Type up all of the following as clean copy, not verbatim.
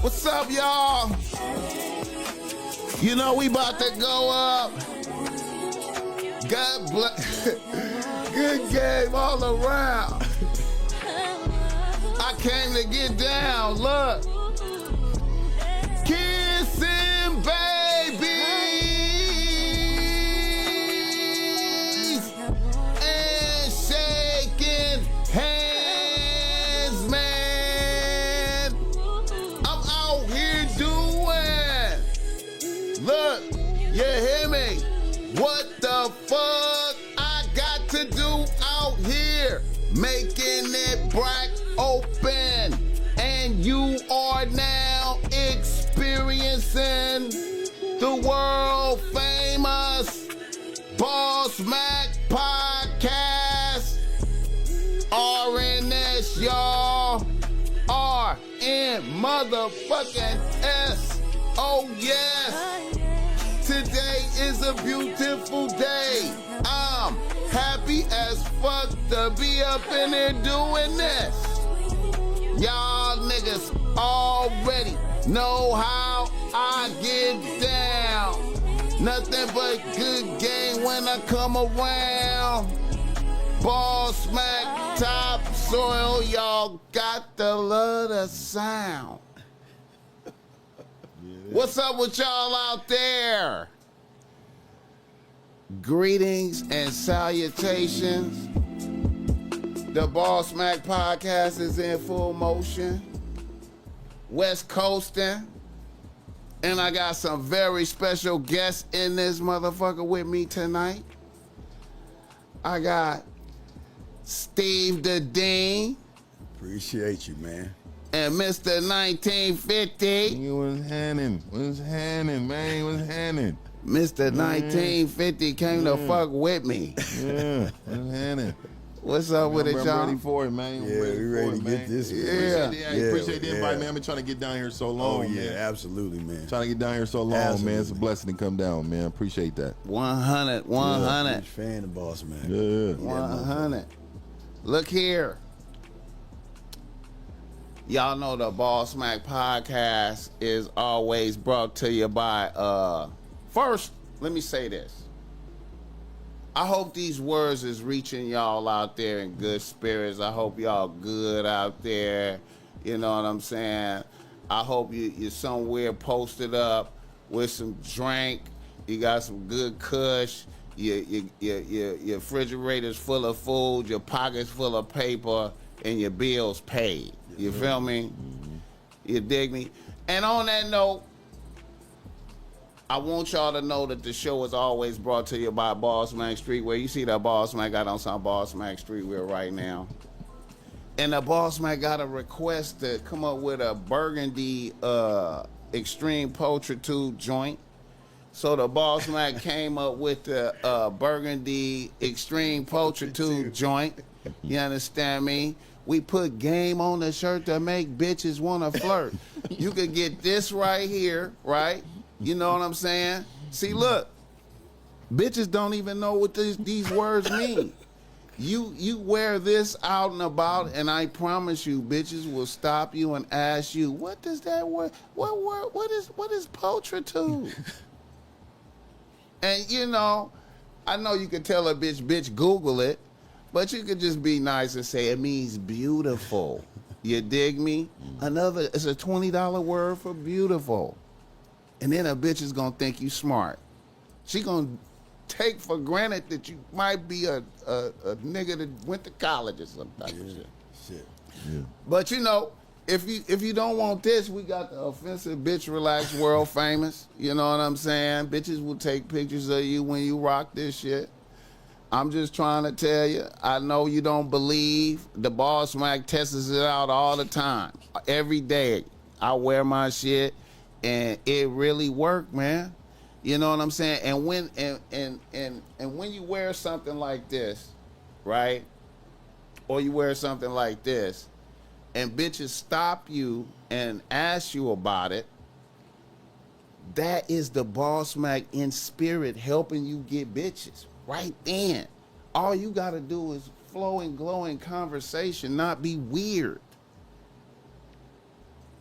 What's up, y'all? You know we about to go up. God bless. Good game all around. I came to get down. Look. Kissing babies and shaking hands, man. I'm out here doing. Look, you hear me? What the fuck I got to do out here? Making it black open. And you are now experiencing the world famous Boss Mac podcast. RNS, y'all. RN motherfucking S. Oh, yes. Today is a beautiful day. I'm happy as fuck to be up in here doing this. Y'all niggas already know how I get down. Nothing but good game when I come around. Boss Mac, top soil, y'all got to love the sound. What's up with y'all out there? Greetings and salutations. The Boss Mac podcast is in full motion. West Coasting. And I got some very special guests in this motherfucker with me tonight. I got Steve the Dean. Appreciate you, man. And Mr. 1950. What's happening? What's happening, man? What's happening? Mr. 1950 came to fuck with me. Yeah, what's happening? What's up with it, y'all? I'm ready for it, man. Yeah, we ready to get this. Yeah. Appreciate the invite, man. I've been trying to get down here so long, Oh, yeah, man. absolutely, man. Trying to get down here so long, Absolutely. man. It's a blessing to come down, man. Appreciate that. 100. Huge fan of Boss Man. Yeah. 100. Look here. Y'all know the Boss Mac podcast is always brought to you by, first, let me say this. I hope these words is reaching y'all out there in good spirits. I hope y'all good out there. You know what I'm saying? I hope you're somewhere posted up with some drink. You got some good kush. Your refrigerator's full of food. Your pocket's full of paper. And your bills paid. You feel me? You dig me? And on that note, I want y'all to know that the show is always brought to you by Boss Mac Streetwear. You see that Boss Mac got on some Boss Mac Streetwear right now. And the Boss Mac got a request to come up with a burgundy extreme pulchritude joint. So the Boss Mac came up with the burgundy extreme pulchritude joint. You understand me? We put game on the shirt to make bitches want to flirt. You could get this right here, right? You know what I'm saying? See, look, bitches don't even know what these words mean. You wear this out and about, and I promise you, bitches will stop you and ask you, what does that word? What is pulchritude? And you know, I know you could tell a bitch, Google it, but you could just be nice and say it means beautiful. You dig me? It's a $20 word for beautiful. And then a bitch is gonna think you smart. She gonna take for granted that you might be a nigga that went to college or some type of shit. Yeah. But you know, if you don't want this, we got the offensive bitch relax world famous. You know what I'm saying? Bitches will take pictures of you when you rock this shit. I'm just trying to tell you, I know you don't believe. The Boss Mac tests it out all the time. Every day I wear my shit and it really worked, man. You know what I'm saying? And when when you wear something like this, right? Or you wear something like this, and bitches stop you and ask you about it, that is the Boss Mac in spirit helping you get bitches right then. All you gotta do is flowing, glowing conversation, not be weird.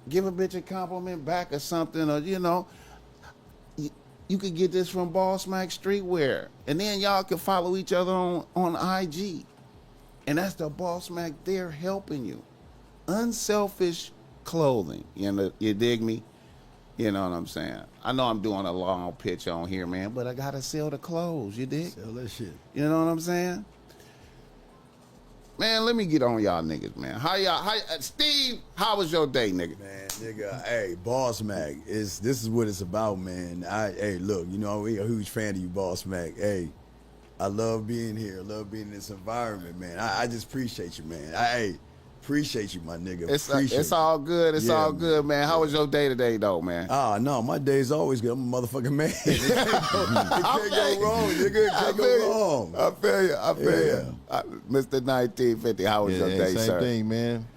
give a bitch a compliment back or something, or you could get this from Boss Mac Streetwear, and then y'all can follow each other on IG, and that's the Boss Mac there helping you. Unselfish clothing, you dig me? You know what I'm saying? I know I'm doing a long pitch on here, man, but I gotta sell the clothes, you dig? Sell that shit. You know what I'm saying? Man, let me get on y'all niggas, man. Steve, how was your day, nigga? Man, nigga, hey, Boss Mac, this is what it's about, man. Hey, look, I'm a huge fan of you, Boss Mac. Hey, I love being here. I love being in this environment, man. I just appreciate you, man. Appreciate you, my nigga. It's all good. It's all good, man. How was your day today, though, man? No, my day's always good. I'm a motherfucking man. It can't go wrong, nigga. It can't go wrong. I feel you. Mr. 1950, how was your day, same sir? Same thing, man.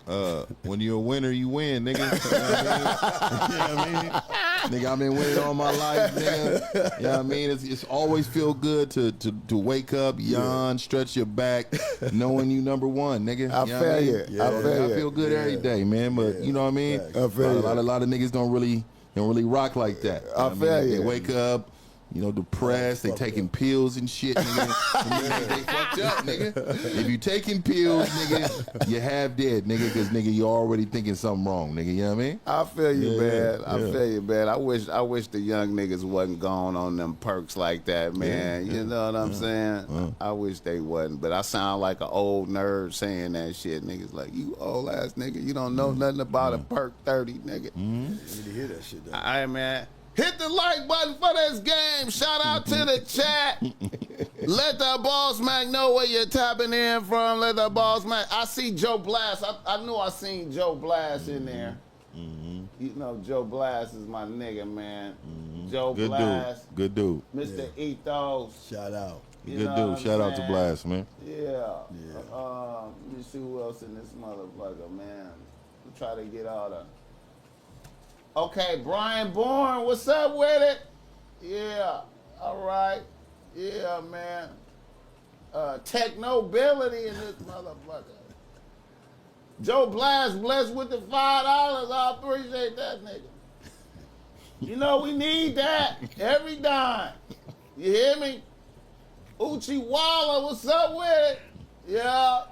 When you're a winner, you win, nigga. You know what I mean? Nigga, I've been winning all my life, nigga. You know what I mean? It's always feel good to wake up, yawn, stretch your back, knowing you number one, nigga. I feel you. I feel good every day, man. But you know what I mean? I feel you. A lot of niggas don't really rock like that. I feel you. They wake up, depressed. They taking pills and shit, nigga. They fucked up, nigga. If you taking pills, nigga, you half dead, nigga, because, nigga, you're already thinking something wrong, nigga. You know what I mean? I feel you, man. I feel you, man. I wish the young niggas wasn't going on them perks like that, man. You know what I'm saying? I wish they wasn't. But I sound like an old nerd saying that shit. Niggas like, you old ass nigga. You don't know nothing about a perk 30, nigga. You need to hear that shit, though. All right, man. Hit the like button for this game. Shout out to the chat. Let the Boss Mac know where you're tapping in from. Let the Boss Mac. I see Joe Blast. I knew I seen Joe Blast in there. You know Joe Blast is my nigga, man. Joe Good Blast. dude. Good dude. Mr. Ethos. Shout out. Good dude. Shout out to Blast, man. Yeah. Let me see who else in this motherfucker, man. We'll try to get all the... Okay, Brian Bourne, what's up with it? Yeah, all right. Yeah, man. Technobility in this motherfucker. Joe Blast blessed with the $5. I appreciate that, nigga. We need that every dime. You hear me? Uchi Walla, what's up with it? Yeah,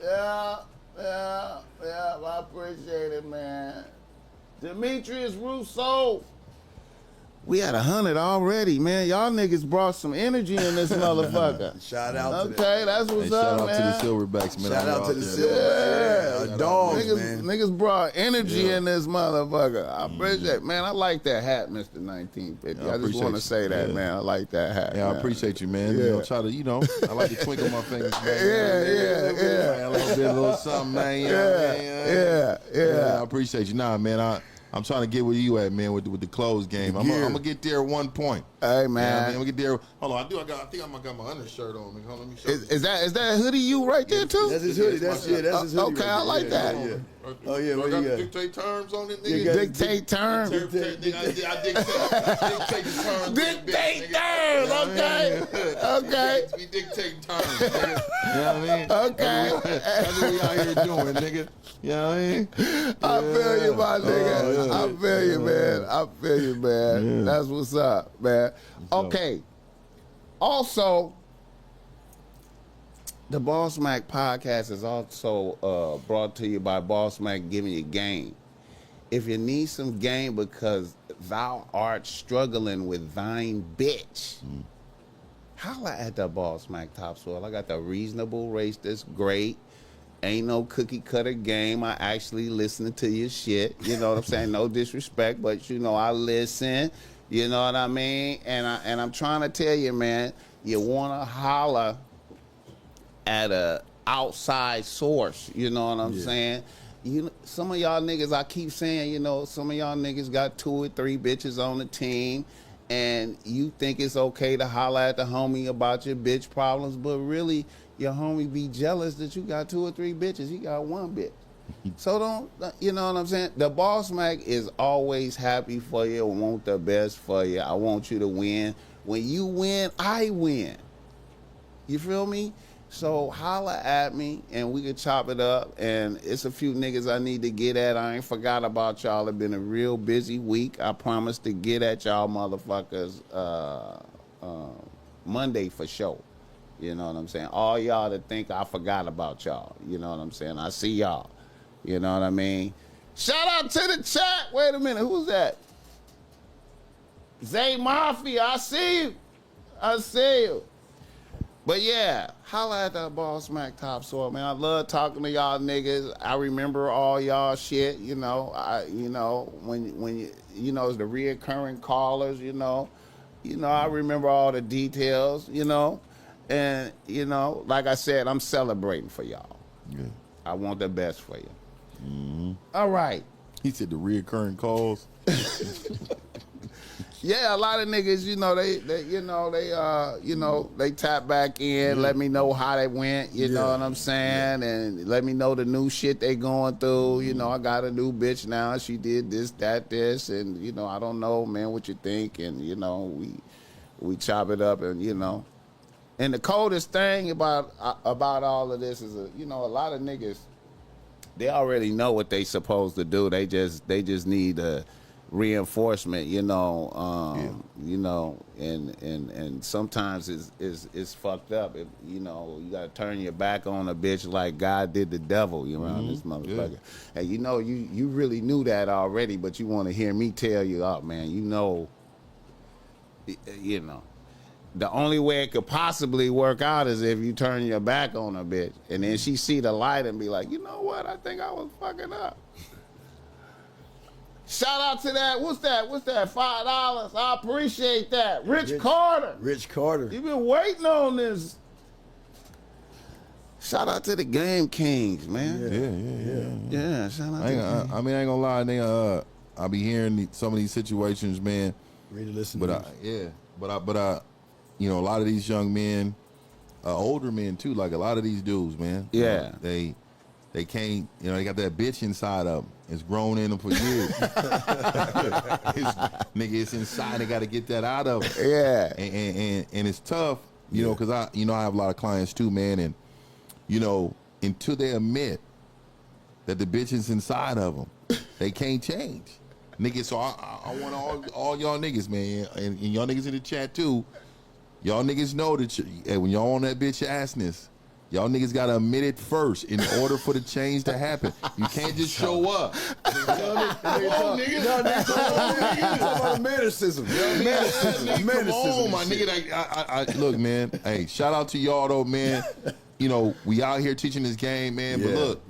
I appreciate it, man. Demetrius Rousseau. We had 100 already, man. Y'all niggas brought some energy in this motherfucker. Shout out to that. Okay, that's what's up, man. Shout out to the Silverbacks, man. Shout out to the Silverbacks. Yeah, dogs, man. Niggas brought energy in this motherfucker. I appreciate it. Man, I like that hat, Mr. 1950. Yeah, I just want to say that, man. I like that hat. Yeah, man. I appreciate you, man. Yeah. Try to, I like to twinkle my fingers, man. Yeah. A little something, man. Yeah. I appreciate you. Nah, man, I'm trying to get where you at, man, with the clothes game. I'm gonna get there at one point. Hey, man. I'm gonna get there. Hold on, I think I got my undershirt on. Hold on, let me show you. Is that hoodie you right there too? That's his hoodie. That's his hoodie. Okay, I like that. Yeah. Oh yeah, Do what I you got got? dictate terms on it, You nigga? got- Dictate terms. I dictate the terms. Dictate terms. Okay. We dictate terms, nigga. You know what I mean? Okay. That's what we out here doing, nigga. You know what I mean? I feel you, my nigga. yeah. I feel you, man. I feel you, man. Yeah. That's what's up, man. Okay. Also, the Boss Mac podcast is also brought to you by Boss Mac giving you game. If you need some game because thou art struggling with thine bitch, holla at the Boss Mac Topsoil. I got the reasonable race that's great. Ain't no cookie cutter game. I actually listening to your shit. You know what I'm saying? No disrespect, but I listen. You know what I mean? And I'm trying to tell you, man, you wanna holler at a outside source. You know what I'm saying? Some of y'all niggas, I keep saying, some of y'all niggas got 2 or 3 bitches on the team, and you think it's okay to holler at the homie about your bitch problems, but really, your homie be jealous that you got 2 or 3 bitches. He got 1 bitch. So don't, you know what I'm saying? The Boss Mac is always happy for you, want the best for you. I want you to win. When you win, I win. You feel me? So holla at me and we can chop it up. And it's a few niggas I need to get at. I ain't forgot about y'all. It's been a real busy week. I promise to get at y'all motherfuckers Monday for sure. You know what I'm saying? All y'all that think I forgot about y'all. You know what I'm saying? I see y'all. You know what I mean? Shout out to the chat. Wait a minute. Who's that? Zay Mafia. I see you. I see you. But yeah, holla at that Boss Mac Top Soil, man. I love talking to y'all niggas. I remember all y'all shit, you know. When you know, it's the reoccurring callers, you know. I remember all the details, you know. And, you know, like I said, I'm celebrating for y'all. Yeah. I want the best for you. Mm-hmm. All right. He said the reoccurring calls. Yeah, a lot of niggas, they tap back in, let me know how they went, you know what I'm saying, and let me know the new shit they going through. You know, I got a new bitch now. She did this, that, this, and you know, I don't know, man, what you think, and you know, we chop it up, and you know, and the coldest thing about all of this is, a lot of niggas, they already know what they supposed to do. They just need a reinforcement, you know, and sometimes it's fucked up. If, you know, you gotta turn your back on a bitch like God did the devil, you know, this motherfucker. And you know, you really knew that already, but you want to hear me tell you, oh man, you know, the only way it could possibly work out is if you turn your back on a bitch, and then she see the light and be like, you know what, I think I was fucking up. Shout out to that. What's that? $5? I appreciate that. Rich Carter. Rich Carter. You've been waiting on this. Shout out to the Game Kings, man. Yeah, shout out to them. I mean, I ain't gonna lie, nigga. I be hearing some of these situations, man. Ready to listen but to I, you know, a lot of these young men, older men too, like a lot of these dudes, man. Yeah. You know, they can't, you know, they got that bitch inside of them. It's grown in them for years. It's inside. They got to get that out of them. Yeah. And it's tough, you know, because I have a lot of clients too, man. And, you know, until they admit that the bitch is inside of them, they can't change. Niggas, so I want all y'all niggas, man, and y'all niggas in the chat too. Y'all niggas know that when y'all on that bitch assness, y'all niggas gotta admit it first in order for the change to happen. You can't just show up. Come on, Manicism. Come on, my nigga. Look, man. Hey, shout out to y'all though, man. You know, we out here teaching this game, man. But look,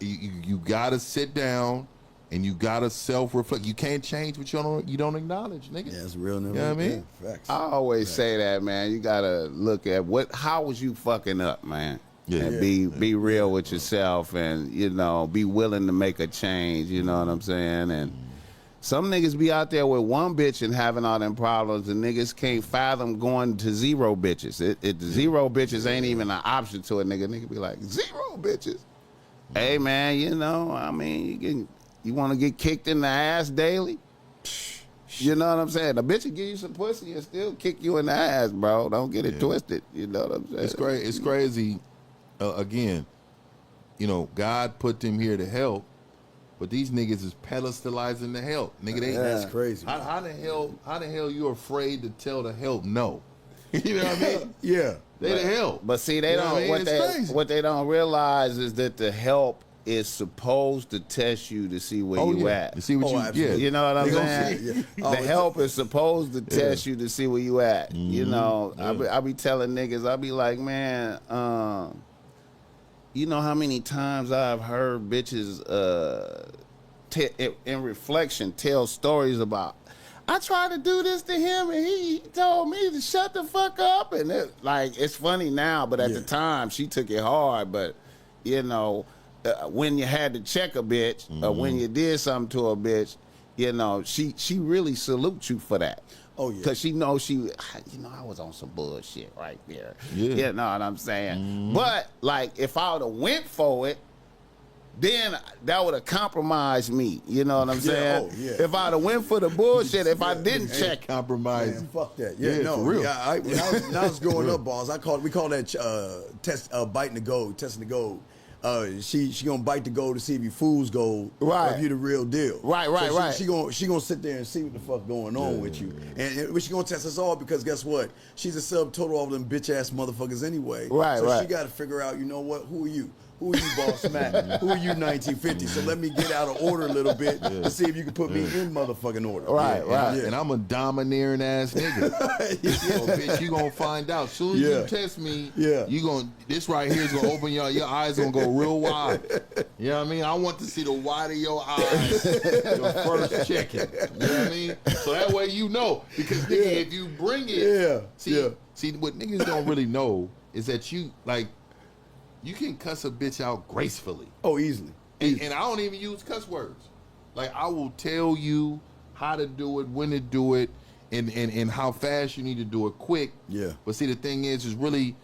you gotta sit down and you gotta self-reflect. You can't change what you don't acknowledge, nigga. Yeah, it's real. You know what I mean? Facts. I always say that, man. You gotta look at how was you fucking up, man. Yeah. And be real with yourself, and you know, be willing to make a change. You know what I'm saying? And some niggas be out there with one bitch and having all them problems, and niggas can't fathom going to zero bitches. Zero bitches ain't even an option to a nigga. Nigga be like, 0 bitches. Hey, man, you know, I mean, you want to get kicked in the ass daily? You know what I'm saying? A bitch will give you some pussy and still kick you in the ass, bro. Don't get it twisted. You know what I'm saying? It's crazy. Again, you know, God put them here to help, but these niggas is pedestalizing the help. Nigga, that's crazy. How the hell you afraid to tell the help no? You know what I mean? Yeah. They the help. But see, they don't. What they don't realize is that the help is supposed to test you to see where you at. To see what You know what I'm saying? Yeah. The help is supposed to test you to see where you at. Mm-hmm. You know, I be telling niggas, I be like, man, you know how many times I've heard bitches in reflection tell stories about, I tried to do this to him and he told me to shut the fuck up, and it's funny now, but at the time she took it hard. But you know, when you had to check a bitch or when you did something to a bitch, you know, she really salutes you for that. Oh, yeah. Because she knows I was on some bullshit right there. Yeah. You know what I'm saying? But, like, if I would have went for it, then that would have compromised me. You know what I'm Yeah, saying? oh, yeah. If I'd have went for the bullshit, if I didn't check. Compromise. Man, fuck that. Yeah, Yeah, no, for real. Yeah, when I was growing up, boss, we call that biting the gold, testing the gold. She gonna bite the gold to see if you fool's gold, Right. or if you the real deal. Right. She gonna sit there and see what the fuck going on with you, and she gonna test us all because guess what? She's a subtotal of all them bitch ass motherfuckers anyway. Right, so right. she got to figure out, you know what? Who are you? Who are you, Boss Mac? Who are you, 1950? So let me get out of order a little bit to see if you can put me in motherfucking order. Right, right. And I'm a domineering ass nigga. So, bitch, you gonna find out. Soon as you test me, you gonna this right here is gonna open your eyes gonna go real wide. You know what I mean? I want to see the wide of your eyes your first checking. You know what I mean? So that way you know. Because nigga, if you bring it, see what niggas don't really know is that you can cuss a bitch out gracefully. Oh, easily. And I don't even use cuss words. Like, I will tell you how to do it, when to do it, and how fast you need to do it quick. Yeah. But see, the thing is really,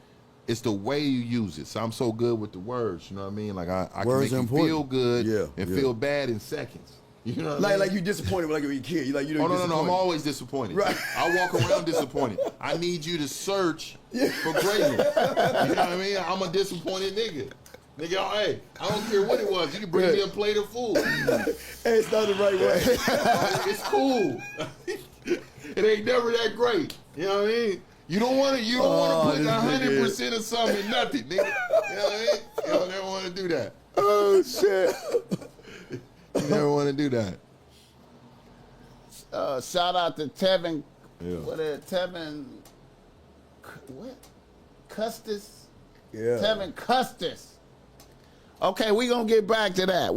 it's the way you use it. So I'm so good with the words, you know what I mean? Like, I can Words make are you important. feel good Yeah, and yeah. feel bad in seconds. You know what I mean? Like you disappointed like when you kid. You like you. Oh, no, I'm always disappointed. Right. I walk around disappointed. I need you to search for greatness. You know what I mean? I'm a disappointed nigga. Nigga, hey, I don't care what it was. You can bring me a plate of food. Hey, it's not the right way. It's cool. It ain't never that great. You know what I mean? You don't want to put 100% of something in nothing, nigga. You know what I mean? You don't ever want to do that. Oh shit. You never want to do that. Shout out to Tevin. Yeah. Tevin? What? Custis? Yeah. Tevin Custis. Okay, we gonna get back to that.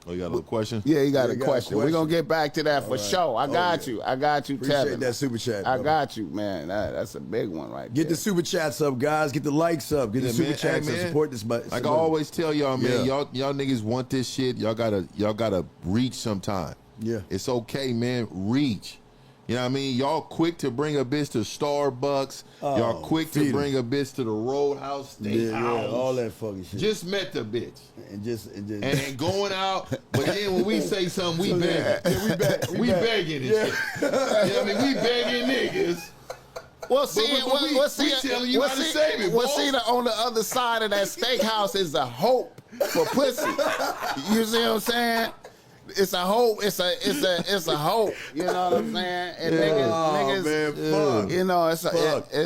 Oh, you got a little question? Yeah, you got Yeah, a question. We're gonna get back to that for sure. I got you, Appreciate Tevin. that super chat. I brother. got you, man. That's a big one right Get there. the super chats up, guys. Get the likes up. Get the super man. chats Hey, up. man. Support this. Like I always tell y'all, man, Yeah. y'all niggas want this shit. Y'all gotta reach sometime. Yeah. It's okay, man. Reach. You know what I mean? Y'all quick to bring a bitch to Starbucks. Y'all quick to feed 'em. bring a bitch to the Roadhouse Steakhouse. all that fucking shit. Just met the bitch. and just And going out, but then when we say something, we begging. Yeah, we back. We begging and shit. You know what I mean? We begging niggas. Well, see, we telling you how to save it, boss. on the other side of that steakhouse is a hope for pussy. You see what I'm saying? It's a hope. It's a hope. You know what I'm saying? And niggas, man, fuck. you know,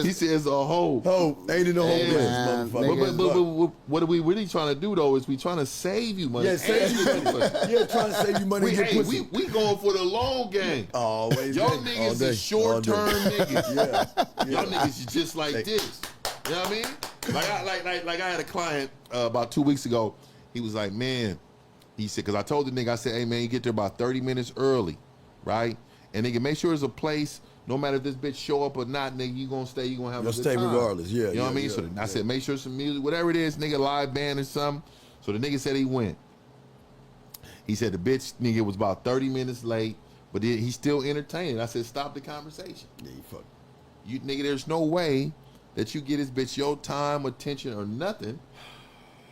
He says a hoe. Hope ain't in the whole Yeah, business, man, motherfucker. But what are we really trying to do though is we trying to save you money. Yeah, save you money. Yeah, trying to save you money. and get pussy. We going for the long game. Always. Y'all man. niggas All day. is short term All day. niggas. Yeah. Y'all niggas is just like this. You know what I mean? Like I had a client about 2 weeks ago. He was like, man, he said, because I told the nigga, I said, hey man, you get there about 30 minutes early, right? And nigga, make sure there's a place. No matter if this bitch show up or not, nigga, you gonna stay. You gonna have a You'll good stay time. regardless. Yeah. You know what I mean? So I said, make sure some music, whatever it is, nigga, live band or something. So the nigga said he went. He said the bitch nigga was about 30 minutes late, but he's still entertaining. I said, stop the conversation. Yeah, you fuck. You nigga, there's no way that you get this bitch your time, attention, or nothing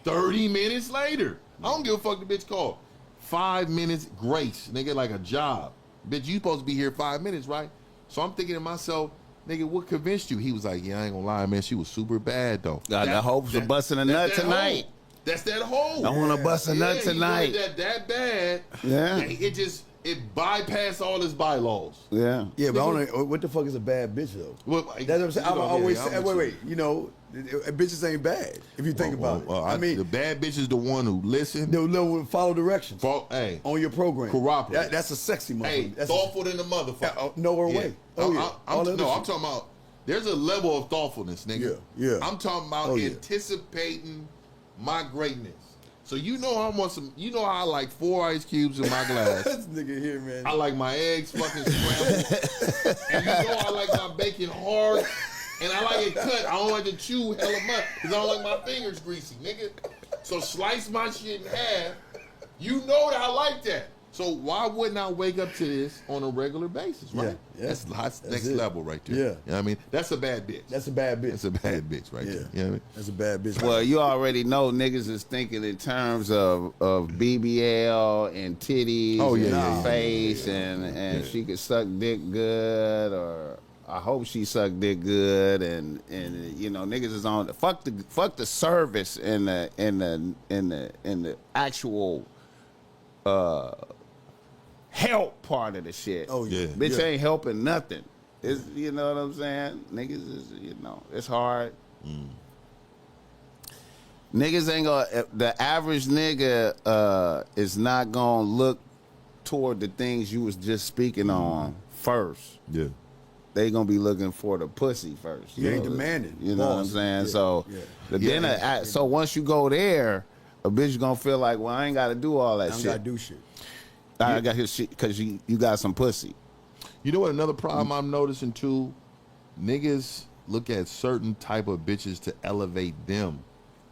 30 minutes later. I don't give a fuck the bitch called. 5 minutes grace, nigga, like a job. Bitch, you supposed to be here 5 minutes, right? So I'm thinking to myself, nigga, what convinced you? He was like, yeah, I ain't gonna lie, man, she was super bad though. Got the hopes of busting a nut tonight. That's that hole. I want to bust a nut tonight. That bad. Yeah. It bypassed all his bylaws. Yeah. Yeah, but I don't know, what the fuck is a bad bitch though? Well, That's what I'm saying. you I'm know, always yeah, say, I'm with wait. You know, bitches ain't bad if you think about it. I mean, the bad bitch is the one who listen. they'll know follow directions Hey, on your program. Cooperate. That's a sexy motherfucker. hey, That's thoughtful than the motherfucker. nowhere way. Oh yeah. All I'm that other shit. talking about. There's a level of thoughtfulness, nigga. Yeah, yeah. I'm talking about Oh, yeah. anticipating my greatness. So you know I want some. You know I like 4 ice cubes in my glass. This nigga here, man. I like my eggs fucking scrambled. And you know I like my bacon hard. And I like it cut. I don't like to chew hella much because I don't like my fingers greasy, nigga. So slice my shit in half. You know that I like that. So why wouldn't I wake up to this on a regular basis, right? Yeah. That's next it. level right there. Yeah. You know what I mean? That's a bad bitch. That's a bad bitch. That's a bad bitch right there. You know what I mean? That's a bad bitch. Well, you already know niggas is thinking in terms of BBL and titties and face and she could suck dick good, or I hope she suck dick good, and you know niggas is on fuck the service in the actual help part of the shit. Oh yeah. Bitch ain't helping nothing. It's, you know what I'm saying? Niggas is, you know, it's hard. Niggas ain't gonna, the average nigga is not gonna look toward the things you was just speaking on first. Yeah. They gonna be looking for the pussy first. You ain't demanding. You know what I'm saying? So, Yeah. so once you go there, a bitch gonna feel like, well, I ain't gotta do all that I don't shit. gotta do shit. I got his shit because you got some pussy. You know what? Another problem I'm noticing too, niggas look at certain type of bitches to elevate them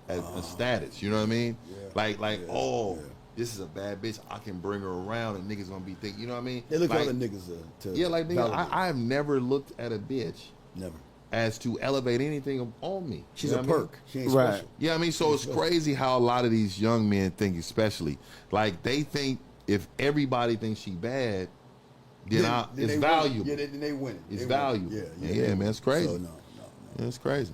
as a status. You know what I mean? Yeah. This is a bad bitch. I can bring her around, and niggas gonna be thinking. You know what I mean? They look like, at other niggas to nigga, validate. I have never looked at a bitch Never. as to elevate anything on me. She's You a know what I mean? perk. She ain't Right. special. Yeah, I mean, so it's crazy how a lot of these young men think, especially, like they think if everybody thinks she bad, then it's they win. valuable. Yeah, then they win. It's They win. valuable. Yeah, man, it's crazy. So, no. Yeah, it's crazy.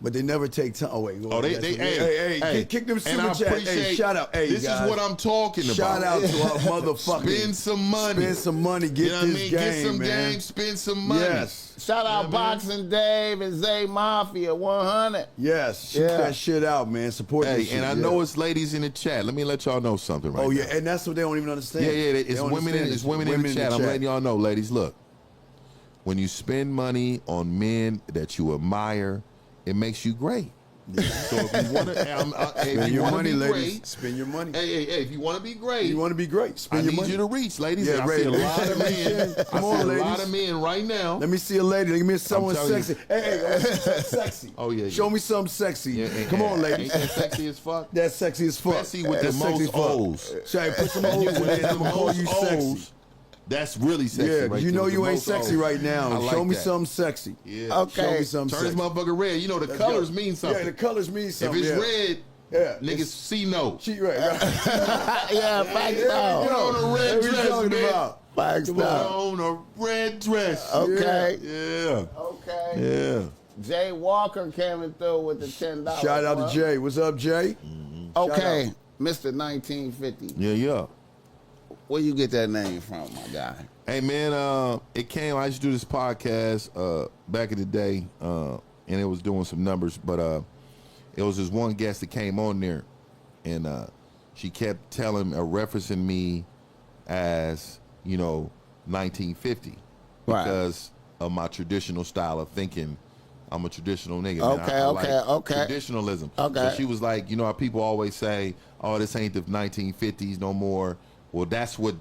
But they never take time. Oh wait. Oh, hey, kick them and super I chat. Hey, appreciate- shout out. Hey, this guys. is what I'm talking about. Shout out to our motherfucking. Spend some money. Spend some money. Get You know what I this mean? game, Get some man. game. Spend some money. Yes. Shout out Boxing Dave and Zay Mafia 100. Yes. Shoot that shit out, man. Support this Hey, shit. and I know it's ladies in the chat. Let me let y'all know something right Oh now. yeah, and that's what they don't even understand. Yeah, They it's don't women. understand It's women in the chat. I'm letting y'all know, ladies. Look, when you spend money on men that you admire, it makes you great. So if you want to, Spend your money, be ladies. great, Spend your money. hey, if you want to be great, You want to be great. I Spend your need money. you to reach, ladies. Yeah, I see a right. lot of men. Come I on, see a ladies. lot of men right now. Let me see a lady. Let me see someone telling you. sexy. Hey, sexy. Oh, yeah, Show yeah. me something sexy. Yeah, Come on, ain't ladies. that sexy as fuck? That's sexy as fuck. Especially with That's the sexy most as fuck. O's. Shay, put some O's in there. I'm gonna call you sexy. That's really sexy. Yeah, right you there know with you the ain't most sexy O's. right now. I like Show me that. something sexy. Yeah. Okay. Show me something Turn this sexy. motherfucker red. You know the Let's colors go. mean something. Yeah, the colors mean If something. it's yeah. red, Yeah, niggas see no. She right. Yeah, facts Yeah, out. you know on a red what we dress, talking man. about. Facts Put out. on a red dress. Okay. Yeah. Okay. Yeah. Jay Walker came through with the $10. Shout out to Jay. What's up, Jay? Okay, Mr. 1950. Yeah. Where you get that name from, my guy? Hey man, it came. I used to do this podcast back in the day, and it was doing some numbers. But it was this one guest that came on there, and she kept referencing me as 1950 Right. because of my traditional style of thinking. I'm a traditional nigga. Okay, man. I like okay. traditionalism. Okay. So she was like, how people always say, "Oh, this ain't the 1950s no more." Well, that's what,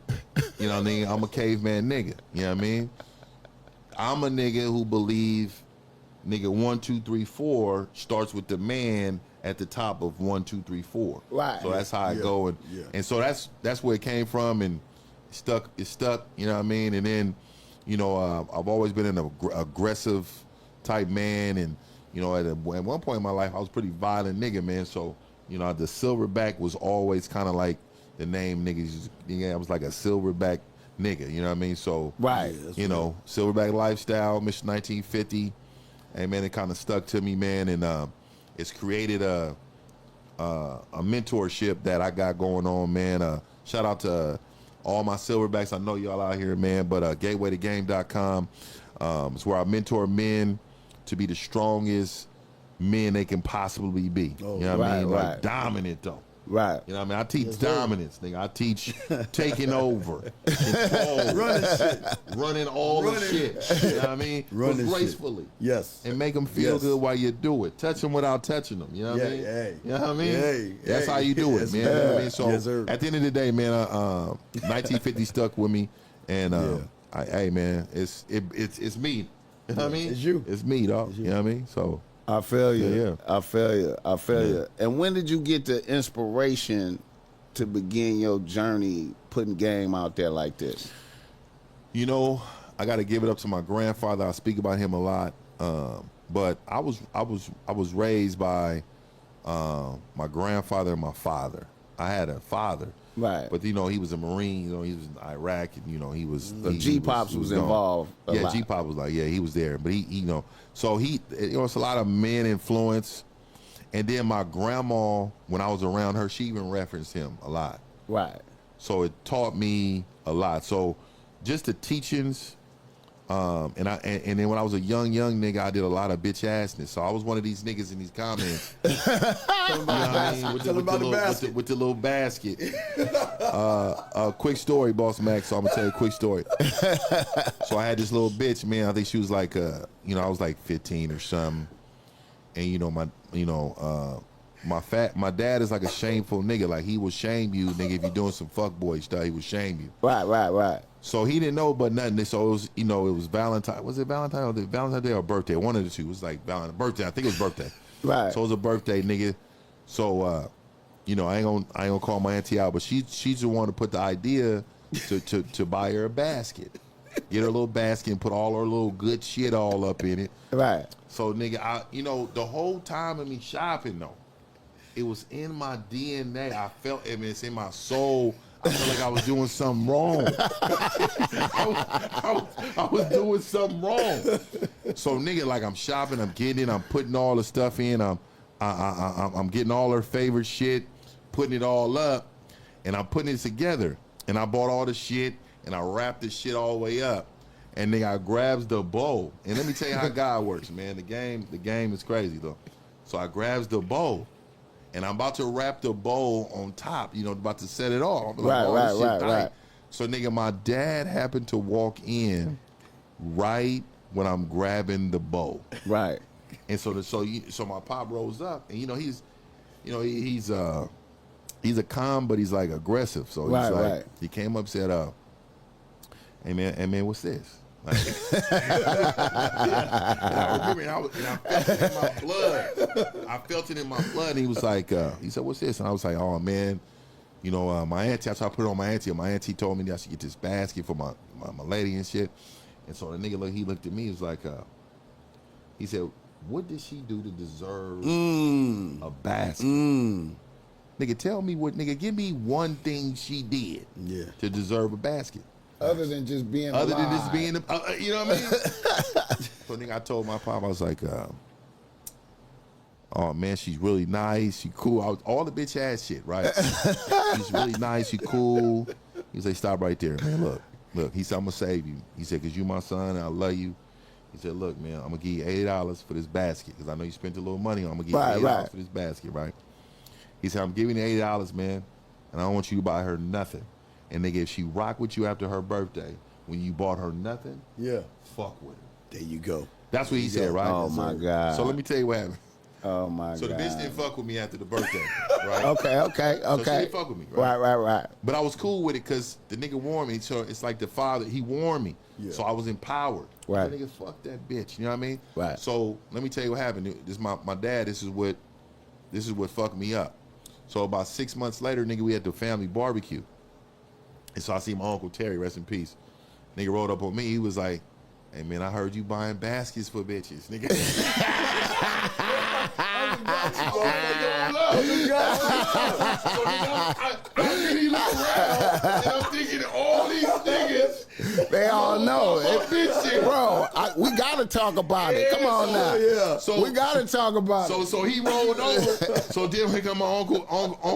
you know what I mean? I'm a caveman nigga. You know what I mean? I'm a nigga who believe, 1, 2, 3, 4 starts with the man at the top of 1, 2, 3, 4. Right. So that's how I go. And so that's where it came from, and it's stuck, you know what I mean? And then, I've always been an aggressive type man, and, at one point in my life, I was a pretty violent nigga, man. So, the silverback was always kind of like, the name niggas, I was like a silverback nigga, you know what I mean? So, Right. Silverback lifestyle, Mission 1950. Hey, man, it kind of stuck to me, man, and it's created a mentorship that I got going on, man. Shout out to all my silverbacks. I know y'all out here, man, but gatewaytogame.com. It's where I mentor men to be the strongest men they can possibly be. You know what I mean? Like dominant, though. Right. You know what I mean? I teach dominance, nigga. I teach taking over, control, running all the shit. You know what I mean? Running But shit. gracefully. Yes. And make them feel good while you do it. Touch them without touching them. You know what I mean? Hey. You know what I mean? Hey, That's hey. how you do it, Yes, man. You know what I mean? So yes, sir. at the end of the day, man, 1950 stuck with me, and hey, man, it's me. You know what I mean? It's you. It's me, dog. You know what I mean? So. I feel you. Yeah. I feel you. And when did you get the inspiration to begin your journey putting game out there like this? You know, I got to give it up to my grandfather. I speak about him a lot. But I was raised by my grandfather and my father. I had a father, right? But you know, he was a Marine. You know, he was in Iraq, and you know, he was. G Pops was involved. Yeah, G Pop was like, yeah, he was there, but he, you know, so he, you know, it's a lot of men influence, and then my grandma, when I was around her, she even referenced him a lot. Right. So it taught me a lot. So just the teachings. And then when I was a young nigga, I did a lot of bitch assness. So I was one of these niggas in these comments. Tell them about the basket. With the little basket. Quick story, Boss Max. So I'm gonna tell you a quick story. So I had this little bitch, man. I think she was like, you know, I was like 15 or something. And you know, my dad is like a shameful nigga. Like he will shame you, nigga, if you're doing some fuckboy stuff. He will shame you. Right. So he didn't know but nothing. So it was, you know, it was Valentine. Was it Valentine Day or birthday? One of the two. It was like birthday. I think it was birthday. Right. So it was a birthday, nigga. So, you know, I ain't gonna call my auntie out, but she's the one to put the idea to buy her a basket, get her a little basket and put all her little good shit all up in it. Right. So, nigga, you know, the whole time of me shopping though, it was in my DNA. I felt it. It's in my soul. I felt like I was doing something wrong. I was doing something wrong. So nigga, like I'm shopping, I'm getting it, I'm putting all the stuff in, I'm getting all her favorite shit, putting it all up, and I'm putting it together. And I bought all the shit, and I wrapped the shit all the way up. And then I grabs the bow. And let me tell you how God works, man. The game is crazy though. So I grabs the bow. And I'm about to wrap the bow on top, you know, about to set it off. Right. So, nigga, my dad happened to walk in right when I'm grabbing the bow. Right. And so my pop rose up, and you know he's a calm, but he's like aggressive. So he's like, he came up and said, "Hey man, what's this?" Like, I remember, and I felt it in my blood. I felt it in my blood. And he was like, he said, "What's this?" And I was like, "Oh man, you know, my auntie." So I put it on my auntie. And my auntie told me that I should get this basket for my lady and shit. And so the nigga he looked at me. He was like, he said, "What did she do to deserve a basket?" Nigga, tell me what. Nigga, give me one thing she did to deserve a basket. Other than just being alive. Other than just being, you know what I mean? So, nigga, I told my pop, I was like, "Oh man, she's really nice. She cool. All the bitch ass shit, right? She's really nice. She cool." He's like, "Stop right there, man. Look." He said, "I'm gonna save you." He said, "Cause you my son, and I love you." He said, "Look, man, I'm gonna give you $80 for this basket, cause I know you spent a little money on. I'm gonna give you $80 for this basket, right?" He said, "I'm giving you $80, man, and I don't want you to buy her nothing. And nigga, if she rock with you after her birthday, when you bought her nothing, fuck with her." There you go. That's what he said, right? Oh my God. So let me tell you what happened. Oh my God. So the bitch didn't fuck with me after the birthday, right? Okay. So she didn't fuck with me, right? Right. But I was cool with it because the nigga warned me. So it's like the father, he warned me. Yeah. So I was empowered. Right. The nigga, fuck that bitch. You know what I mean? Right. So let me tell you what happened. This my dad. This is what fucked me up. So about 6 months later, nigga, we had the family barbecue. And so I see my Uncle Terry, rest in peace. Nigga rolled up on me. He was like, "Hey man, I heard you buying baskets for bitches, nigga." I'm thinking all these niggas, they all know it. Bro, we gotta talk about it. Come on now. Yeah. So we gotta talk about it. So he rolled over. So then here come my uncle,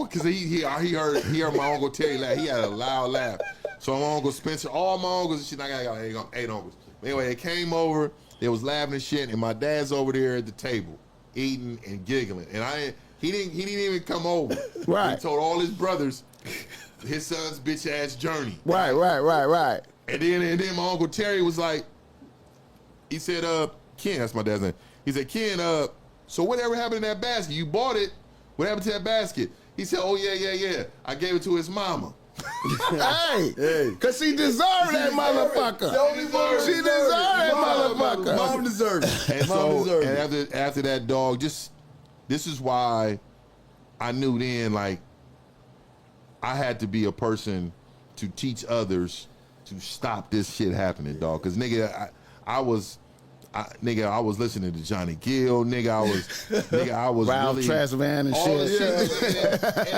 because he heard my Uncle Terry laugh. He had a loud laugh. So my Uncle Spencer, all my uncles and shit, I got 8 uncles. Anyway, they came over, they was laughing and shit, and my dad's over there at the table, eating and giggling. And he didn't even come over. Right. He told all his brothers his son's bitch ass journey. Right. And then my Uncle Terry was like, he said, "Ken," that's my dad's name. He said, "Ken, so whatever happened to that basket? You bought it. What happened to that basket?" He said, "Oh yeah. I gave it to his mama." Hey, cause she deserved that motherfucker. She deserved that motherfucker. Mom deserved it. And after that, dog, this is why I knew then, like, I had to be a person to teach others to stop this shit happening, dog. Because nigga, I was listening to Johnny Gill, nigga. I was Ralph really Tresvant and shit.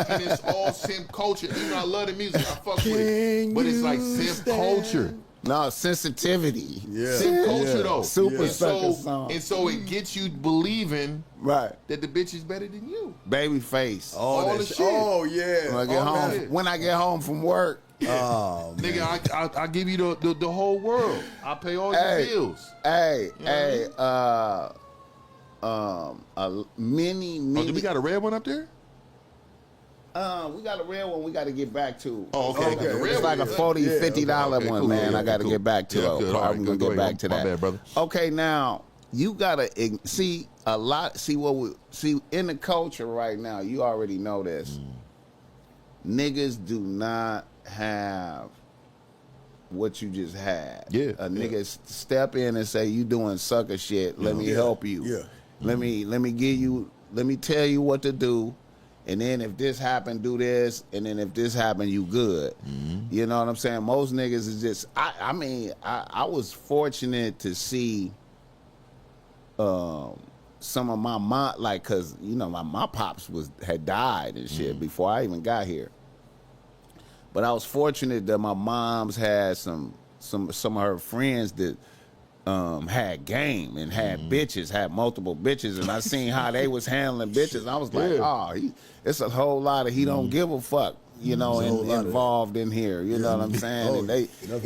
and it's all simp culture. Even though I love the music, I fuck with it, but it's like simp culture. No, sensitivity. Yeah. Simp culture though. Super and sucker song. and so it gets you believing Right. that the bitch is better than you. Babyface. All the shit. shit. Oh yeah. When I get home from work. Oh man. Nigga, I give you the whole world. I pay all your bills. Hey, You know many. Oh, do we got a red one up there? We got a real one we got to get back to. Oh, okay. Okay. The red It's one, like a yeah. $40, $50 Okay, one, cool. man. Yeah, I got to cool. get back to Yeah, it. good. All right, I'm good. gonna Go get ahead. back to My that. bad, brother. Okay, now you gotta see a lot. See in the culture right now. You already know this. Niggas do not have what you just had. Yeah. A nigga step in and say, "You doing sucker shit. Let me help you. Yeah. Let me tell you what to do." And then if this happen, do this. And then if this happen, you good. You know what I'm saying? Most niggas is just. I mean, I was fortunate to see some of my mom, like, cause you know my pops had died and shit before I even got here. But I was fortunate that my mom's had some of her friends that had game and had bitches, had multiple bitches, and I seen how they was handling bitches. I was like, it's a whole lot of he don't give a fuck, you know, involved in here. You know what I'm saying?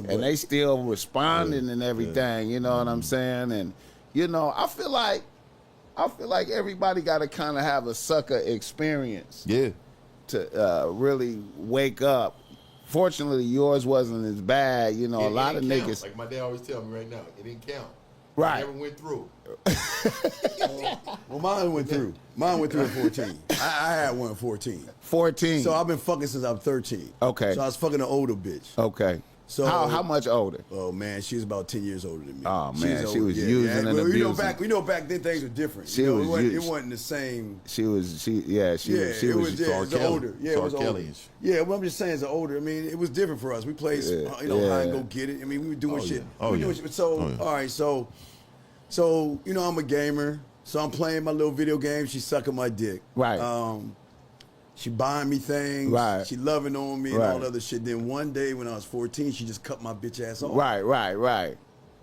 And they still responding and everything. You know what I'm saying? And you know, I feel like everybody got to kind of have a sucker experience. Yeah. To really wake up. Fortunately, yours wasn't as bad. You know, a lot of niggas. Like my dad always tell me right now, it didn't count. Right. It never went through. Well, mine went through. Mine went through at 14. I had one at 14. 14. So I've been fucking since I was 13. Okay. So I was fucking an older bitch. Okay. So how much older? Oh man, she was about 10 years older than me. Oh man, she was yeah, using yeah. and Well, abusing. We know back then things were different. She you know, was it wasn't the same. She was older. Yeah, it was older. Kelly-ish. Yeah, what I'm just saying is older. I mean, it was different for us. We played, hide and go get it. I mean, we were doing shit. So all right, so you know, I'm a gamer. So I'm playing my little video game. She's sucking my dick. Right. She buying me things. Right. She loving on me and all that other shit. Then one day when I was 14, she just cut my bitch ass off. Right.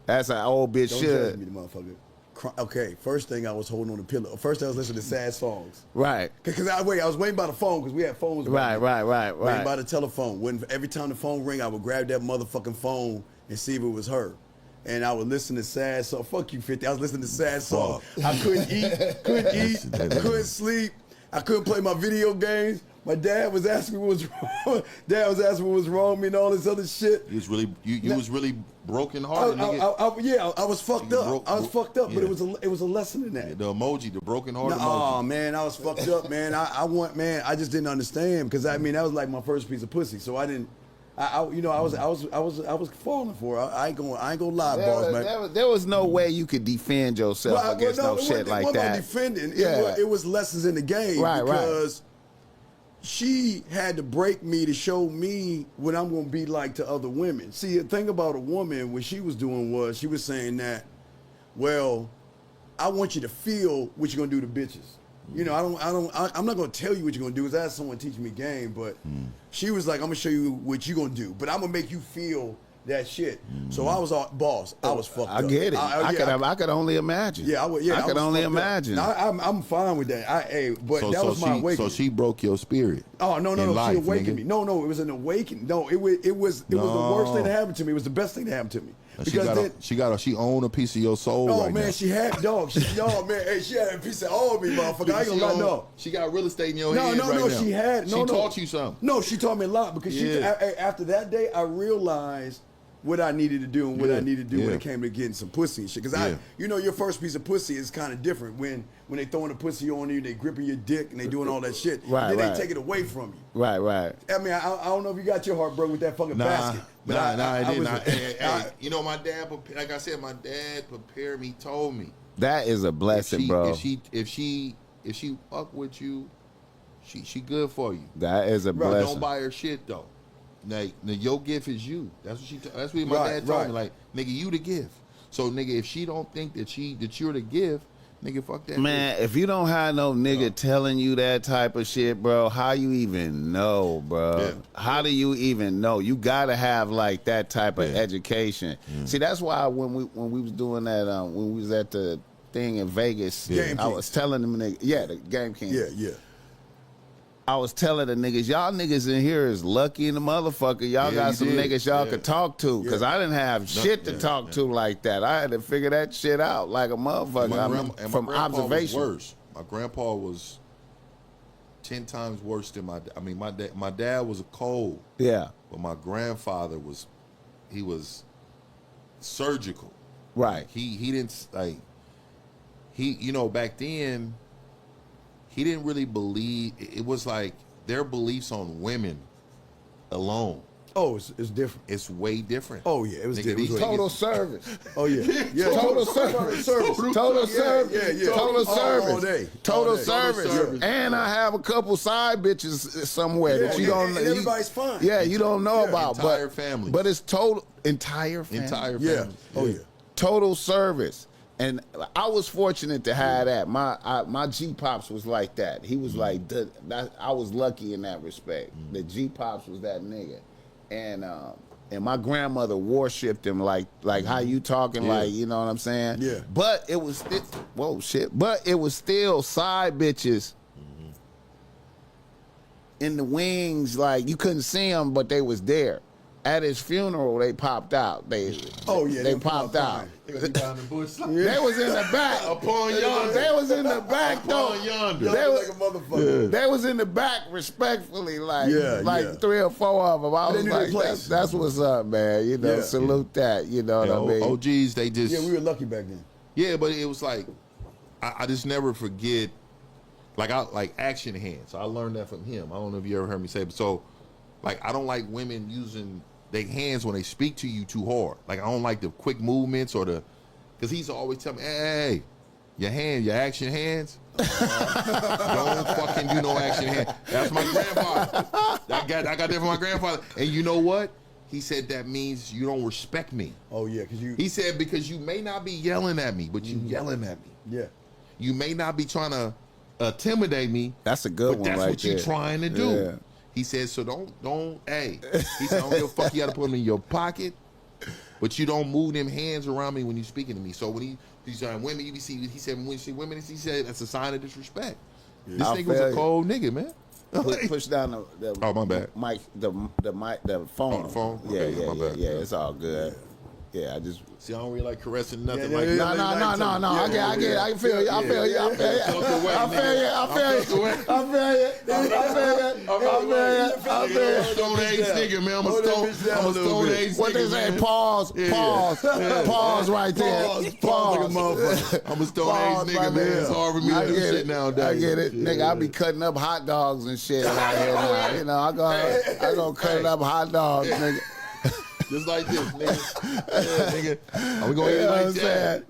That's an old bitch Don't should. judge me, the motherfucker. Okay, first thing I was holding on the pillow. First I was listening to sad songs. Right. Because I was waiting by the phone because we had phones. Right. Waiting by the telephone. Every time the phone ring, I would grab that motherfucking phone and see if it was her. And I would listen to sad songs. Fuck you, 50. I was listening to sad songs. I couldn't eat, couldn't sleep. I couldn't play my video games. My dad was asking me what was wrong. Dad was asking what was wrong with me and all this other shit. You was really you was really broken hearted. I was fucked up. I was fucked up, but it was a lesson in that. The emoji, the broken heart emoji. Oh man, I was fucked up, man. I just didn't understand because I mean that was like my first piece of pussy, so I didn't. I was falling for her. I ain't gonna lie, boss man. There was no way you could defend yourself against no shit like that. It wasn't defending. Yeah. It was lessons in the game because she had to break me to show me what I'm gonna be like to other women. See, the thing about a woman, what she was doing was she was saying that, well, I want you to feel what you're gonna do to bitches. You know, I'm not gonna tell you what you're gonna do. Is that someone teaching me game? But she was like, I'm gonna show you what you're gonna do, but I'm gonna make you feel that shit. So I was boss. I was fucked up. I get it. I could only imagine. Yeah, I could only imagine. I'm fine with that. That was my awakening. So she broke your spirit. Oh no, she awakened me. No, it was an awakening. No, it was the worst thing that happened to me. It was the best thing that happened to me. She owned a piece of your soul. Oh right man, now. she had dog. She had a piece of all of me, motherfucker. I ain't gonna lie, no. She got real estate in your head. No, now. she had. She taught you something. No, she taught me a lot because after that day, I realized what I needed to do and what I needed to do when it came to getting some pussy and shit. Because your first piece of pussy is kind of different when they throwing the pussy on you, they gripping your dick and they doing all that shit. Right, then they take it away from you. Right. I mean, I don't know if you got your heart broke with that fucking basket. But I didn't. You know, my dad, like I said, my dad prepared me, told me. That is a blessing, bro. If she fuck with you, she good for you. That is a blessing. Don't buy her shit though. like your gift is you. That's what my dad told me. Like, nigga, you the gift. So, nigga, if she don't think that you're the gift, nigga, fuck that. Man, bitch. if you don't have no nigga telling you that type of shit, bro, how you even know, bro? Yeah. How do you even know? You gotta have like that type of education. See, that's why when we was doing that, when we was at the thing in Vegas, I was telling them niggas, the Game King. Yeah. I was telling the niggas, y'all niggas in here is lucky in the motherfucker. Y'all got some niggas y'all could talk to. Because I didn't have shit to talk to like that. I had to figure that shit out like a motherfucker. From observation. Was worse. My grandpa was 10 times worse than my dad. I mean, my dad was a cold. Yeah. But my grandfather was surgical. Right. He didn't, like, back then, he didn't really believe. It was like their beliefs on women alone. Oh, it's different. It's way different. Oh yeah, it was different. Total service. Oh yeah, Total service. Total service. Total service. All day. Total service. And I have a couple side bitches somewhere that you don't. And everybody's fine. Yeah, you don't know about. Entire family. But it's total entire family. Entire family. Yeah. Oh yeah. Total service. And I was fortunate to have that. My G Pops was like that. He was like, I was lucky in that respect. The G Pops was that nigga, and my grandmother worshipped him like how you talking, like, you know what I'm saying? Yeah. But it was But it was still side bitches in the wings, like you couldn't see them, but they was there. At his funeral, they popped out. They popped out. They was down the bush. They was in the back. Upon yonder. They was in the back though. Upon yonder. They was like a motherfucker. They was in the back respectfully, like Yeah. 3 or 4 of them. I was knew their like, place. that's what's up, man. You know, salute that. You know what I mean? OGs, they just. Yeah, we were lucky back then. Yeah, but it was like, I just never forget, like action hands. I learned that from him. I don't know if you ever heard me say it, but so, like, I don't like women using their hands when they speak to you too hard. Like, I don't like the quick movements or because he's always telling me, hey, your action hands, don't fucking do no action hands. That's my grandfather. I got that from my grandfather. And you know what? He said that means you don't respect me. Oh yeah, He said because you may not be yelling at me, but you yelling at me. Yeah. You may not be trying to intimidate me. That's a good but one, that's right what there. you're trying to do. Yeah. He said, so don't, hey. He said, I don't give a fuck, you got to put them in your pocket, but you don't move them hands around me when you're speaking to me. So when he's women, he said, when you see women, he said, that's a sign of disrespect. Yeah. This nigga was a cold nigga, man. Push down the oh, my bad. Mic, the phone. Oh, the phone? Yeah, Okay, my bad. yeah, it's all good. Yeah, I just. See, I don't really like caressing nothing Yeah, like yeah, that. No. I get it. I feel you. I feel you. I feel you. I'm a stone age nigga, man. I'm a stone age nigga. What they say? Pause. Pause right there. Pause. I'm a stone age nigga, man. It's hard for me to do shit nowadays. I get it, nigga. I be cutting up hot dogs and shit out here now. You know, I go cutting up hot dogs, nigga. Just like this, nigga. Yeah, nigga. We gonna eat like that.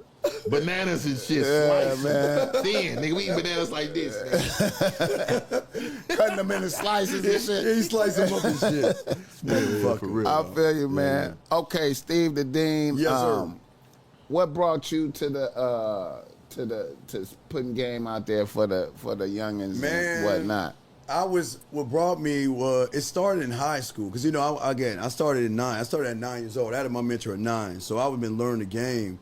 Bananas and shit. Yeah, slice. man. Thin, nigga. We eat bananas like this, nigga. Cutting them into slices and shit. He sliced them up and shit. For real. I feel you, man. Okay, Steve the Dean. Yes, sir. What brought you to putting game out there for the youngins and whatnot? What brought me was, it started in high school. Because, you know, I started at 9. I started at 9 years old. I had my mentor at 9. So I would have been learning the game.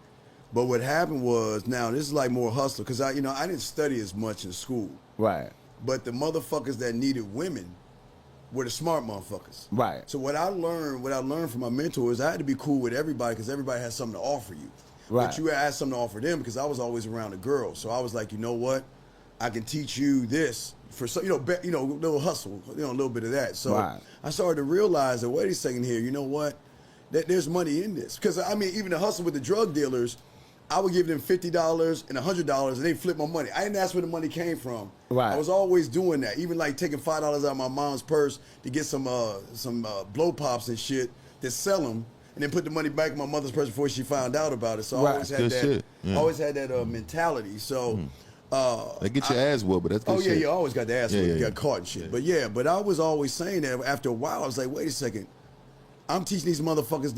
But what happened was, now this is like more hustle. Because, I didn't study as much in school. Right. But the motherfuckers that needed women were the smart motherfuckers. Right. So what I learned from my mentor is I had to be cool with everybody because everybody has something to offer you. Right. But you had something to offer them because I was always around the girls. So I was like, you know what? I can teach you this. For some, little hustle, a little bit of that. So I started to realize that, wait a second here, you know what? That there's money in this. Because, even the hustle with the drug dealers, I would give them $50 and $100 and they flip my money. I didn't ask where the money came from. Right. I was always doing that. Even like taking $5 out of my mom's purse to get some blow pops and shit to sell them. And then put the money back in my mother's purse before she found out about it. So I always had that. Always had that mentality. So they get your ass whooped, but that's good shit. You always got the ass whooped. You got caught and shit. But I was always saying that after a while, I was like, wait a second. I'm teaching these motherfuckers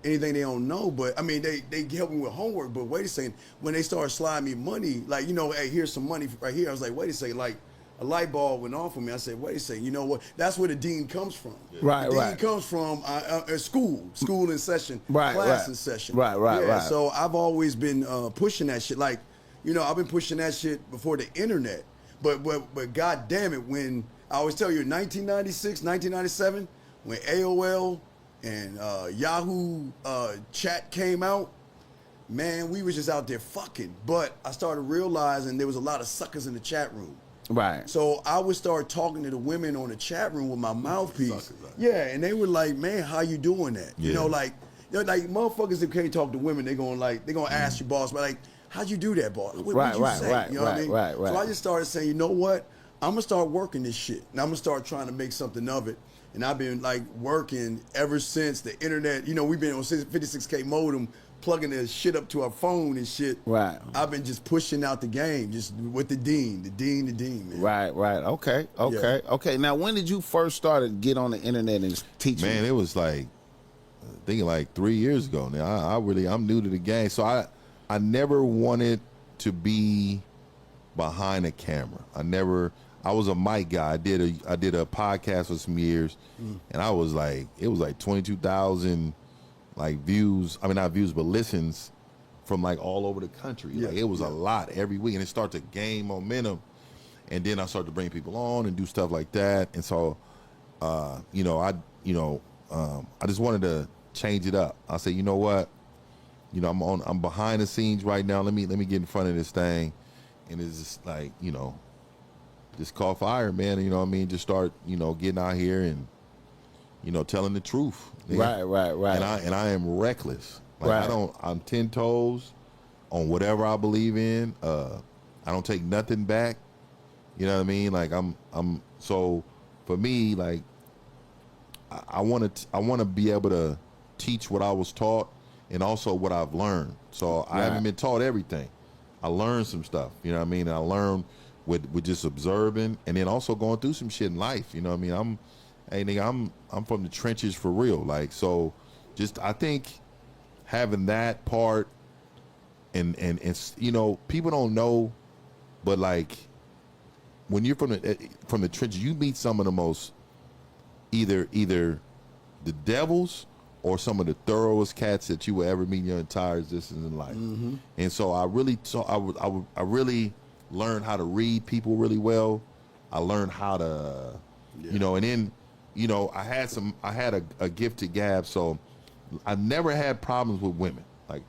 anything they don't know, but I mean they help me with homework. But wait a second, when they start sliding me money, like hey, here's some money right here. I was like, wait a second, like a light bulb went off for me. I said, wait a second, you know what? That's where the dean comes from. Right, the dean right. comes from school in session, Right, class right. in session. Right, right, right. So I've always been pushing that shit. Like, I've been pushing that shit before the internet. But God damn it, when I always tell you, 1996, 1997, when AOL and Yahoo chat came out, man, we was just out there fucking. But I started realizing there was a lot of suckers in the chat room. Right. So I would start talking to the women on the chat room with my mouthpiece. Yeah, and they were like, man, how you doing that? Yeah. Like motherfuckers that can't talk to women, they're gonna ask you, boss, but like, how'd you do that, boss? What Right, you right, say? right, You know what I mean? right. So I just started saying, you know what? I'm gonna start working this shit. And I'm gonna start trying to make something of it. And I've been like working ever since the internet, we've been on 56K modem, plugging this shit up to our phone and shit. Right. I've been just pushing out the game, just with the dean, man. Right. Okay. Now, when did you first start to get on the internet and teach? Man, it was like, I think like 3 years ago now. I'm new to the game. So I never wanted to be behind a camera. I was a mic guy. I did a podcast for some years, and it was like 22,000 like views. I mean, not views, but listens from like all over the country. Yeah, like it was a lot every week, and it started to gain momentum. And then I started to bring people on and do stuff like that. And so, I just wanted to change it up. I said, you know what? I'm behind the scenes right now. Let me get in front of this thing, and it's just like just call fire, man. You know what I mean? Just start getting out here and telling the truth. Right. And I am reckless. Like Right. I'm 10 toes on whatever I believe in. I don't take nothing back. You know what I mean? Like I'm so for me, like I want to be able to teach what I was taught and also what I've learned. So I haven't been taught everything. I learned some stuff, you know what I mean? And I learned with just observing and then also going through some shit in life, you know what I mean? I'm from the trenches for real. Like, so just, I think having that part and people don't know, but like when you're from the trenches, you meet some of the most either the devils or some of the thoroughest cats that you will ever meet in your entire existence in life. Mm-hmm. And so I really learned how to read people really well. I learned how to, and then, I had a gift to gab. So I never had problems with women. Like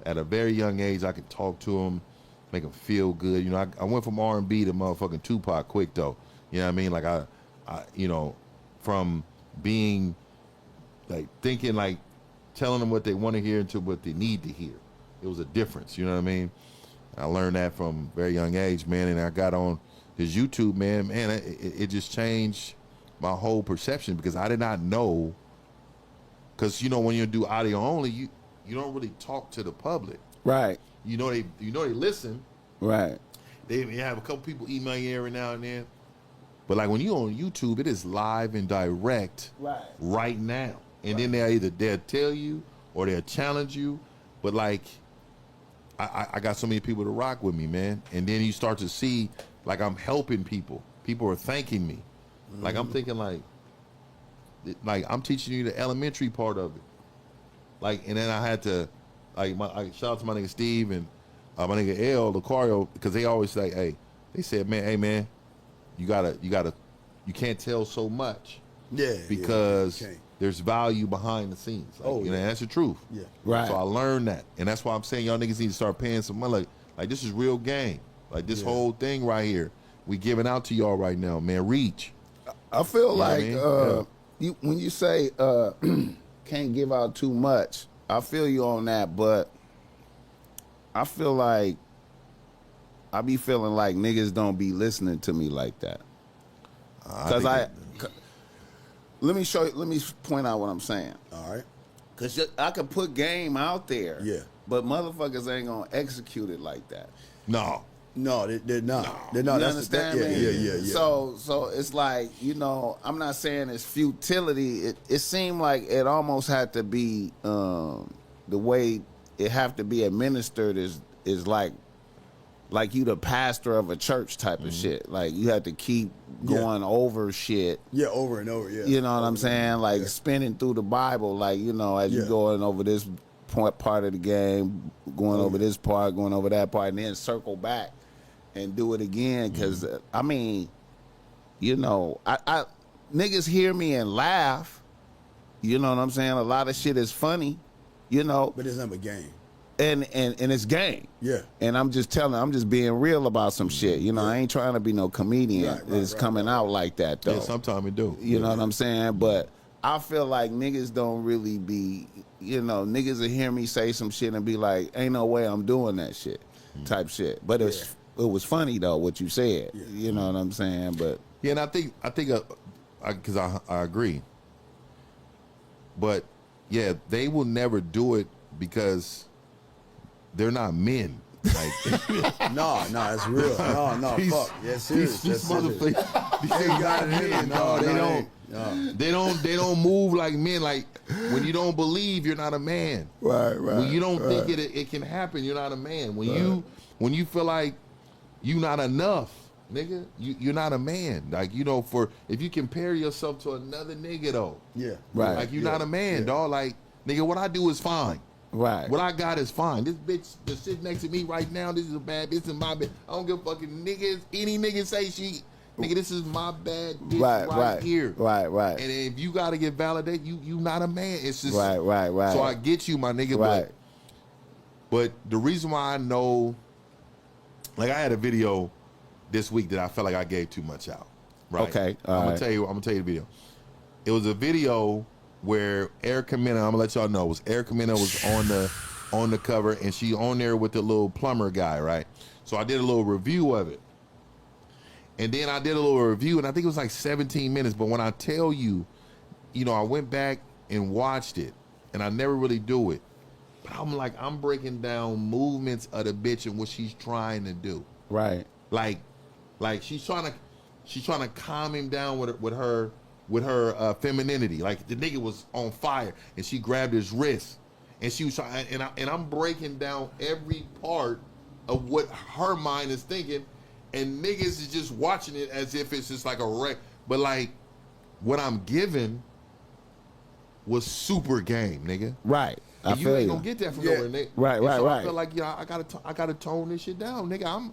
at a very young age, I could talk to them, make them feel good. I went from R&B to motherfucking Tupac quick though. You know what I mean? Like I from being like thinking like telling them what they want to hear into what they need to hear. It was a difference, you know what I mean? I learned that from a very young age, man, and I got on this YouTube, man, it just changed my whole perception because I did not know, because when you do audio only, you don't really talk to the public. Right. They listen. Right. They have a couple people email you every now and then. But like when you on YouTube, it is live and direct right now. And then they'll tell you or they'll challenge you. But like I got so many people to rock with me, man. And then you start to see like I'm helping people. People are thanking me. Mm-hmm. Like I'm thinking like I'm teaching you the elementary part of it. Like, and then I had to shout out to my nigga Steve and my nigga L, Lucario, because they always say, hey, they said, man, you can't tell so much. Yeah. Because there's value behind the scenes. Like, that's the truth. Yeah. Right. So I learned that. And that's why I'm saying y'all niggas need to start paying some money. Like this is real game. Like this whole thing right here, we giving out to y'all right now, man. Reach. I feel like when you say can't give out too much, I feel you on that, but I feel like I be feeling like niggas don't be listening to me like that. Because let me point out what I'm saying. All right. Because I could put game out there. Yeah. But motherfuckers ain't going to execute it like that. No. No, they're not. They're not. You That's that, understand me? yeah. So it's like, you know, I'm not saying it's futility. It seemed like it almost had to be the way it have to be administered is like you the pastor of a church type of shit. Like you have to keep going over shit. Yeah, over and over. Yeah. You know what I'm saying? Like spinning through the Bible. Like, you know, as you going over this part of the game, going over this part, going over that part, and then circle back and do it again. Because I mean, you know, I niggas hear me and laugh. You know what I'm saying? A lot of shit is funny. You know, but it's not a game. And it's game. Yeah. And I'm just being real about some shit. You know, I ain't trying to be no comedian that's coming out like that though. Yeah, sometimes we do. You know what I'm saying? But I feel like niggas don't really be, you know, niggas will hear me say some shit and be like, ain't no way I'm doing that shit type shit. But it was funny though what you said. Yeah. You know what I'm saying? But yeah, and I think because I agree. But yeah, they will never do it because they're not men. Like, no, it's real. No, fuck. Yeah, serious. These motherfuckers, they got it in. They don't move like men. Like when you don't believe, you're not a man. Right. When you don't think it can happen, you're not a man. When you feel like you not enough, nigga, you're not a man. Like, you know, if you compare yourself to another nigga though, like you're not a man, dog. Like, nigga, what I do is fine. Right. What I got is fine. This bitch that's sitting next to me right now, this is a bad bitch. This is my bitch. I don't give a fucking niggas. Any nigga say nigga, this is my bad bitch right here. Right. And if you got to get validated, you not a man. It's just right. So I get you, my nigga. Right. But the reason why I know, like, I had a video this week that I felt like I gave too much out. Right. Okay. I'm gonna tell you the video. It was a video where Erica Mena, I'm gonna let y'all know, Erica Mena was on the cover, and she on there with the little plumber guy, right? So I did a little review of it, and then I did a little review, and I think it was like 17 minutes. But when I tell you, you know, I went back and watched it, and I never really do it, but I'm breaking down movements of the bitch and what she's trying to do. Right. Like she's trying to calm him down with her femininity. Like, the nigga was on fire, and she grabbed his wrist, and she was trying, and I'm breaking down every part of what her mind is thinking, and niggas is just watching it as if it's just like a wreck. But like, what I'm giving was super game, nigga. Right. And you ain't gonna get that from nowhere, nigga. Right. I feel like, you know, I gotta tone this shit down, nigga.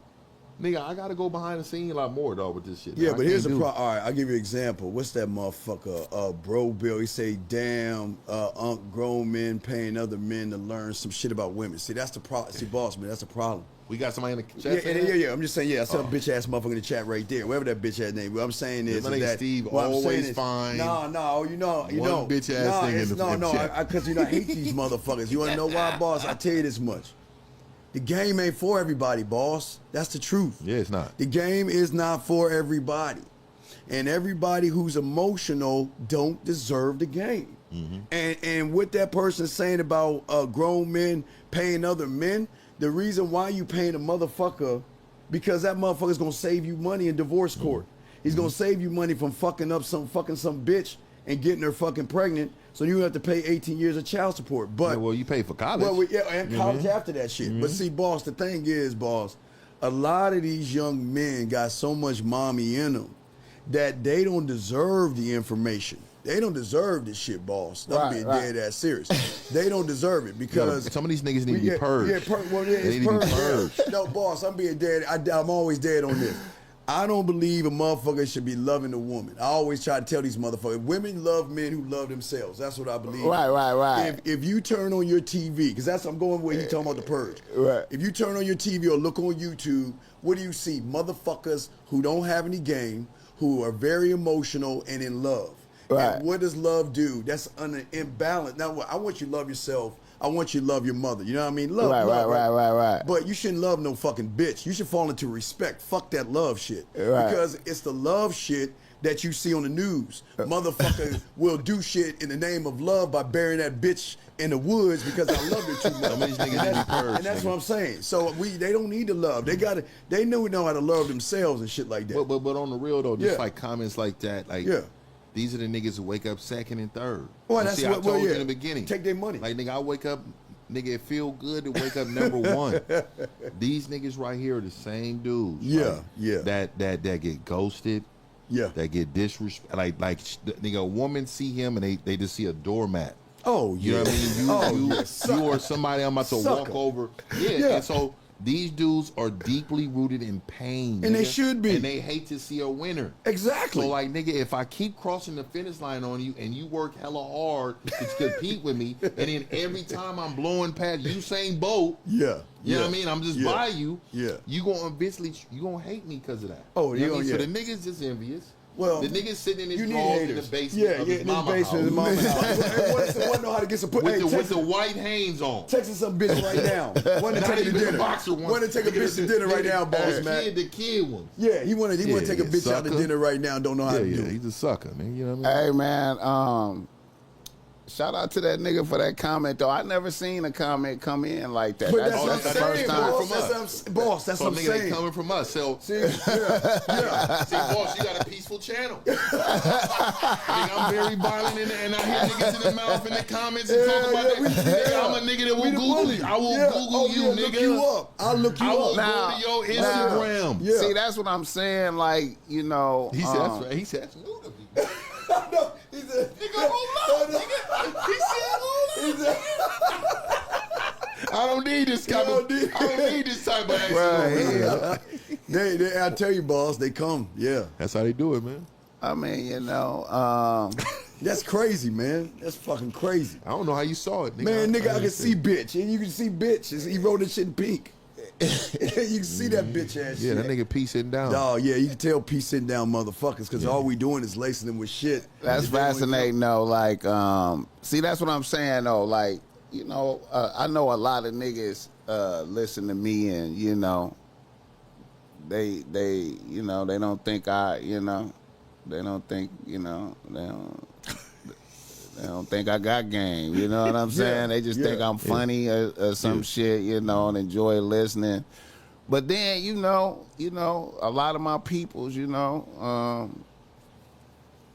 I gotta go behind the scene a lot more, though, with this shit. Yeah, but here's the problem. All right, I'll give you an example. What's that motherfucker, Bro Bill? He say, damn, grown men paying other men to learn some shit about women. See, that's the problem. See, boss, man, that's the problem. We got somebody in the chat. Yeah. I'm just saying, I saw a bitch ass motherfucker in the chat right there. Whatever that bitch ass name. What I'm saying is that Steve always fine. No, you know, one bitch ass thing in the chat. Because I hate these motherfuckers. You want to know why, boss? I tell you this much. The game ain't for everybody, boss. That's the truth. Yeah, it's not. The game is not for everybody. And everybody who's emotional don't deserve the game. Mm-hmm. And what that person's saying about grown men paying other men, the reason why you paying a motherfucker, because that motherfucker's gonna save you money in divorce court. He's gonna save you money from fucking some bitch and getting her fucking pregnant, so you have to pay 18 years of child support. But yeah, well, you pay for college. Well, and college after that shit. Mm-hmm. But see, boss, the thing is, boss, a lot of these young men got so much mommy in them that they don't deserve the information. They don't deserve this shit, boss. I'm being dead ass serious. They don't deserve it because some of these niggas need to be purged. It's purged. No, boss, I'm being dead. I'm always dead on this. I don't believe a motherfucker should be loving a woman. I always try to tell these motherfuckers, women love men who love themselves. That's what I believe. Right. If you turn on your TV, because I'm going where you talking about the purge. Right. If you turn on your TV or look on YouTube, what do you see? Motherfuckers who don't have any game, who are very emotional and in love. Right. And what does love do? That's an imbalance. Now, I want you to love yourself. I want you to love your mother. You know what I mean? Love, right. But you shouldn't love no fucking bitch. You should fall into respect. Fuck that love shit. Right. Because it's the love shit that you see on the news. Motherfucker will do shit in the name of love by burying that bitch in the woods because I love her too much. Some of these niggas need to be purged, And that's nigga. what I'm saying. So they don't need to love. They know how to love themselves and shit like that. But on the real though, just Yeah. like comments like that, like Yeah. these are the niggas who wake up second and third. Well, You that's see, what- I told well, you yeah. in the beginning. Take their money. Like nigga, I wake up, nigga, it feel good to wake up number one. These niggas right here are the same dudes. Yeah, like, yeah. That get ghosted. Yeah. That get disrespect. Nigga, a woman see him and they just see a doormat. Oh, You yeah. know what I mean? You Sucker. or somebody I'm about to Sucker. walk over. Yeah. Yeah. And so these dudes are deeply rooted in pain. And they nigga. should be. And they hate to see a winner. Exactly. So like nigga, if I keep crossing the finish line on you and you work hella hard to compete with me, and then every time I'm blowing past Usain Bolt, Yeah. you know what I mean? I'm just Yeah. by you. Yeah. You gonna eventually hate me because of that. Oh, you know yeah, what I mean? yeah. So the niggas just envious. Well, the niggas sitting in you his need drawers in the haters. basement of his in mama his basement, his house. mama house. One know how to get some With, hey, with the white Hanes on. texting some bitch right now. Want to Not take her to even the dinner. boxer ones. Want to take a Nigga, bitch to dinner right now, boss man. The kid ones. Yeah, he want to Yeah, take a yeah, bitch out to sucker. dinner right now. Don't know how Yeah, to do yeah, it. he's a sucker, man. You know what I mean? Hey man, shout out to that nigga for that comment though. I never seen a comment come in like that. But that's Oh, what I'm that's the saying, first time boss. from us. Boss, that's So what I'm nigga, they saying. coming from us. So See, yeah. see, boss, you got a peaceful channel. Nigga, I'm very violent and I hear niggas in the mouth in the comments and talk about that. Nigga, I'm a nigga that will We the Google bully. you. I will Yeah. Google Oh, you, yeah, nigga. Look you up. I'll look you I will up. Now- go to your Instagram. Yeah. See, that's what I'm saying. Like, you know, He said, that's right. He said, that's new to me. No, he said, Nigga, hold up, nigga. He said, hold up. I don't need this type of. I don't need this type of action. Right. they, I tell you, boss, they come. Yeah, That's how they do it, man. I mean, you know, that's crazy, man. That's fucking crazy. I don't know how you saw it, nigga. Man, nigga, I can didn't see bitch, and you can see bitch. He wrote this shit in pink. You can see that bitch ass Yeah, shit. that nigga P sitting down. Oh yeah, you can tell P sitting down motherfuckers because all we doing is lacing them with shit. that's If they don't fascinating though. Like, see, that's what I'm saying though. Like, you know, I know a lot of niggas listen to me, and you know, they you know, they don't think they don't think, you know, they don't think I got game. You know what I'm saying? They just think I'm funny or some shit, you know, and enjoy listening. But then, you know, a lot of my peoples, you know,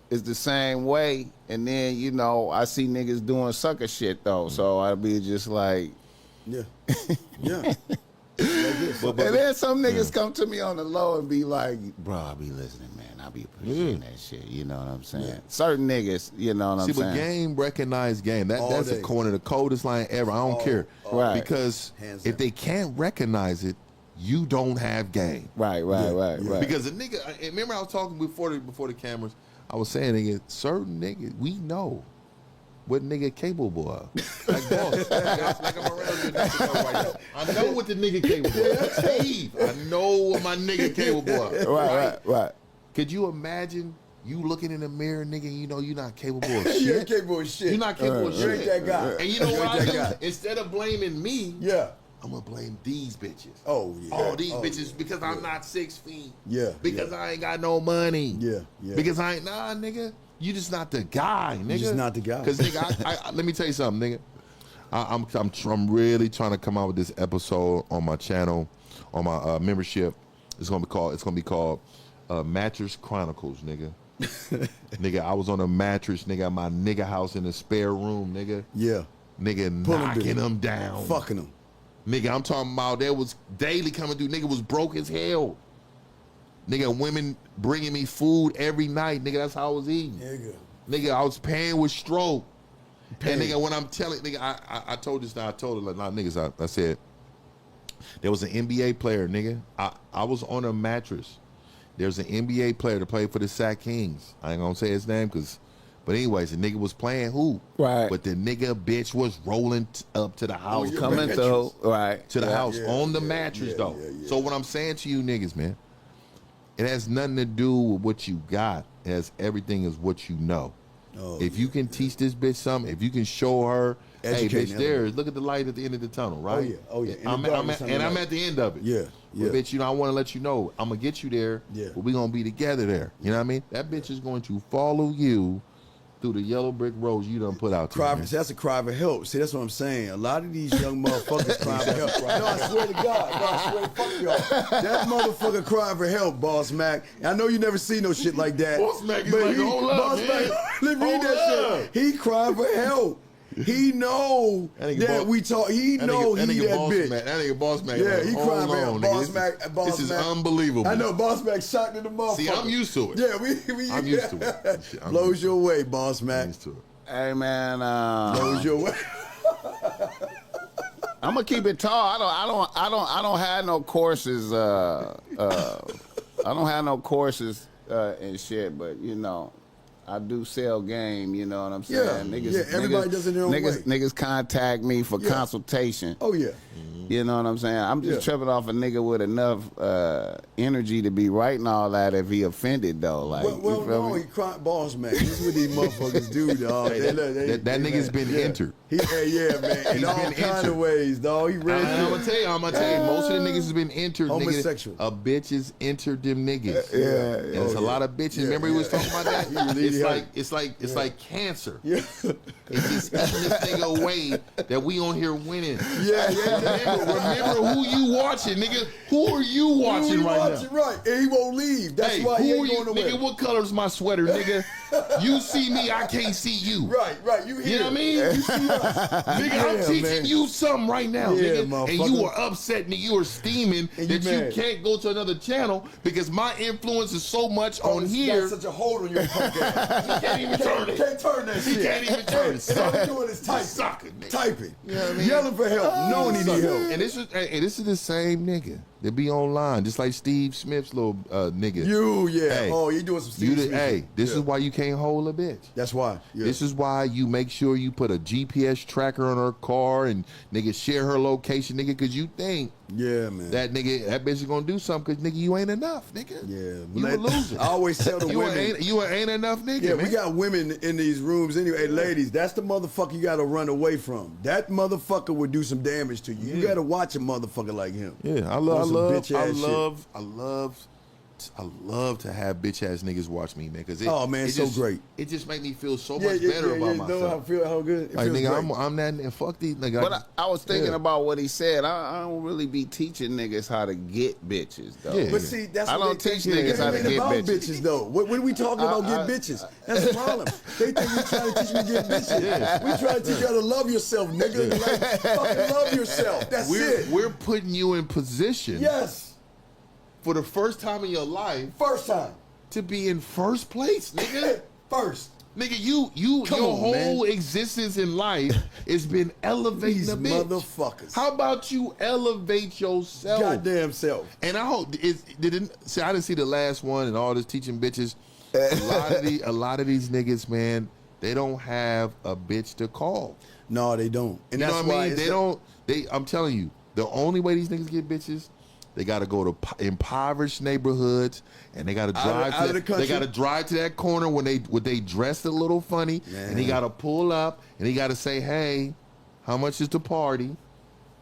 is the same way. And then, you know, I see niggas doing sucker shit though. So I be just like, Yeah, yeah. Like this. and then some niggas come to me on the low and be like, bro, I be listening, man. I be appreciating that shit. You know what I'm saying? Certain niggas, you know what See, I'm saying? but game recognized game. All That's day. one of the coldest line ever. I don't care. Right. Because Hands if down. they can't recognize it, you don't have game. Right. Because a nigga, remember I was talking before the cameras. I was saying, nigga, certain niggas we know what nigga capable of. Like boss, like I'm around here right now. I know what the nigga capable of. Steve, I know what my nigga capable of. Right. Could you imagine you looking in the mirror, nigga, and you know you're not capable of You shit? ain't capable of shit. You're not capable of You ain't shit. that guy. And you know You what ain't I that do? guy. Instead of blaming me, Yeah. I'm gonna blame these bitches. Oh yeah. All these Oh, bitches because I'm not 6 feet. Yeah. Because I ain't got no money. Yeah. Yeah. Because I ain't nigga. You just not the guy, nigga. just not the guy. Because nigga, I let me tell you something, nigga. I'm really trying to come out with this episode on my channel, on my membership. It's gonna be called Mattress Chronicles, nigga. Nigga, I was on a mattress, nigga, at my nigga house in the spare room, nigga. Yeah. Nigga Pulling knocking bitch. them down. Fucking them. Nigga, I'm talking about there was daily coming through. Nigga was broke as hell. Nigga, women bringing me food every night. Nigga, that's how I was eating. Nigga, I was paying with stroke. And nigga, when I'm telling, nigga, I told this now. I told a lot of niggas. I said there was an NBA player, nigga. I was on a mattress. There's an NBA player that played for the Sac Kings. I ain't gonna say his name but anyways, the nigga was playing hoop. Right. But the nigga bitch was rolling up to the house. your Coming mattress. through, right. To the Yeah. house on the mattress though. So what I'm saying to you niggas, man, it has nothing to do with what you got. It has everything is what you know. Oh, if you can teach this bitch something, if you can show her, hey, Educating bitch, her. there's look at the light at the end of the tunnel, right? Oh, yeah. In the I'm darkness, I'm at the end of it. Yeah, yeah. But bitch, I want to let you know, I'm gonna get you there. Yeah. But we gonna be together there. You know what I mean? That bitch is going to follow you through the yellow brick roads you done put out there. Cry man. for, that's a cry for help. See, that's what I'm saying. A lot of these young motherfuckers crying for help. No, I swear to God. No, I swear to fuck y'all. That motherfucker crying for help, Boss Mac. I know you never see no shit like that. Boss Mac is but like, hold up, Boss man. Mac, let me read Hold that up. shit. He crying for help. He know That nigga that boss- we talk. He know he that boss bitch. Man, that nigga boss man. Yeah, like, he hold crying for on, help. nigga. Boss This- Mac. Boss This is Mac. unbelievable. I know Boss Mac shocked in the motherfucker. See, I'm used to it. Yeah, we I'm used to it. Shit, I'm Blows used your way, Boss I'm Mac. used to it. Hey man, Blows your way. I'm gonna keep it tall. I don't have no courses. I don't have no courses and shit. But you know, I do sell game. You know what I'm saying? Yeah, everybody does it their own way. Niggas contact me for consultation. Oh yeah. You know what I'm saying? I'm just tripping off a nigga with enough energy to be writing all that if he offended though. Like, Well, you feel no, me? he crying, Boss man. This is what these motherfuckers do, dog. That nigga's been entered. Yeah, man. In all been kind entered. of ways, dog. He ready. I'm gonna tell you, most of the niggas has been entered. Homosexual. Nigga, a bitch is entered them niggas. Yeah. And it's a lot of bitches. Remember he was talking about that? He really It's like cancer. Yeah. It's just eating this nigga away that we on here winning. Yeah. Remember who you watching, nigga? Who are you watching Who right watching now? right, and he won't leave. That's Hey, why he who ain't are you, going nowhere. nigga? What color's my sweater, nigga? You see me, I can't see you. Right. You hear? You know what I mean? You see us. Nigga, I'm Yeah, teaching man. you something right now, Yeah, nigga. And motherfucker. you are upset, nigga. You are steaming And you that you mad. can't go to another channel because my influence is so much on It's here. got such a hold on your punk ass. He can't even turn it. Can't turn that He shit. can't even turn it. All he doing is typing. Sucking, nigga. Typing. You know what I mean? Yelling for help. Knowing he need help. And this is the same nigga that be online, just like Steve Smith's little nigga. Hey, Oh, you doing some Steve Smith. Hey, this Yeah. is why you can't hold a bitch. That's why. Yeah. This is why you make sure you put a GPS tracker on her car and nigga share her location, nigga, because you think Yeah, man. that bitch is gonna do something because nigga you ain't enough, nigga. Yeah, you a loser. I always tell the you women. ain't enough, nigga. Yeah, man. we got women in these rooms anyway. Hey, ladies, that's the motherfucker you got to run away from. That motherfucker would do some damage to you. You got to watch a motherfucker like him. Yeah, I On some love to have bitch ass niggas watch me, man. Cause Oh, man, it so just, great. It just make me feel so much better about Know myself. how good. It Like feels nigga, great. I'm that and fuck these nigga. But I was thinking Yeah. about what he said. I don't really be teaching niggas how to get bitches though. Yeah. But see, that's I what don't they teach think. niggas how to It ain't get about bitches. though. When are we talking about get bitches? That's the problem. They think we trying to teach you to get bitches. We trying to teach you how to love yourself, nigga. Like, fucking love yourself. That's it. We're putting you in position Yes. for the first time in your life First time. to be in first place, nigga. First. Nigga, your Come on, whole man. existence in life has been elevating These a bitch. motherfuckers. How about you elevate yourself? Goddamn self. And I hope I didn't see the last one and all this teaching bitches. A lot of these niggas, man, they don't have a bitch to call. No, they don't. And You that's know what why I mean? it's I'm telling you, the only way these niggas get bitches, they got to go to impoverished neighborhoods, and they got to drive out of the They country. got to drive to that corner when they dressed a little funny, and he got to pull up, and he got to say, "Hey, how much is the party?"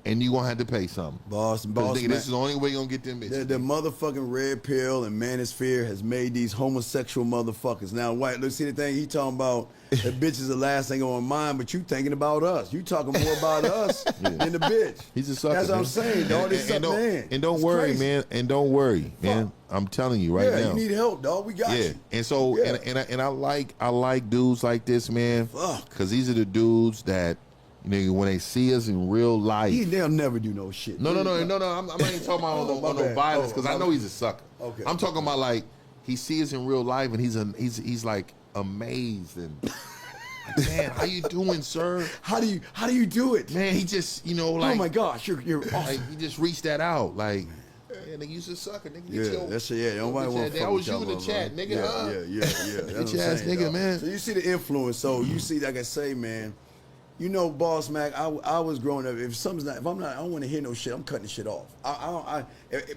And you gonna have to pay something. boss, 'Cause, boss. nigga, man. this is the only way you gonna get them bitches. The motherfucking red pill and manosphere has made these homosexual motherfuckers. Now, white, let's see the thing he talking about. The bitch is the last thing on my mind, but you thinking about us. You talking more about us than the bitch. He's a sucker. That's what I'm man. saying, dog. This And something in. and don't It's worry, crazy. man. And don't worry, man. I'm telling you right Yeah, now. you need help, dog. We got Yeah, you. and so Yeah. and I like dudes like this, man. Fuck. Because these are the dudes that when they see us in real life. They'll never do no shit. No. I'm not even talking about Oh, my on no bad. violence Oh, because my I know bad. he's a sucker. Okay. I'm talking about like he sees us in real life and he's like amazed and like, man, how you doing, sir? How do you do it? Man, he just like oh my gosh, you're like awesome. he just reached that out like. Yeah, nigga, you a sucker, nigga. Yeah, Get your, that's it. Yeah, nobody want to that was you in the chat, nigga. Yeah. That's Get what your I'm ass saying, nigga, dog. man. So you see the influence. So you see, like I say, man. You know, Boss Mac. I was growing up. If something's not, if I'm not, I don't want to hear no shit. I'm cutting the shit off.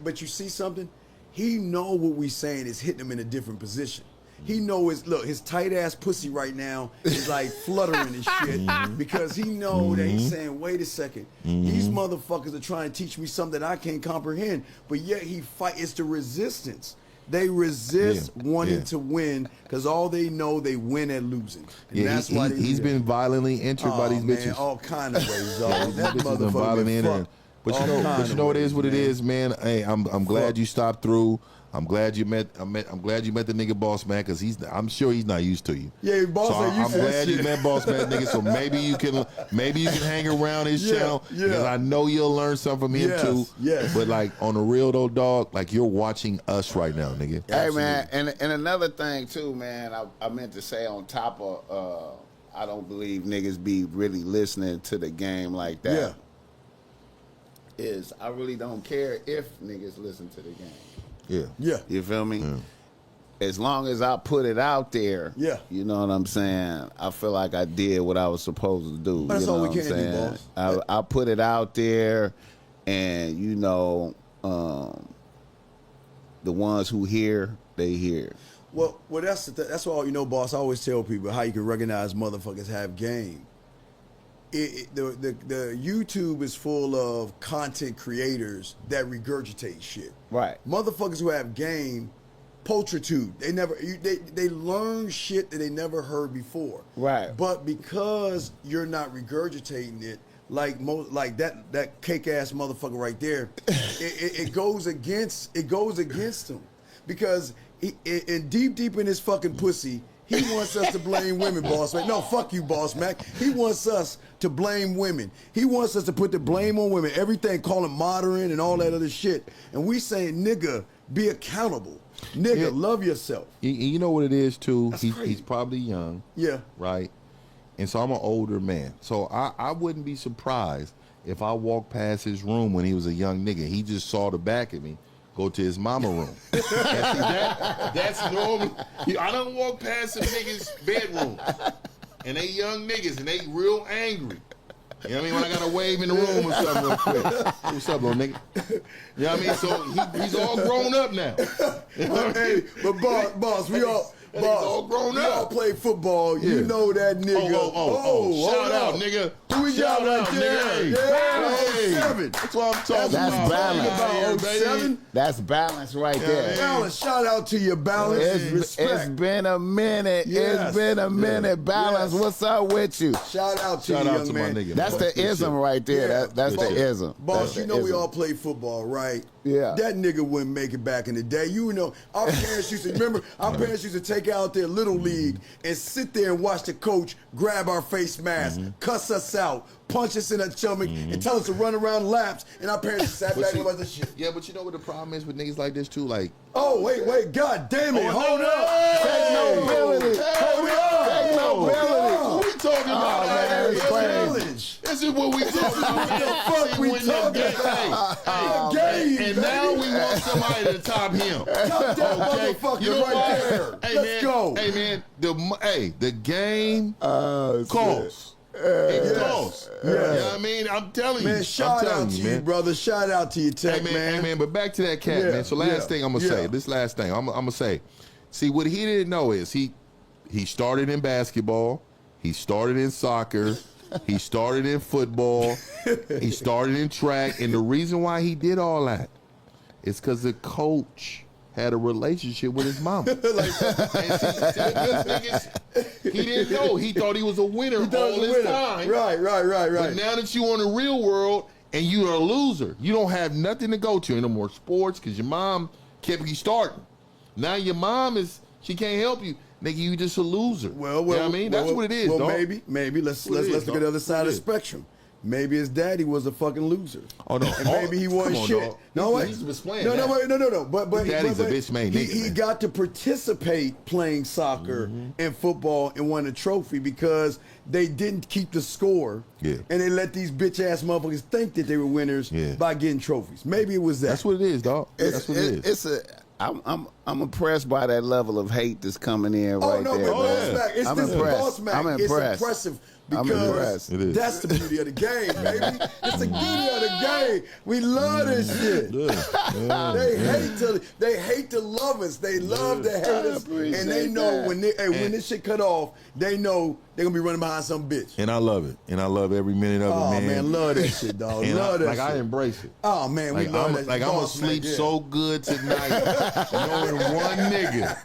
But you see something. He know what we saying is hitting him in a different position. He know his tight ass pussy right now is like fluttering and shit because he know that he's saying, wait a second, these motherfuckers are trying to teach me something that I can't comprehend, but yet he fight. It's the resistance. They resist wanting to win because all they know they win at losing. And that's why he's been violently injured by these bitches. All kind of ways, dog. That bitches been motherfucker violently been injured. fucked. But you know what it is, what it is, man. Hey, I'm glad you stopped through. I'm glad you met the nigga Boss Man because I'm sure he's not used to you. Yeah, Boss Man. I'm glad you met Boss Man, nigga. So maybe you can hang around his channel because I know you'll learn something from him too. Yes. But like on the real though, dog, like you're watching us right now, nigga. Hey man, and another thing too, man. I meant to say on top of I don't believe niggas be really listening to the game like that. Yeah. Is I really don't care if niggas listen to the game. Yeah. You feel me? Yeah. As long as I put it out there, you know what I'm saying? I feel like I did what I was supposed to do. That's all we can do, boss. I put it out there, and you know, the ones who hear, they hear. Well, that's all, you know, boss. I always tell people how you can recognize motherfuckers have game. The YouTube is full of content creators that regurgitate shit. Right. Motherfuckers who have game, pulchritude. They learn shit that they never heard before. Right. But because you're not regurgitating it, like that cake ass motherfucker right there, it goes against him because deep in his fucking pussy. He wants us to blame women, Boss Mac. No, fuck you, Boss Mac. He wants us to blame women. He wants us to put the blame on women. Everything, call him modern and all that other shit. And we saying, nigga, be accountable. Nigga, love yourself. You know what it is, too? He's probably young. Yeah. Right? And so I'm an older man. So I wouldn't be surprised if I walked past his room when he was a young nigga. He just saw the back of me. Go to his mama room. That's normal. I don't walk past some niggas' bedroom, and they young niggas, and they real angry. You know what I mean? When I got to wave in the room or something real quick. What's up, little nigga? You know what I mean? So he's all grown up now. You know what I mean? But boss, we all... Boss, all grown up. We all play football. Yeah. You know that nigga. Shout out, nigga. Who we got right there? Yeah. 07. That's what I'm talking about. Balance. About 07? That's balance right there. Balance. Shout out to you, Balance. It's been a minute. Yes. It's been a minute. Balance. Yes. What's up with you? Shout out to you, young man. My nigga. That's the ism right there. Yeah. That's the ism. Boss, you know we all play football, right? Yeah. That nigga wouldn't make it back in the day. You know, our parents used to, remember, our parents used to take out their little league and sit there and watch the coach grab our face mask, cuss us out, punch us in the stomach, and tell us to run around laps, and our parents sat back and watched the shit. Yeah, but you know what the problem is with niggas like this, too? Like, oh, wait, god damn it, hold up. Take nobility. Hold up. Take nobility. What we talking about? Man, challenge. This is what we talking about. What the fuck we talking about? And now we want somebody to top him. Top that motherfucker you know right there. Hey, Let's go. Hey, man, the game costs. It costs. Yeah. You know what I mean? I'm telling you. Man, shout out to you, brother. Shout out to you, Tech, Hey, man. But back to that cat, man. So last thing I'm going to say. This last thing I'm going to say. See, what he didn't know is he started in basketball. He started in soccer. He started in football. He started in track. And the reason why he did all that is because the coach had a relationship with his mama. And he didn't know. He thought he was a winner all this time. Right. But now that you on the real world and you're a loser, you don't have nothing to go to. No more sports because your mom kept you starting. Now your mom she can't help you. Nigga, you just a loser. Well, you know what I mean? That's what it is, well, dog. maybe let's look at the other side of the spectrum. Maybe his daddy was a fucking loser. Oh no! And maybe he wasn't shit. Dog. No, wait. He's playing. No. But daddy's a bitch made nigga. He got to participate playing soccer and football and won a trophy because they didn't keep the score. Yeah. And they let these bitch ass motherfuckers think that they were winners by getting trophies. Maybe it was that. That's what it is, dog. That's what it is. I'm impressed by that level of hate that's coming in right there. Boss Mac. It's I'm this impressed. Boss Mac. I'm impressed. It's impressive I'm Because impressed. It is. that's the beauty of the game, baby. It's the beauty of the game. We love this shit. They hate to love us. They love to hate us, and they know when this shit cut off, they know they're gonna be running behind some bitch. And I love it. And I love every minute of it, man. Oh man, love that shit, dog. And love that shit. I embrace it. Oh man, we love that. I'm gonna sleep so good tonight, knowing one nigga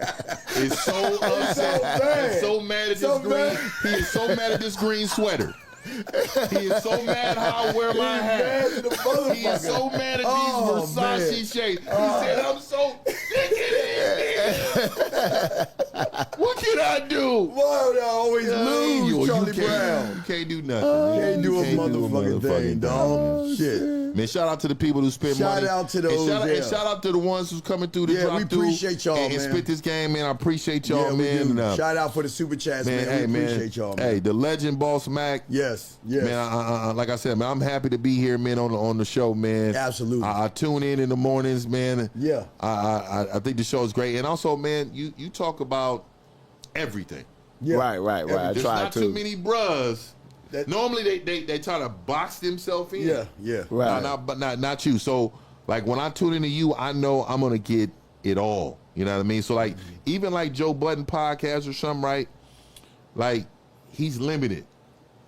is so upset and so mad at this green. He is so mad at this green sweater. He is so mad how I wear my hat. He is so mad at these Versace shades. He said, I'm so sick of it. What can I do? Why would I always lose, Charlie Brown? You can't do nothing. You can't do a motherfucking thing, dog. Shit. Man, shout out to the people who spend money. Shout out to those. And shout out to the ones who's coming through the drop we appreciate y'all, and man. spit this game, man. I appreciate y'all, man. We do. Shout out for the super chats, man. Hey, we appreciate y'all, man. Hey, the legend Boss Mac. Yes. Man, like I said, man, I'm happy to be here, man, on the show, man. Absolutely. I tune in the mornings, man. Yeah. I think the show is great, and also, man, you talk about everything. Yeah. Right. I There's try not to. too many bruhs. Normally they try to box themselves in. Yeah. Right. But not you. So like when I tune into you, I know I'm gonna get it all. You know what I mean? So like even like Joe Budden podcast or something, right? Like he's limited.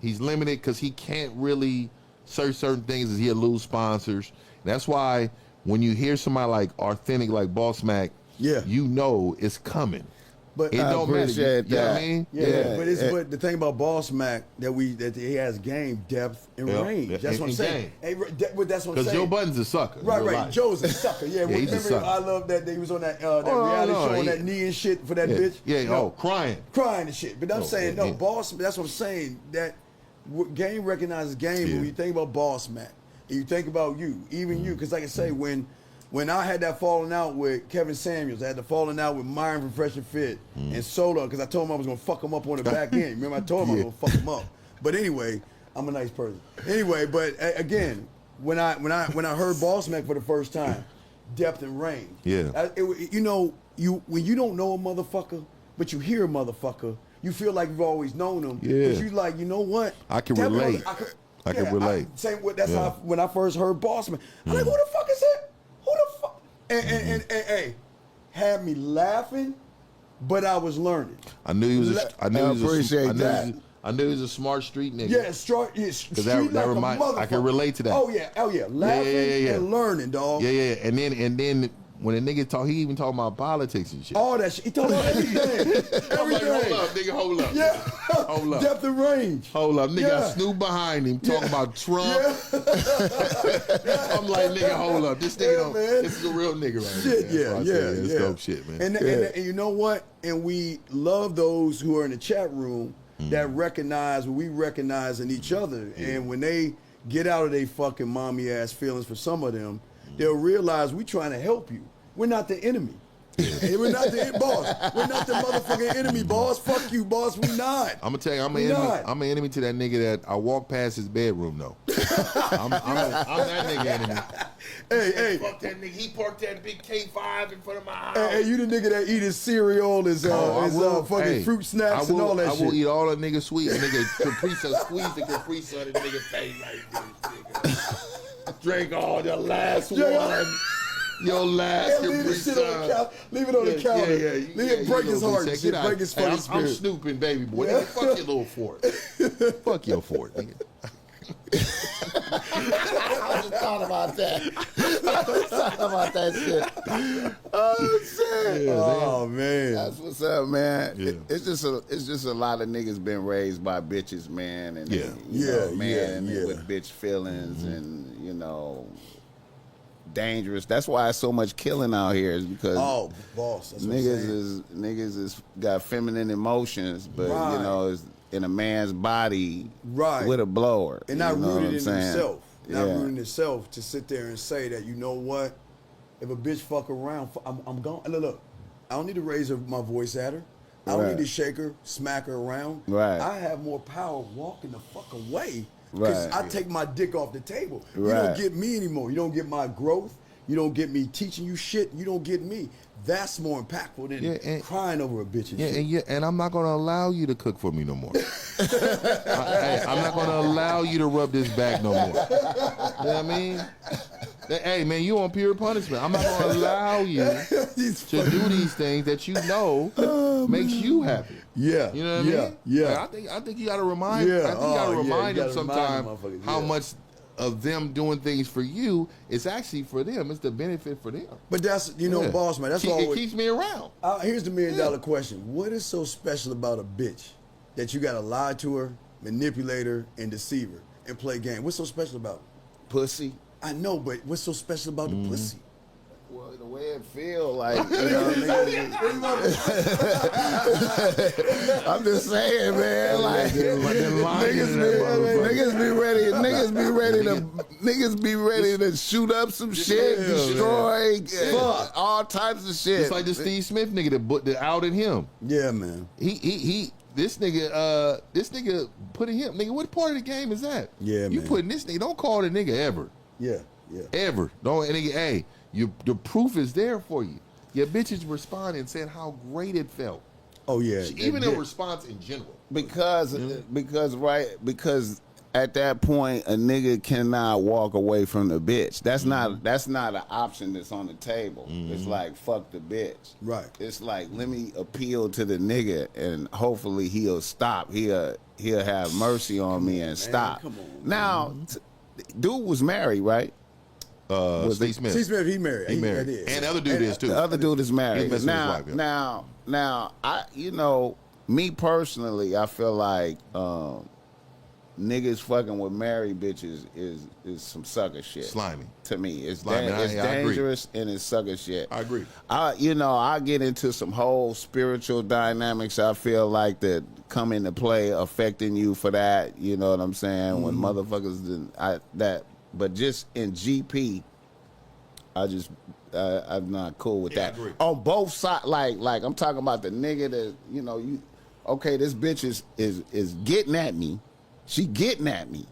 He's limited because he can't really search certain things, as he'll lose sponsors. That's why when you hear somebody like authentic, like Boss Mac, you know it's coming. But It don't matter. appreciate You know what I that. mean? Yeah, but the thing about Boss Mac that he has game, depth, and range. That's what I'm saying. Hey, that's what I'm saying. Because Joe Budden's a sucker. Right. Life. Joe's a sucker. Yeah, he's a remember sucker. I love that he was on that reality show on that knee and shit for that bitch. Yeah, crying and shit. But I'm saying Boss. That's what I'm saying. That game recognizes game. When you think about Boss Mac, and you think about you, even you, because like I say, when I had that falling out with Kevin Samuels, I had the falling out with Myron from Fresh and Fit and Soda, because I told him I was gonna fuck him up on the back end. Remember, I told him I was gonna fuck him up. But anyway, I'm a nice person. Anyway, but again, when I heard Boss Mac for the first time, depth and range. Yeah. When you don't know a motherfucker, but you hear a motherfucker, you feel like you've always known them. Yeah. Because you like, you know what? I can relate. I can relate. That's how when I first heard Boss Mac, I'm like, who the fuck is that? Who the fuck? And hey, had me laughing, but I was learning. I knew he was. I knew he was. I knew he was a smart street nigga. Yeah, street that like remind, a motherfucker. I can relate to that. Oh yeah, laughing and learning, dog. Yeah. And then when a nigga talk, he even talking about politics and shit. All that shit. He talking about everything. I'm like, hold up, nigga, hold up. Yeah. Hold up. Depth and range. Hold up. Nigga got Snoop behind him talking about Trump. I'm like, nigga, hold up. This nigga this is a real nigga right here. Shit, It's dope shit, man. And you know what? And we love those who are in the chat room that recognize what we recognize in each other. And when they get out of their fucking mommy ass feelings, for some of them, they'll realize we trying to help you. We're not the enemy. We're not the boss. We're not the motherfucking enemy, boss. Fuck you, boss. We not. I'm gonna tell you, I'm an enemy to that nigga that I walk past his bedroom though. I'm that nigga enemy. Hey. Fuck that nigga. He parked that big K5 in front of my house. Hey, you the nigga that eat his cereal, his fucking fruit snacks and all that shit. I will eat all that nigga sweet. Nigga Capri Sun, squeeze the Capri Sun in the nigga face like this, nigga. Drink all the last one. Your last Capri Sun. Leave it on the counter. Leave it break his heart. Break his fucking spirit. I'm snooping, baby boy. Nigga, fuck your little fort. Fuck your fort, nigga. I just thought about that shit. Oh shit! Yeah, oh man, that's what's up, man. Yeah. It's just a lot of niggas been raised by bitches, man, and with bitch feelings and dangerous. That's why it's so much killing out here, is because boss, that's niggas is got feminine emotions, but is in a man's body with a blower. And not rooted in himself. Not rooted in himself to sit there and say that, you know what, if a bitch fuck around, I'm gone. Look, I don't need to raise my voice at her. I don't need to shake her, smack her around. Right. I have more power walking the fuck away because I take my dick off the table. You don't get me anymore. You don't get my growth. You don't get me teaching you shit. You don't get me. That's more impactful than crying over a bitch and shit. And I'm not gonna allow you to cook for me no more. I'm not gonna allow you to rub this back no more. You know what I mean? Hey man, you on pure punishment. I'm not gonna allow you to do these things that you know makes you happy. Yeah. You know what I mean? Yeah. Like, I think you gotta remind them sometimes how much of them doing things for you is actually for them. It's the benefit for them. But that's, boss man, that's all. It keeps me around. Here's the $1 million question. What is so special about a bitch that you gotta lie to her, manipulate her, and deceive her, and play game? What's so special about it? Pussy. I know, but what's so special about the pussy? Well, the way it feel like, you know what I mean? I'm just saying, man. Like niggas be ready to shoot up some shit, destroy, all types of shit. It's like the Steve Smith nigga that outed him. Yeah, man. This nigga putting him. Nigga, what part of the game is that? Yeah, man. You putting this nigga. Don't call the nigga ever. Yeah. Ever. Don't. Nigga, hey, the proof is there for you. Your bitches responded and said how great it felt. Oh yeah. Even in response in general. Because at that point a nigga cannot walk away from the bitch. That's not an option that's on the table. It's like fuck the bitch. Right. It's like let me appeal to the nigga and hopefully he'll stop. He'll have mercy on me and stop. Come on, now, dude was married, right? Steve Smith. Steve Smith, he married. He married. And the other dude is too. The other dude is married. He's messing with his wife, yeah. Now, me personally, I feel like niggas fucking with married bitches is some sucker shit. Slimy. To me, it's Slimy. dangerous and it's sucker shit. I agree. I get into some whole spiritual dynamics. I feel like that come into play, affecting you for that. You know what I'm saying? When motherfuckers but just in GP, I'm not cool with that. I agree. On both sides, like I'm talking about the nigga that this bitch is getting at me. She getting at me.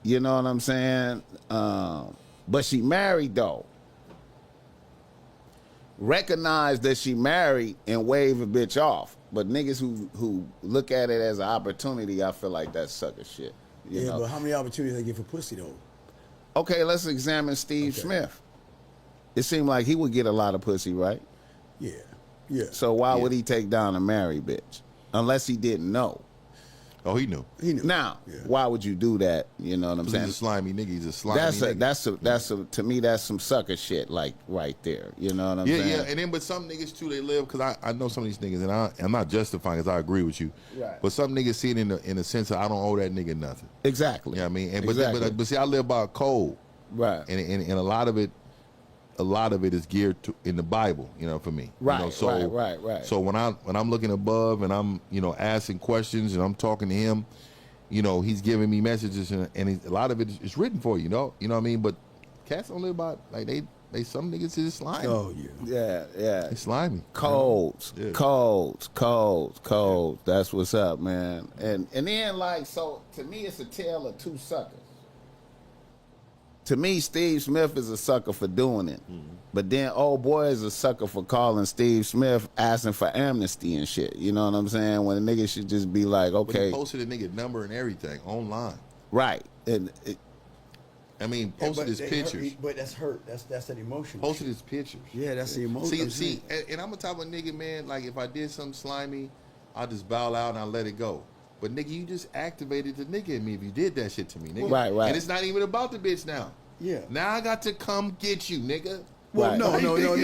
You know what I'm saying? But she married though. Recognize that she married and wave a bitch off. But niggas who look at it as an opportunity, I feel like that's sucker shit. You know? But how many opportunities they get for pussy though? Okay, let's examine Steve Smith. It seemed like he would get a lot of pussy, right? Yeah. So why would he take down a married bitch? Unless he didn't know. Oh, he knew. Now, why would you do that? You know what I'm saying? He's a slimy nigga. He's a slimy nigga. To me, that's some sucker shit, like right there. You know what I'm saying? Yeah. And then, but some niggas too, they live because I know some of these niggas, and I'm not justifying because I agree with you. Right. But some niggas see it in the sense that I don't owe that nigga nothing. Exactly. You know what I mean? And exactly. but see, I live by a code. Right. And a lot of it is geared to in the Bible, for me. Right. Right. So when I'm looking above and I'm asking questions and I'm talking to him, he's giving me messages and a lot of it is written for you. You know what I mean? But cats don't live by like they some niggas is slimy. Oh yeah. They slimy. Codes. That's what's up, man. And then so to me it's a tale of two suckers. To me, Steve Smith is a sucker for doing it. But then old boy is a sucker for calling Steve Smith, asking for amnesty and shit. You know what I'm saying? When a nigga should just be like, okay. But he posted a nigga number and everything online. Right. And posted his pictures. But that's hurt. That's that emotion. Posted his pictures. Yeah, that's the emotion. See, and I'm the type of nigga, man, like if I did something slimy, I'll just bow out and I'll let it go. But nigga, you just activated the nigga in me if you did that shit to me, nigga. Right. And it's not even about the bitch now. Yeah. Now I got to come get you, nigga. Well, right. no. You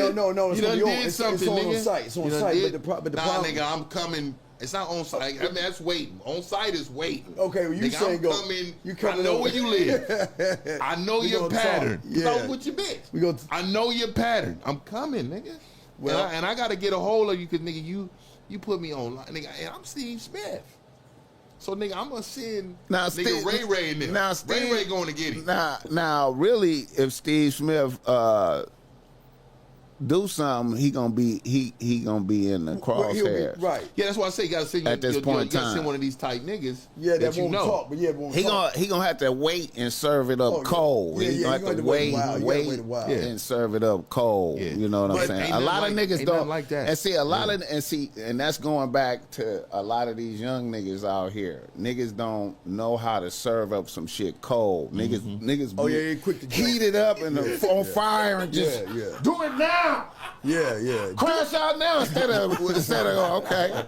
done did something, nigga. On site. It's on site. But the problem, nigga, I'm coming. It's not on site. I mean, that's waiting. On site is waiting. Okay, well, you nigga, saying I'm go. Coming, You coming? I know over. where you live. I know your pattern. Yeah. I was with your bitch. I know your pattern. I'm coming, nigga. Well, and I got to get a hold of you because, nigga, you put me on, nigga. And I'm Steve Smith. So, nigga, I'm going to send nigga Ray in there. Now, Steve, Ray going to get him. Now, really, if Steve Smith do something, he gonna be in the crosshairs. Right. Yeah, that's why I say you gotta send At this point in you gotta time. send one of these tight niggas. Yeah, that you won't know. talk, but yeah, won't He talk. gonna have to wait and serve it up Oh, yeah. cold. Yeah, He yeah, gonna you have to gotta wait a wait, while. You gotta wait a while. Yeah. and serve it up cold. Yeah. You know what I'm But saying? ain't A lot of nothing like- niggas ain't don't nothing like that. And see, a lot of and that's going back to a lot of these young niggas out here. Niggas don't know how to serve up some shit cold. Niggas Oh, be yeah, they quick to jump. heat it up and on fire and just Yeah, yeah. do it now. Yeah. Crash out now instead of okay.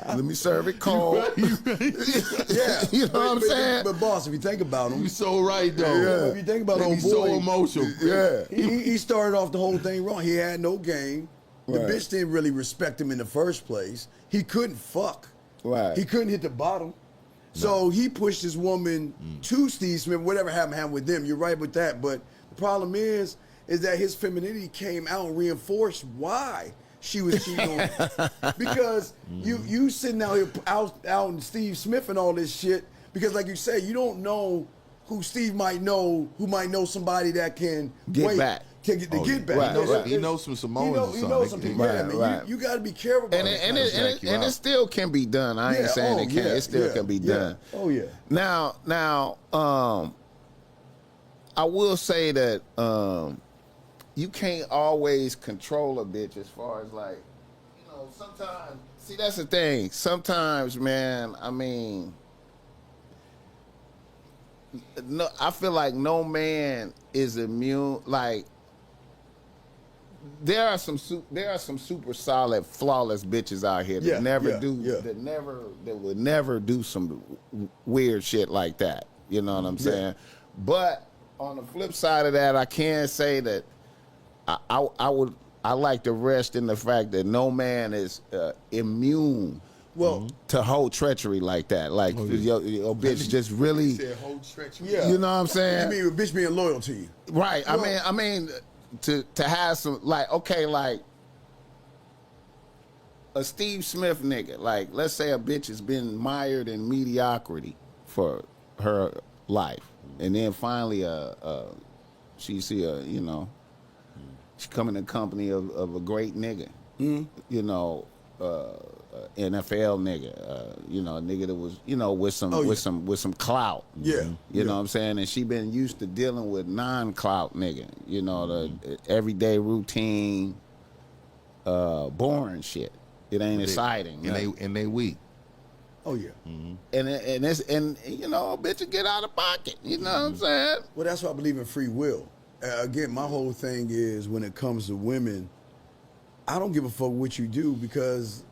Let me serve it cold. Yeah. You know what I'm saying? But boss, if you think about him, You so right though. yeah, if you think about They old be boy, so emotional. Yeah. he started off the whole thing wrong. He had no game. The Right. bitch didn't really respect him in the first place. He couldn't fuck. Right. He couldn't hit the bottom. So he pushed his woman to Steve Smith. Whatever happened with them. You're right with that. But the problem is that his femininity came out and reinforced why she was cheating on him. Because you sitting out here out in Steve Smith and all this shit. Because like you say, you don't know who Steve might know, who might know somebody that can Get back. Can get back. Right, He knows some Samoans or He knows something. some people. Right, Yeah, I mean, right. you got to be careful about And this it, and, kind of it, shit. and, it, you and out. it still can be done. I ain't Yeah, saying oh, it can't. yeah, It still yeah, can be yeah. done. Oh, yeah. Now, I will say that you can't always control a bitch as far as like, sometimes. See, that's the thing. Sometimes, man. I mean, no, I feel like no man is immune. Like, there are some super solid, flawless bitches out here that Yeah, that would never do some weird shit like that. You know what I'm saying? But on the flip side of that, I can say that I like to rest in the fact that no man is immune. Well, to whole treachery like that, like your bitch just really, yeah. you know what I'm saying? You mean a bitch being loyal to you? Right. Well, I mean, to have some like a Steve Smith nigga. Like, let's say a bitch has been mired in mediocrity for her life, and then finally, she come in the company of a great nigga. You know, NFL nigga. A nigga that was with some clout. Yeah. You know what I'm saying? And she been used to dealing with non-clout nigga. You know, the everyday routine, boring shit. It ain't exciting. And they weak. Oh yeah. And bitch will get out of pocket. You know what I'm saying? Well, that's why I believe in free will. Again, my whole thing is when it comes to women, I don't give a fuck what you do because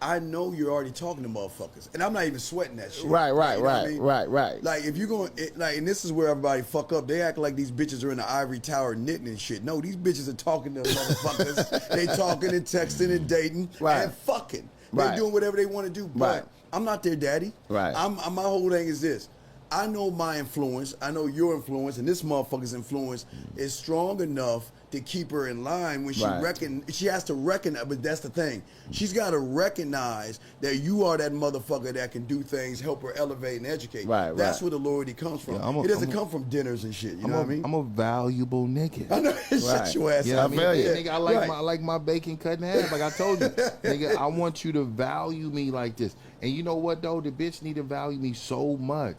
I know you're already talking to motherfuckers, and I'm not even sweating that shit. Right. You know what I mean? Right. Like if you're going, and this is where everybody fuck up. They act like these bitches are in the ivory tower knitting and shit. No, these bitches are talking to motherfuckers. They talking and texting and dating and fucking. They're doing whatever they want to do. But I'm not their daddy. Right. My whole thing is this. I know my influence. I know your influence, and this motherfucker's influence is strong enough to keep her in line when she has to recognize, but that's the thing. She's got to recognize that you are that motherfucker that can do things, help her elevate and educate. That's where the loyalty comes from. It doesn't come from dinners and shit. You know what I mean? I'm a valuable nigga. I know. Shut your ass Yeah, up. I mean, nigga, I like my bacon cut in half. Like I told you, nigga, I want you to value me like this. And you know what though? The bitch need to value me so much.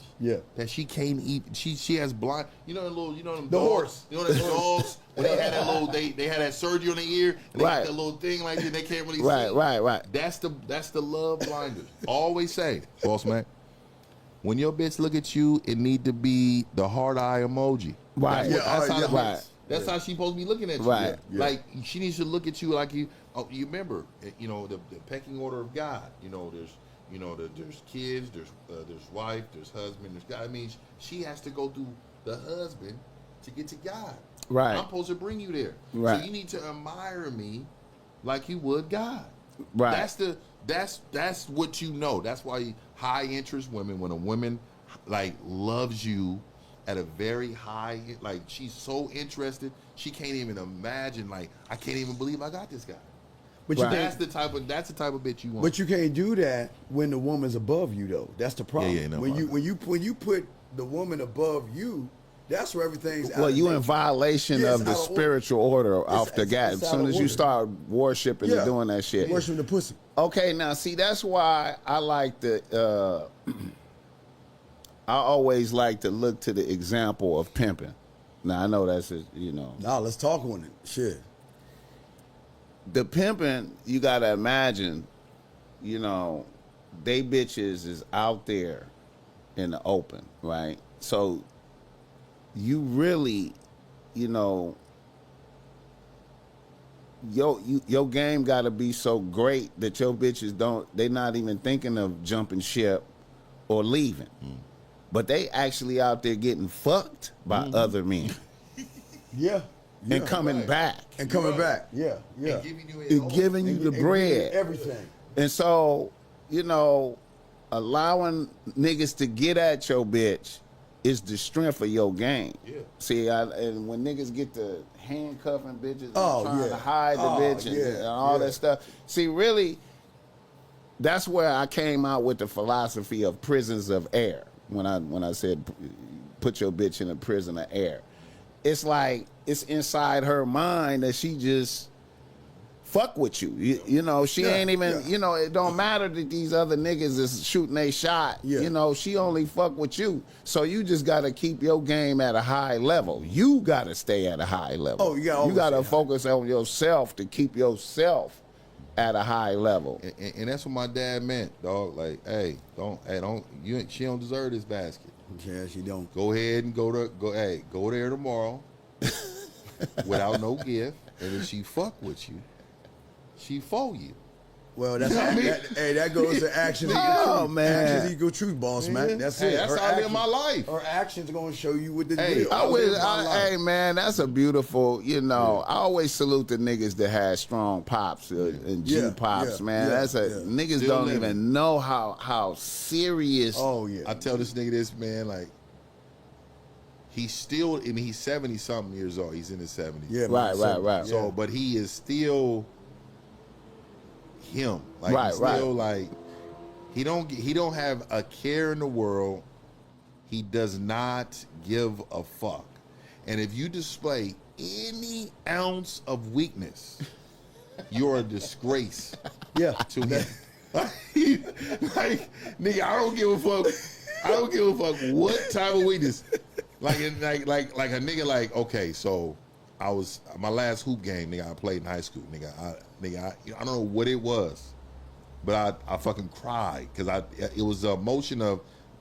That she can't eat. She has blind. You know them the dogs, horse. You know them dogs. When they had that little, they had that surgery on their ear, and they got that little thing like that. They can't really see. Right. That's the love blinders. Always say, boss man, when your bitch look at you, it need to be the heart eye emoji. Right. That's how she supposed to be looking at you. Right. Like she needs to look at you like you. Oh, you remember? The pecking order of God. There's kids, there's wife, there's husband, there's God. I mean, she has to go through the husband to get to God. Right. I'm supposed to bring you there. Right. So you need to admire me like you would God. Right. That's what you know. That's why high interest women, when a woman like loves you at a very high, like she's so interested, she can't even imagine, like, I can't even believe I got this guy. But that's the type of bitch you want. But you can't do that when the woman's above you, though. That's the problem. No when you put the woman above you, That's where everything's. Well, you in violation Yeah, of the it's out of order. spiritual order off the gap. it's As out soon of as you order. start worshiping and doing that shit. Worshiping the pussy. Okay, now see, that's why I like to. I always like to look to the example of pimping. Now I know that's Nah, let's talk on it. Shit. The pimping. You gotta imagine, they bitches is out there in the open, right? So you really, your game got to be so great that your bitches they not even thinking of jumping ship or leaving. But they actually out there getting fucked by other men Yeah. and coming back. And coming back. Yeah. Yeah. And Giving you the bread. Everything. And so, allowing niggas to get at your bitch is the strength of your game. Yeah. See, and when niggas get to handcuffing bitches and Oh, trying yeah. to hide the Oh, bitch and, yeah, and all yeah. that stuff. See, really, that's where I came out with the philosophy of prisons of air. When I said put your bitch in a prison of air. It's like it's inside her mind that she just fuck with you. She ain't even, it don't matter that these other niggas is shooting they shot. Yeah. She only fuck with you. So you just got to keep your game at a high level. You got to stay at a high level. Oh, you gotta to always stay focus on yourself to keep yourself at a high level. And that's what my dad meant, dog. Like, hey, she don't deserve this basket. Yeah, she don't. Go ahead and go there tomorrow without no gift. And if she fuck with you, she for you. Well, that's that goes to action. Oh, man. Actions equal truth, boss man. That's Hey, it. that's how I live my life. Her actions are gonna show you what the Hey, real. Hey man, that's a beautiful. I always salute the niggas that had strong pops and G Yeah, pops, yeah, man. yeah, That's niggas Still don't living. even know how serious. Oh yeah. I tell this nigga this, man, like, he's 70 something years old. He's in his 70s. Yeah. Right. So, but he is still him. Like, Right, he's still like, he don't have a care in the world. He does not give a fuck. And if you display any ounce of weakness, you're a disgrace Yeah. to him. Like, nigga, I don't give a fuck. I don't give a fuck what type of weakness. Like a nigga, like, okay, so I was my last hoop game, nigga. I played in high school, nigga. I don't know what it was, but I fucking cried because it was a emotion of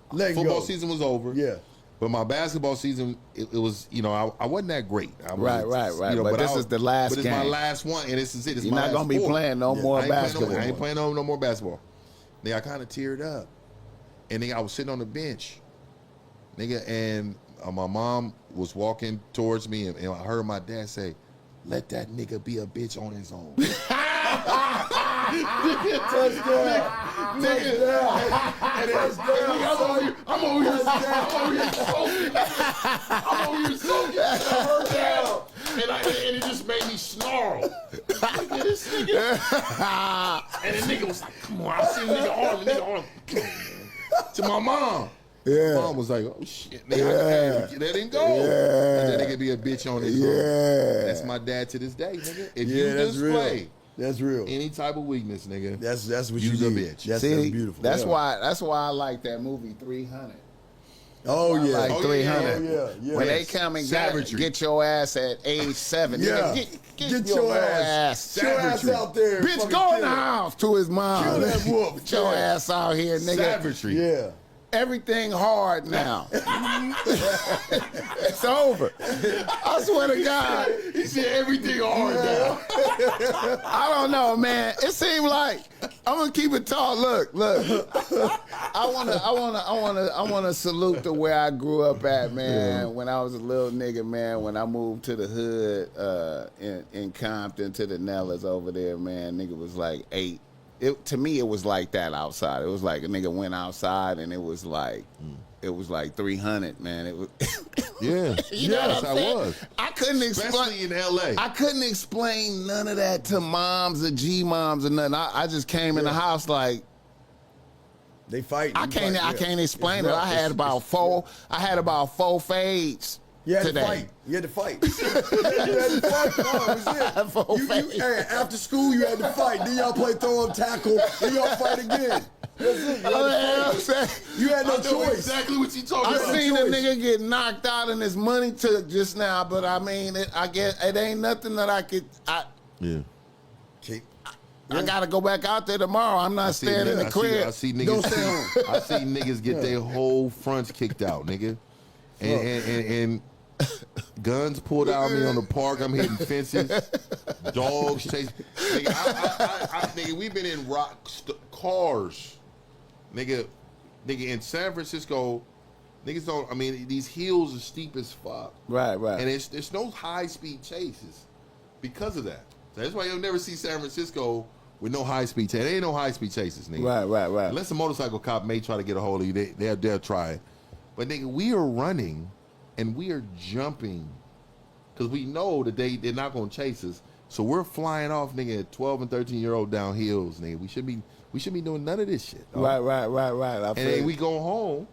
football season was over. Yeah. But my basketball season, it was, I wasn't that great. Right. But this is the last But it's my game. last one, and this is it. It's You're my not last gonna be sport. playing no more basketball. I ain't playing no more basketball. Nigga, I kind of teared up. And nigga, I was sitting on the bench. Nigga, and my mom was walking towards me, and I heard my dad say, "Let that nigga be a bitch on his own." I'm over here soaking. I heard that. And it just made me snarl. Look at this nigga. And the nigga was like, come on. I see the nigga arm. To my mom. Yeah. Mom was like, oh shit, nigga, I let him go. Let that nigga be a bitch on his own. That's my dad to this day, nigga. If you that's display real. That's real. any type of weakness, nigga, That's what you's you a did. bitch. That's See, beautiful. That's Yeah. why I like that movie 300. Oh yeah. Like Oh, 300. yeah. When they Yes. come and Savagery. get your ass at age 7. Yeah. Nigga, Get your ass. Get your ass Savagery. out there. and Bitch, fucking go in kill the it. house to his mom. Kill that wolf. Get your ass out here, nigga. Savagery. Yeah. Everything hard now. It's over. I swear to God. He said everything hard now. I don't know, man. It seemed like I'm gonna keep it tall. Look. I wanna salute to where I grew up at, man. When I was a little nigga, man. When I moved to the hood in Compton to the Nellas over there, man. Nigga was like 8. To me, it was like that outside. It was like a nigga went outside and it was like 300, man. It was. Yeah, You know yes, what I I'm saying? was. I couldn't Especially explain. in L.A. I couldn't explain none of that to moms or G moms or nothing. I just came in the house like They fight. I can't explain it. I had about four fades. You had today. to fight. You had to fight. You had to fight. No, that was it. Hey, after school, you had to fight. Then y'all play throw up tackle. Then y'all fight again. That's it. You had no choice. Exactly what you talking about. I seen a nigga get knocked out and his money took just now, but I mean, I guess it ain't nothing that I could. Yeah. I gotta go back out there tomorrow. I'm not staying in the crib. I see niggas. I see niggas get their whole fronts kicked out, nigga, and guns pulled out on me on the park. I'm hitting fences, dogs chase. Nigga, nigga, we've been in cars, nigga, in San Francisco. Niggas don't. I mean, these hills are steep as fuck. Right. And there's no high speed chases because of that. So that's why you'll never see San Francisco with no high speed chase. There ain't no high speed chases, nigga. Right. Unless a motorcycle cop may try to get a hold of you, they'll try. But nigga, we are running and we are jumping because we know that they're not gonna chase us. So we're flying off, nigga, at 12 and 13-year-old down hills, nigga. We should be doing none of this shit. Dog. Right. And then we go home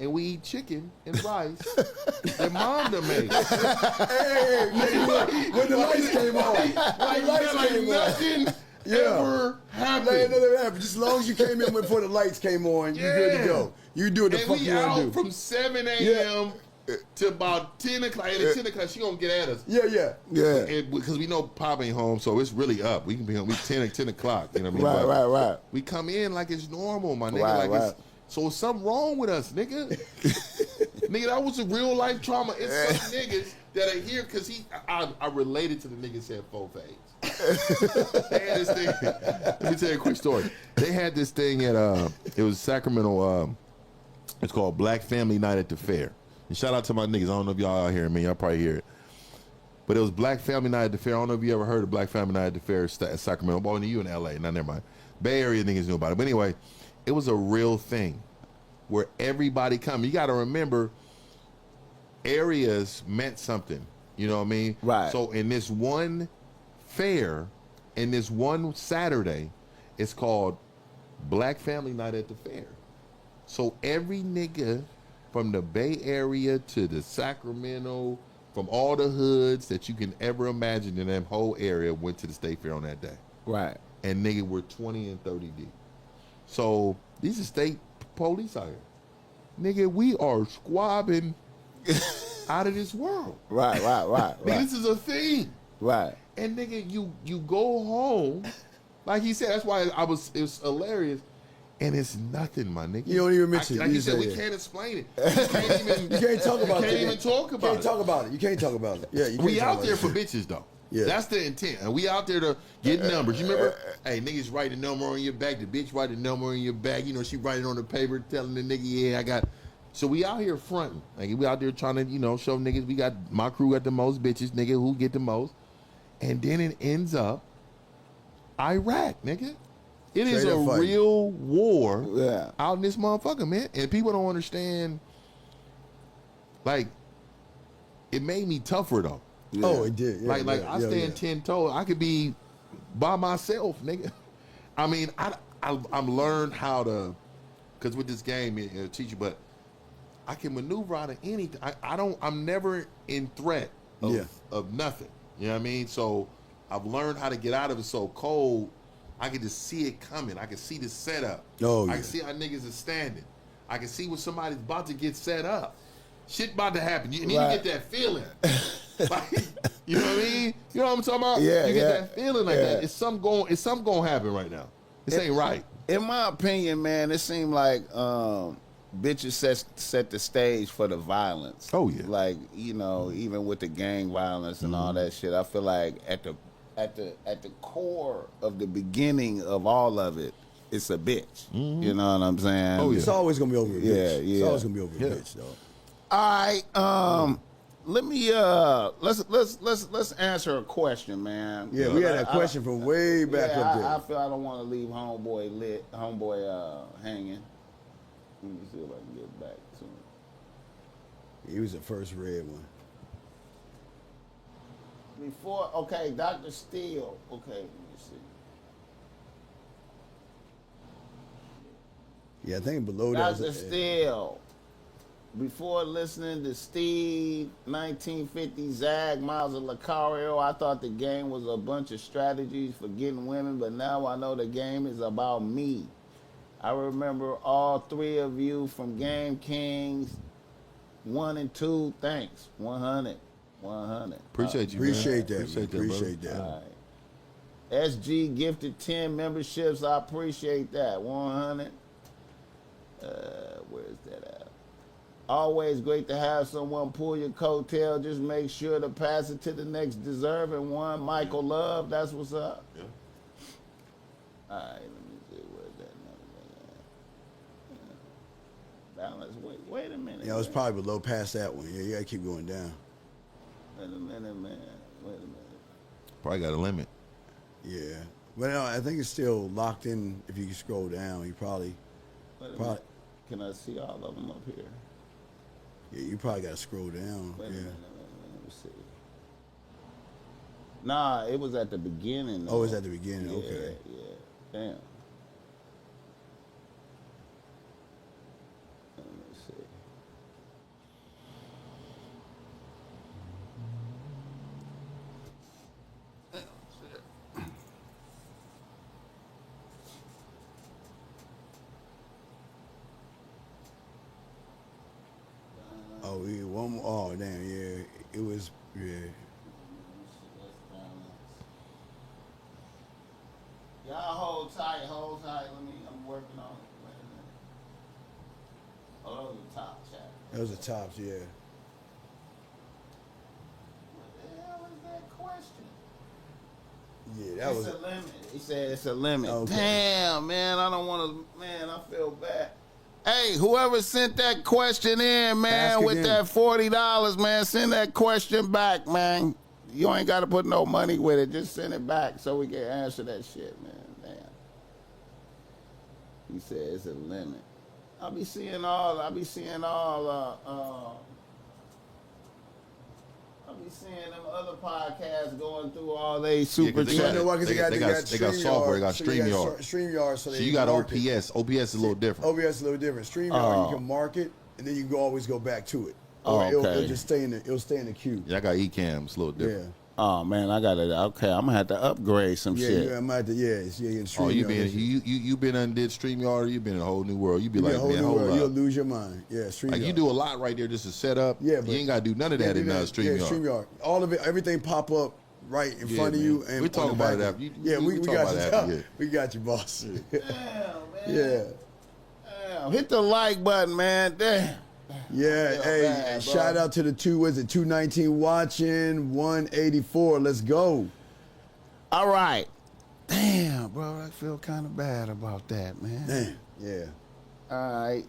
and we eat chicken and rice that mom done made. Hey, nigga, when the lights came on. Nothing ever happened. Nothing happened. Just as long as you came in before the lights came on, you good to go. You do what the fuck you want to do. From 7 a.m. to about 10 o'clock. And at 10 o'clock, she gonna get at us. Yeah. Because we know Pop ain't home, so it's really up. We can be home. We 10 o'clock. You know what I mean? Right. We come in like it's normal, my nigga. Right. So it's something wrong with us, nigga. Nigga, that was a real life trauma. It's some niggas that are here because I related to the niggas that had 4 fades. They had this thing. Let me tell you a quick story. They had this thing at it was Sacramento. It's called Black Family Night at the Fair. And shout out to my niggas. I don't know if y'all out here, man. Y'all probably hear it. But it was Black Family Night at the Fair. I don't know if you ever heard of Black Family Night at the Fair at Sacramento. Well, you in LA. Now, never mind. Bay Area niggas knew about it. But anyway, it was a real thing where everybody come. You got to remember, areas meant something. You know what I mean? Right. So in this one fair, in this one Saturday, it's called Black Family Night at the Fair. So every nigga from the Bay Area to the Sacramento, from all the hoods that you can ever imagine in that whole area went to the State Fair on that day. Right. And nigga, we're 20 and 30 deep. So these are state police out here. Nigga, we are squabbing out of this world. Right. Nigga, this is a thing. Right. And nigga, you go home, like he said, that's why it was hilarious. And it's nothing, my nigga. You don't even mention it. Like you said, we can't explain it. You can't talk about it. You can't even talk about it. You can't talk about it. You can't talk about it. Yeah, you can't we talk out about there it. for bitches, though. Yeah. That's the intent. And we out there to get numbers. You remember? Hey, niggas write the number on your back. The bitch write the number on your back. You know, she write it on the paper telling the nigga, yeah, I got... So we out here fronting. Like, we out there trying to, show niggas we got... My crew got the most bitches, nigga, who get the most. And then it ends up Iraq, nigga. It is a real war out in this motherfucker, man. And people don't understand. Like, it made me tougher, though. Yeah. Oh, it did. Yeah, I stand 10 toes. I could be by myself, nigga. I mean, I'm learned how to, because with this game, it'll teach you, but I can maneuver out of anything. I'm never in threat of nothing. You know what I mean? So I've learned how to get out of it so cold. I can just see it coming. I can see the setup. I can see how niggas are standing. I can see when somebody's about to get set up. Shit about to happen. You need to get that feeling. Like, you know what I mean? You know what I'm talking about? Yeah, you get that feeling like that. It's something going to happen right now. This ain't right. In my opinion, man, it seemed like bitches set the stage for the violence. Oh, yeah. Like, even with the gang violence and all that shit, I feel like at the core of the beginning of all of it, it's a bitch. Mm-hmm. You know what I'm saying? Oh, yeah. It's always gonna be over a bitch. Yeah. It's always gonna be over a bitch, though. All right, let me let's answer a question, man. Yeah, we had a question from way back up there. I feel I don't want to leave homeboy hanging. Let me see if I can get back to him. He was the first red one. Dr. Steele. Okay, let me see. Yeah, I think below that. Dr. Steele. Before listening to Steve, 1950, Zag, Miles of Lucario, I thought the game was a bunch of strategies for getting women, but now I know the game is about me. I remember all three of you from Game Kings 1 and 2. Thanks. 100. 100. Appreciate you, Appreciate man. that. Appreciate that. All right. SG gifted 10 memberships. I appreciate that. 100. Where's that at? Always great to have someone pull your coattail. Just make sure to pass it to the next deserving one. Michael Love, that's what's up. Yeah. All right, let me see. Where's that number? Balance. Wait a minute. Yeah, I was probably below past that one. Yeah, you gotta keep going down. Wait a minute, man. Wait a minute. Probably got a limit. Yeah. But no, I think it's still locked in. If you can scroll down, you probably. Wait a minute. Can I see all of them up here? Yeah, you probably gotta scroll down. Wait a Yeah. minute. Let me see. Nah, it was at the beginning. Oh, though. it's at the beginning. Yeah, Okay. Yeah. Damn. Let me see. Oh, yeah, one more. Oh, damn. Yeah, it was. Yeah. Y'all hold tight, hold tight. I'm working on it. Wait a minute. Oh, that was the top chat. That was the tops. Yeah. What the hell is that question? Yeah, that It's was. a limit. He said it's a limit. Okay. Damn, man, I don't want to. Man, I feel bad. Hey, whoever sent that question in, man, Ask with again. that $40, man, send that question back, man. You ain't got to put no money with it. Just send it back so we can answer that shit, man. Damn. He said it's a limit. I be seeing all them other podcasts going through all they super they You wanna got- know chat. why? Because they got software, they got StreamYard. StreamYard. So you got OPS. OPS is a little different. OBS is a little different. StreamYard, you can mark it, and then you can always go back to it. Oh, Or it'll okay. just stay in the. It'll stay in the queue. Yeah, I got eCams. It's a little Yeah. different. Oh man, I got it. Okay, I'm gonna have to upgrade some Yeah, shit. yeah, I might have to. Yeah, it's, yeah, in StreamYard. Oh, you been it's- you been undid StreamYard. You been in a whole new world. You be you like, get a whole man, new hold world. You'll up. lose your mind. Yeah, StreamYard. Like you do a lot right there just to set up. Yeah, you but ain't gotta do none of that in StreamYard. Yeah, StreamYard. All of it, everything pop up right in Yeah, front of man. you. And We on talk the about back it end. after. Yeah, we talk got about you. it after, yeah. We got you, boss. Damn, man. Yeah. Damn. Hit the like button, man. Damn. Yeah, feel hey, bad, bro. shout out to the 219 watching, 184. Let's go. All right. Damn, bro. I feel kind of bad about that, man. Damn. Yeah. All right.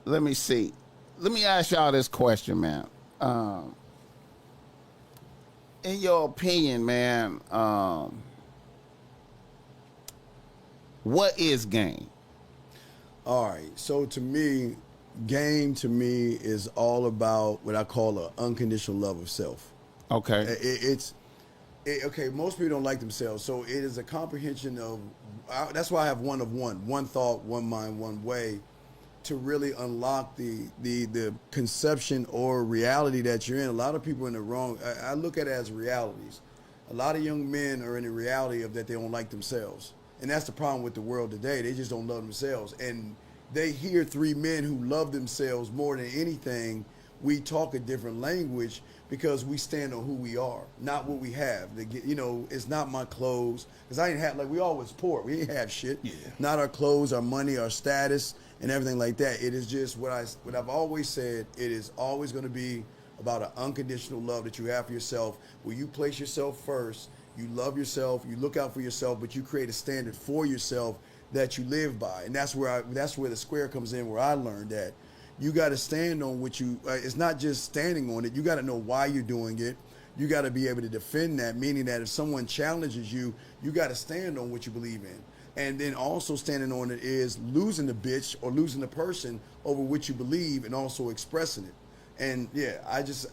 Let me see. Let me ask y'all this question, man. In your opinion, man, what is game? All right. So to me, game to me is all about what I call an unconditional love of self. Okay. Okay, most people don't like themselves, so it is a comprehension of. That's why I have one thought, one mind, one way, to really unlock the conception or reality that you're in. A lot of people are in the wrong. I look at it as realities. A lot of young men are in the reality of that they don't like themselves, and that's the problem with the world today. They just don't love themselves, and they hear three men who love themselves more than anything. We talk a different language because we stand on who we are, not what we have. It's not my clothes, because I didn't have, like, we always poor. We didn't have shit. Yeah. Not our clothes, our money, our status, and everything like that. It is just what I've always said. It is always going to be about an unconditional love that you have for yourself, where you place yourself first, you love yourself, you look out for yourself, but you create a standard for yourself that you live by. And that's where the square comes in, where I learned that you got to stand on what you, it's not just standing on it. You got to know why you're doing it. You got to be able to defend that, meaning that if someone challenges you, you got to stand on what you believe in. And then also standing on it is losing the bitch or losing the person over what you believe and also expressing it. And yeah,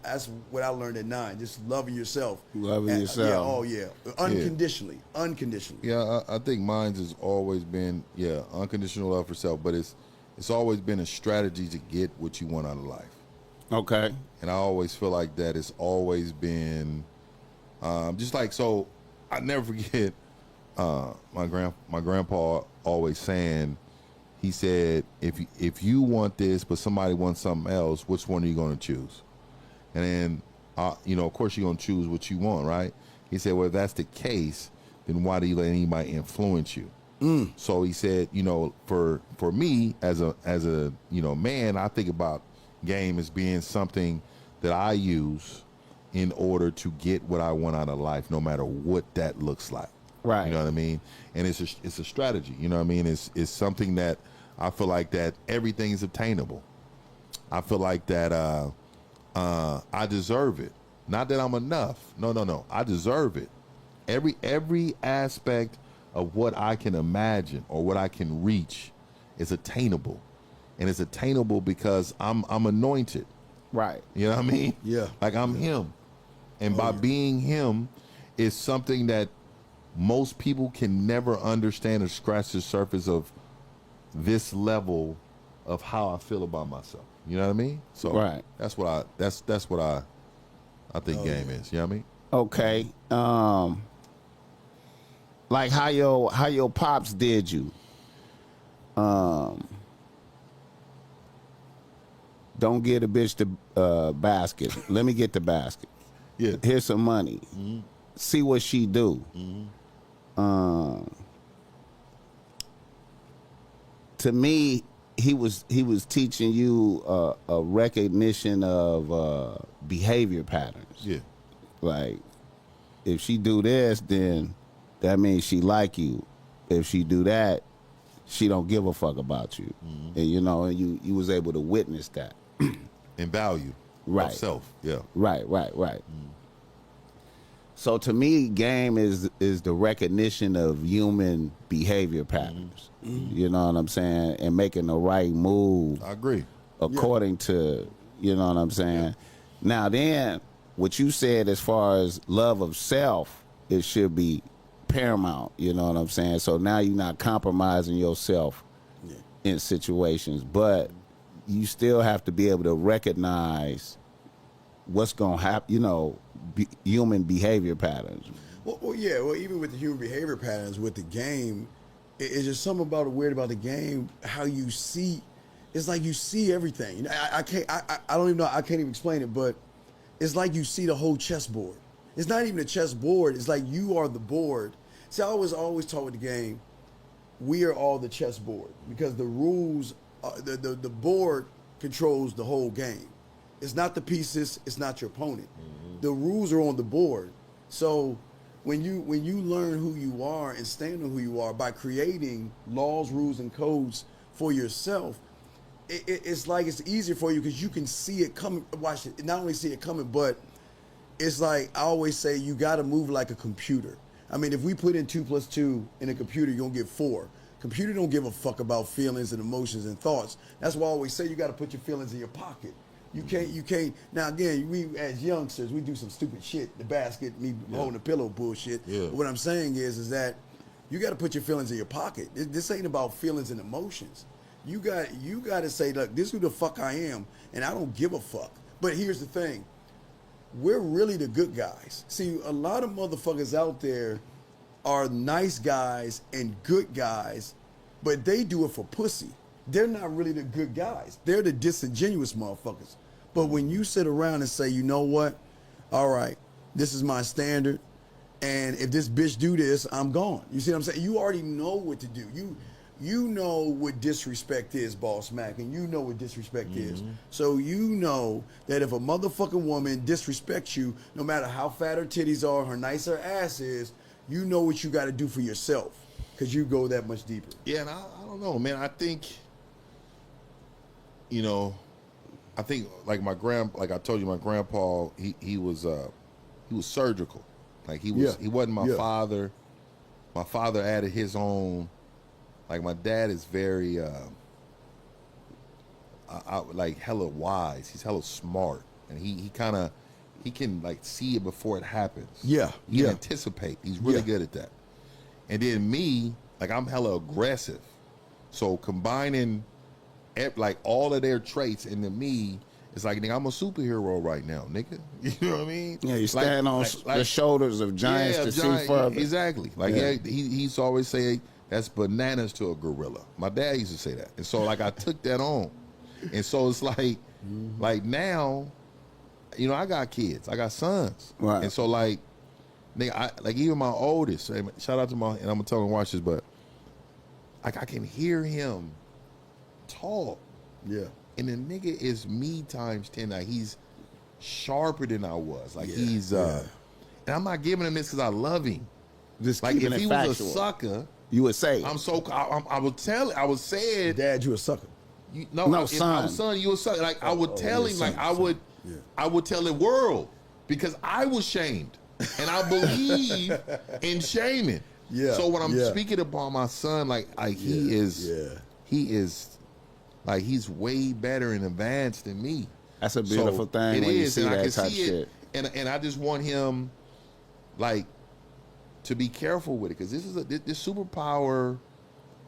that's what I learned at 9. Just loving yourself. Loving yourself. Yeah, oh yeah. Unconditionally. Unconditionally. Yeah, I think mine's has always been unconditional love for self, but it's it's always been a strategy to get what you want out of life. Okay. And I always feel like that it's always been just like, so I never forget my grandpa always saying, he said, if you want this but somebody wants something else, which one are you going to choose? And then of course you're going to choose what you want, right? He said, well, if that's the case, then why do you let anybody influence you? So he said, for me as a man, I think about game as being something that I use in order to get what I want out of life, no matter what that looks like. Right. You know what I mean? And it's a strategy. You know what I mean? It's something that I feel like that everything is obtainable. I feel like that I deserve it. Not that I'm enough. No. I deserve it. Every aspect of what I can imagine or what I can reach is attainable. And it's attainable because I'm anointed. Right. You know what I mean? Yeah. Like I'm him. And by being him is something that most people can never understand or scratch the surface of this level of how I feel about myself. You know what I mean? So right. That's what I think game is. You know what I mean? Okay. Like how your pops did you. Don't get a bitch the basket. Let me get the basket. Yeah. Here's some money. Mm-hmm. See what she do. Mm-hmm. To me, he was teaching you a recognition of behavior patterns. Yeah. Like, if she do this, then that means she like you. If she do that, she don't give a fuck about you. Mm-hmm. And you was able to witness that. And value. Right. Of self. Yeah. Right. So to me, game is the recognition of human behavior patterns. Mm-hmm. You know what I'm saying? And making the right move. I agree. According to, you know what I'm saying? Yeah. Now then, what you said as far as love of self, it should be paramount. You know what I'm saying? So now you're not compromising yourself in situations, but you still have to be able to recognize what's going to happen, human behavior patterns. Well, even with the human behavior patterns, with the game, it's just something weird about the game, how you see, it's like you see everything. I don't even know, I can't even explain it, but it's like you see the whole chessboard. It's not even a chessboard, it's like you are the board. See, I always talk with the game, we are all the chessboard, because the rules, the board controls the whole game. It's not the pieces, it's not your opponent. Mm-hmm. The rules are on the board. So when you learn who you are and stand on who you are by creating laws, rules, and codes for yourself, it's like it's easier for you because you can see it coming. Watch it. Not only see it coming, but it's like I always say, you got to move like a computer. I mean, if we put in 2 + 2 in a computer, you're gonna get 4. Computer don't give a fuck about feelings and emotions and thoughts. That's why I always say you got to put your feelings in your pocket. You can't. Now again, we as youngsters, we do some stupid shit. The basket, me holding a pillow, bullshit. Yeah. But what I'm saying is that you got to put your feelings in your pocket. This ain't about feelings and emotions. You got to say, look, this is who the fuck I am, and I don't give a fuck. But here's the thing: we're really the good guys. See, a lot of motherfuckers out there are nice guys and good guys, but they do it for pussy. They're not really the good guys. They're the disingenuous motherfuckers. But when you sit around and say, you know what? All right, this is my standard, and if this bitch do this, I'm gone. You see what I'm saying? You already know what to do. You know what disrespect is, Boss Mac, and you know what disrespect is. So you know that if a motherfucking woman disrespects you, no matter how fat her titties are, her nice her ass is, you know what you got to do for yourself, because you go that much deeper. Yeah, and I don't know, man. I think, like I told you, my grandpa, he was surgical. Like he wasn't my father. My father added his own. Like my dad is very like hella wise. He's hella smart, and he can like see it before it happens. Yeah, he can anticipate. He's really good at that. And then me, like I'm hella aggressive. So combining like all of their traits, and to me, it's like, nigga, I'm a superhero right now, nigga. You know what I mean? Yeah, you stand on the shoulders of giants to see further. Exactly. Like he's always saying that's bananas to a gorilla. My dad used to say that, and so like I took that on, and so it's like now, you know, I got kids, I got sons, right? And so like, nigga, like even my oldest, shout out to and I'm gonna tell him watch this, but like I can hear him talk, and the nigga is me times 10. Like he's sharper than I was. Like he's and I'm not giving him this because I love him. Just like if he factual. was a sucker, you would say I would say it. Dad, you a sucker. No, if I was son, you a sucker. Like I would tell him, like I would tell the world because I was shamed, and I believe in shaming. Yeah. So when I'm speaking about my son, like he is like he's way better and advanced than me. That's a beautiful thing when you see that type shit. And I just want him like to be careful with it because this is this superpower,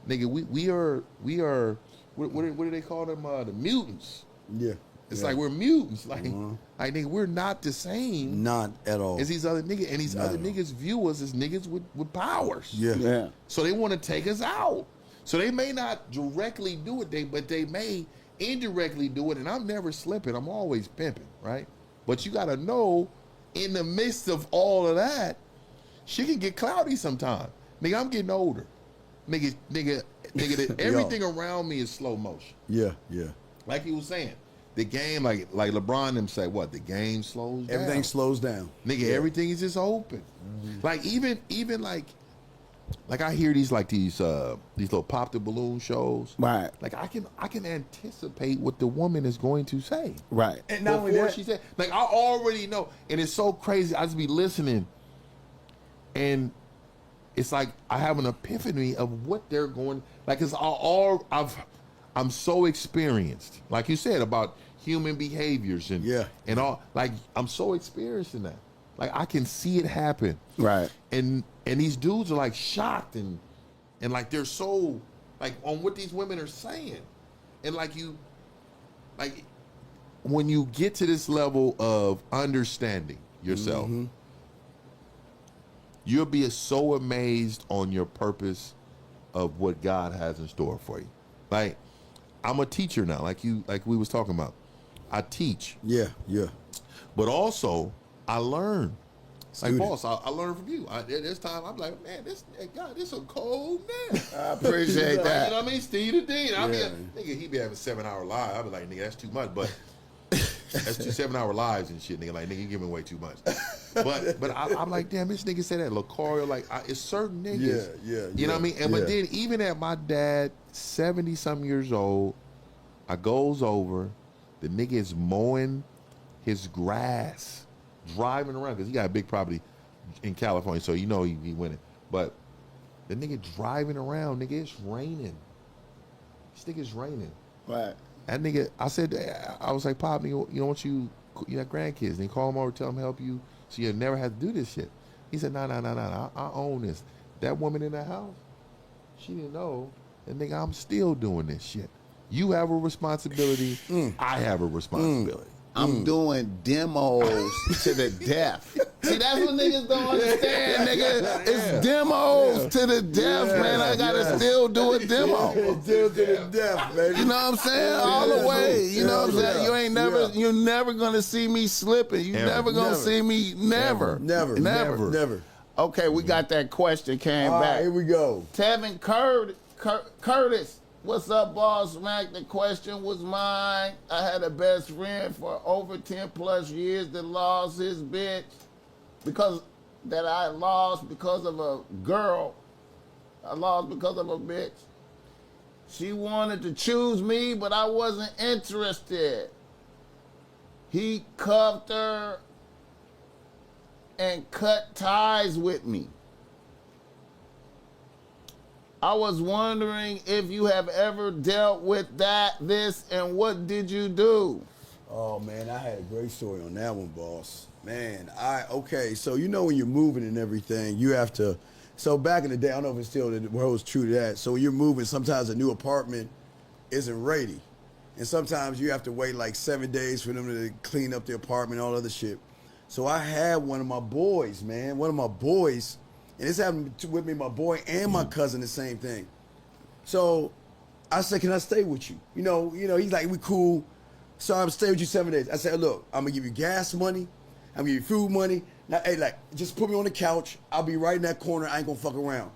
nigga. We are what do they call them? The mutants. Yeah. It's like we're mutants. Like nigga, we're not the same. Not at all. As these other niggas, and these other niggas view us as niggas with powers. Yeah. So they want to take us out. So they may not directly do it, but they may indirectly do it. And I'm never slipping. I'm always pimping, right? But you got to know, in the midst of all of that, she can get cloudy sometime. Nigga, I'm getting older. Nigga, everything around me is slow motion. Yeah. Like he was saying, the game, like LeBron them say, what? The game slows down. Everything slows down. Nigga, everything is just open. Like even like I hear these little pop the balloon shows. Right. Like I can anticipate what the woman is going to say. Right. And not only that, she said, like I already know, and it's so crazy. I just be listening, and it's like I have an epiphany of what they're going. Like I'm so experienced, like you said about human behaviors and all. Like I'm so experienced in that. Like I can see it happen. Right. And these dudes are like shocked and like they're so like on what these women are saying. And like when you get to this level of understanding yourself, you'll be so amazed on your purpose of what God has in store for you. Like I'm a teacher now, like we was talking about. I teach. Yeah. But also I learn. Student. Like boss, I learn from you. This time I'm like, man, this a cold man. I appreciate that. You know what I mean? Steve the Dean. I mean, nigga, he be having 7-hour lives. I be like, nigga, that's too much. But that's 2 7-hour lives and shit, nigga. Like, nigga, you giving away too much. But I'm like, damn, this nigga said that Lacario. Like, it's certain niggas. You know what I mean? And but then even at my dad, 70-something years old, I goes over, the nigga is mowing his grass, driving around, because he got a big property in California, so you know he winning. But the nigga driving around, nigga, it's raining. This nigga's raining. Right. That nigga, I was like, Pop, nigga, you know what you got grandkids, and he call them over, tell them help you, so you never have to do this shit. He said, nah, I own this. That woman in that house, she didn't know, and nigga, I'm still doing this shit. You have a responsibility. I have a responsibility. I'm doing demos to the death. See, that's what niggas don't understand, nigga. It's demos to the death, man. I gotta still do a demo. Still to the death, baby. You know what I'm saying? All the way. You know what I'm saying? You're never gonna see me slipping. You never gonna see me. Never. Okay, we got that question came back. Here we go. Tevin Curtis. What's up, Boss Mac? The question was mine. I had a best friend for over 10 plus years that lost his bitch because of a girl. I lost because of a bitch. She wanted to choose me, but I wasn't interested. He cuffed her and cut ties with me. I was wondering if you have ever dealt with this, and what did you do? Oh, man, I had a great story on that one, boss. Man, so you know when you're moving and everything, you have to, so back in the day, I don't know if it's still holds true to that, so when you're moving, sometimes a new apartment isn't ready. And sometimes you have to wait like 7 days for them to clean up the apartment, all other shit. So I had one of my boys, man, and this happened with me, my boy and my cousin, the same thing. So I said, can I stay with you? You know, he's like, we cool. So I'm stay with you 7 days. I said, look, I'm gonna give you gas money. I'm gonna give you food money. Now, hey, like, just put me on the couch. I'll be right in that corner. I ain't gonna fuck around.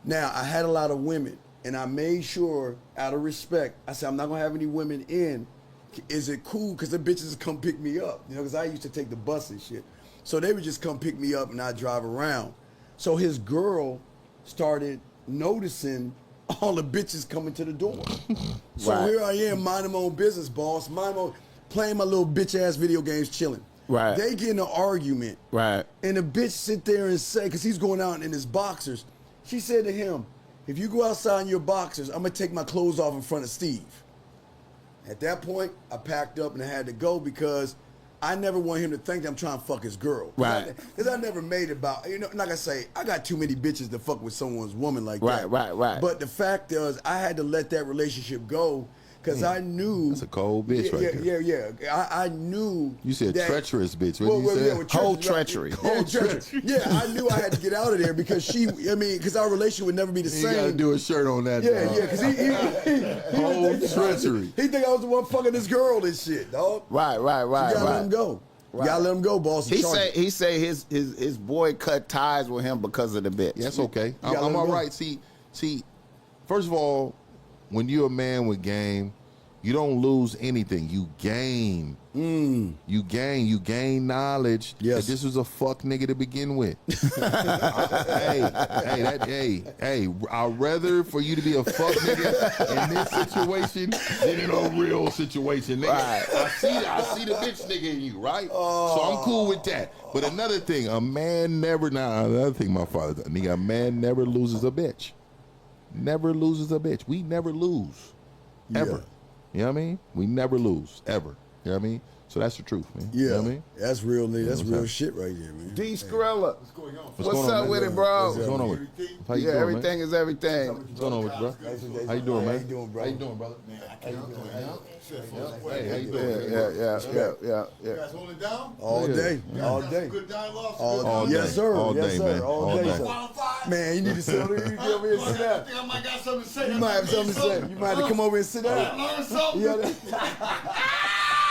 Now, I had a lot of women, and I made sure, out of respect, I said, I'm not gonna have any women in. Is it cool? Because the bitches come pick me up, you know, because I used to take the bus and shit. So they would just come pick me up and I'd drive around. So his girl started noticing all the bitches coming to the door. So Right. here I am, minding my own business, boss, playing my little bitch ass video games, chilling. Right. They get in an argument. Right. And the bitch sit there and say, because he's going out in his boxers, she said to him, if you go outside in your boxers, I'm going to take my clothes off in front of Steve. At that point, I packed up and I had to go because I never want him to think that I'm trying to fuck his girl. Right. Because I never made it about, you know, like I say, I got too many bitches to fuck with someone's woman like that. Right. But the fact is, I had to let that relationship go because I knew. That's a cold bitch right there. Yeah. I knew. You said that, treacherous bitch. What did you say? with Whole treachery. treachery. Yeah, I knew I had to get out of there because because our relationship would never be the You same. gotta do a shirt on that. Yeah, dog. because he Whole treachery. He think I was the one fucking this girl and shit, dog. Right. You gotta let him go. You gotta let him go, boss. He say his boy cut ties with him because of the bitch. Yeah, that's okay. You gotta I'm let him all go. right. See, first of all, when you're a man with game, you don't lose anything. You gain. You gain knowledge. Yes. That this was a fuck nigga to begin with. Hey, I'd rather for you to be a fuck nigga in this situation than in a real situation, nigga. Right. I see the bitch nigga in you, right? So I'm cool with that. But another thing, another thing my father done, nigga, a man never loses a bitch. Never loses a bitch. We never lose. Ever. Yeah. You know what I mean? We never lose, ever. You know what I mean? So that's the truth, man. Yeah, You know what I mean? that's real, nigga. That's what's real up? shit right there, man. D Skrilla. What's going on? What's going on, up man? with it, bro? What's going on with you? How you Yeah, doing, everything man? is everything. What's going on with you, bro? How you doing, man? How you doing, bro? How you doing, brother? How you doing? Hey, how you doing? Yeah. You guys holding it down? All day, all day. Good dialogue. All day. Yes, sir. All yes, day, sir. man. All All day, day. sir. Man, you need to sit over here. You get over here and sit I down. think I might got something to say. You might have something to say. You might have to come over and sit down. Learn something.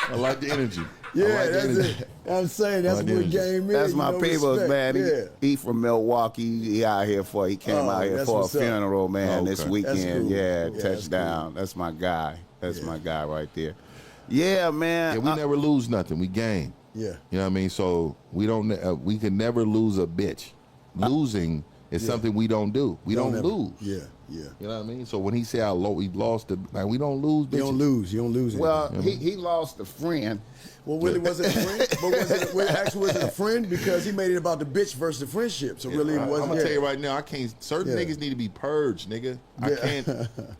I like the energy. Yeah, I like the that's energy. it. I'm saying that's like what the energy. game is. That's you my know, people's, respect. man. Yeah. He from Milwaukee. He out here he came Oh, out here that's for a what's up. funeral, man, Oh, this okay. weekend. That's cool. Yeah, Yeah, that's touchdown. That's my guy. That's Yeah. my guy right there. Yeah, man. Yeah, we never lose nothing. We gain. Yeah. You know what I mean? So we don't. We can never lose a bitch. Losing is something we don't do. We don't never- lose. Yeah. You know what I mean? So when he say we lost the, like, we don't lose. You Bitches. don't lose. You don't lose. Well, anything. he lost a friend. Well, really, was it a friend? But was it a friend? Because he made it about the bitch versus the friendship. So really, it I'm wasn't. gonna yeah. tell you right now, I can't. Certain Yeah. niggas need to be purged, nigga. I Yeah. can't.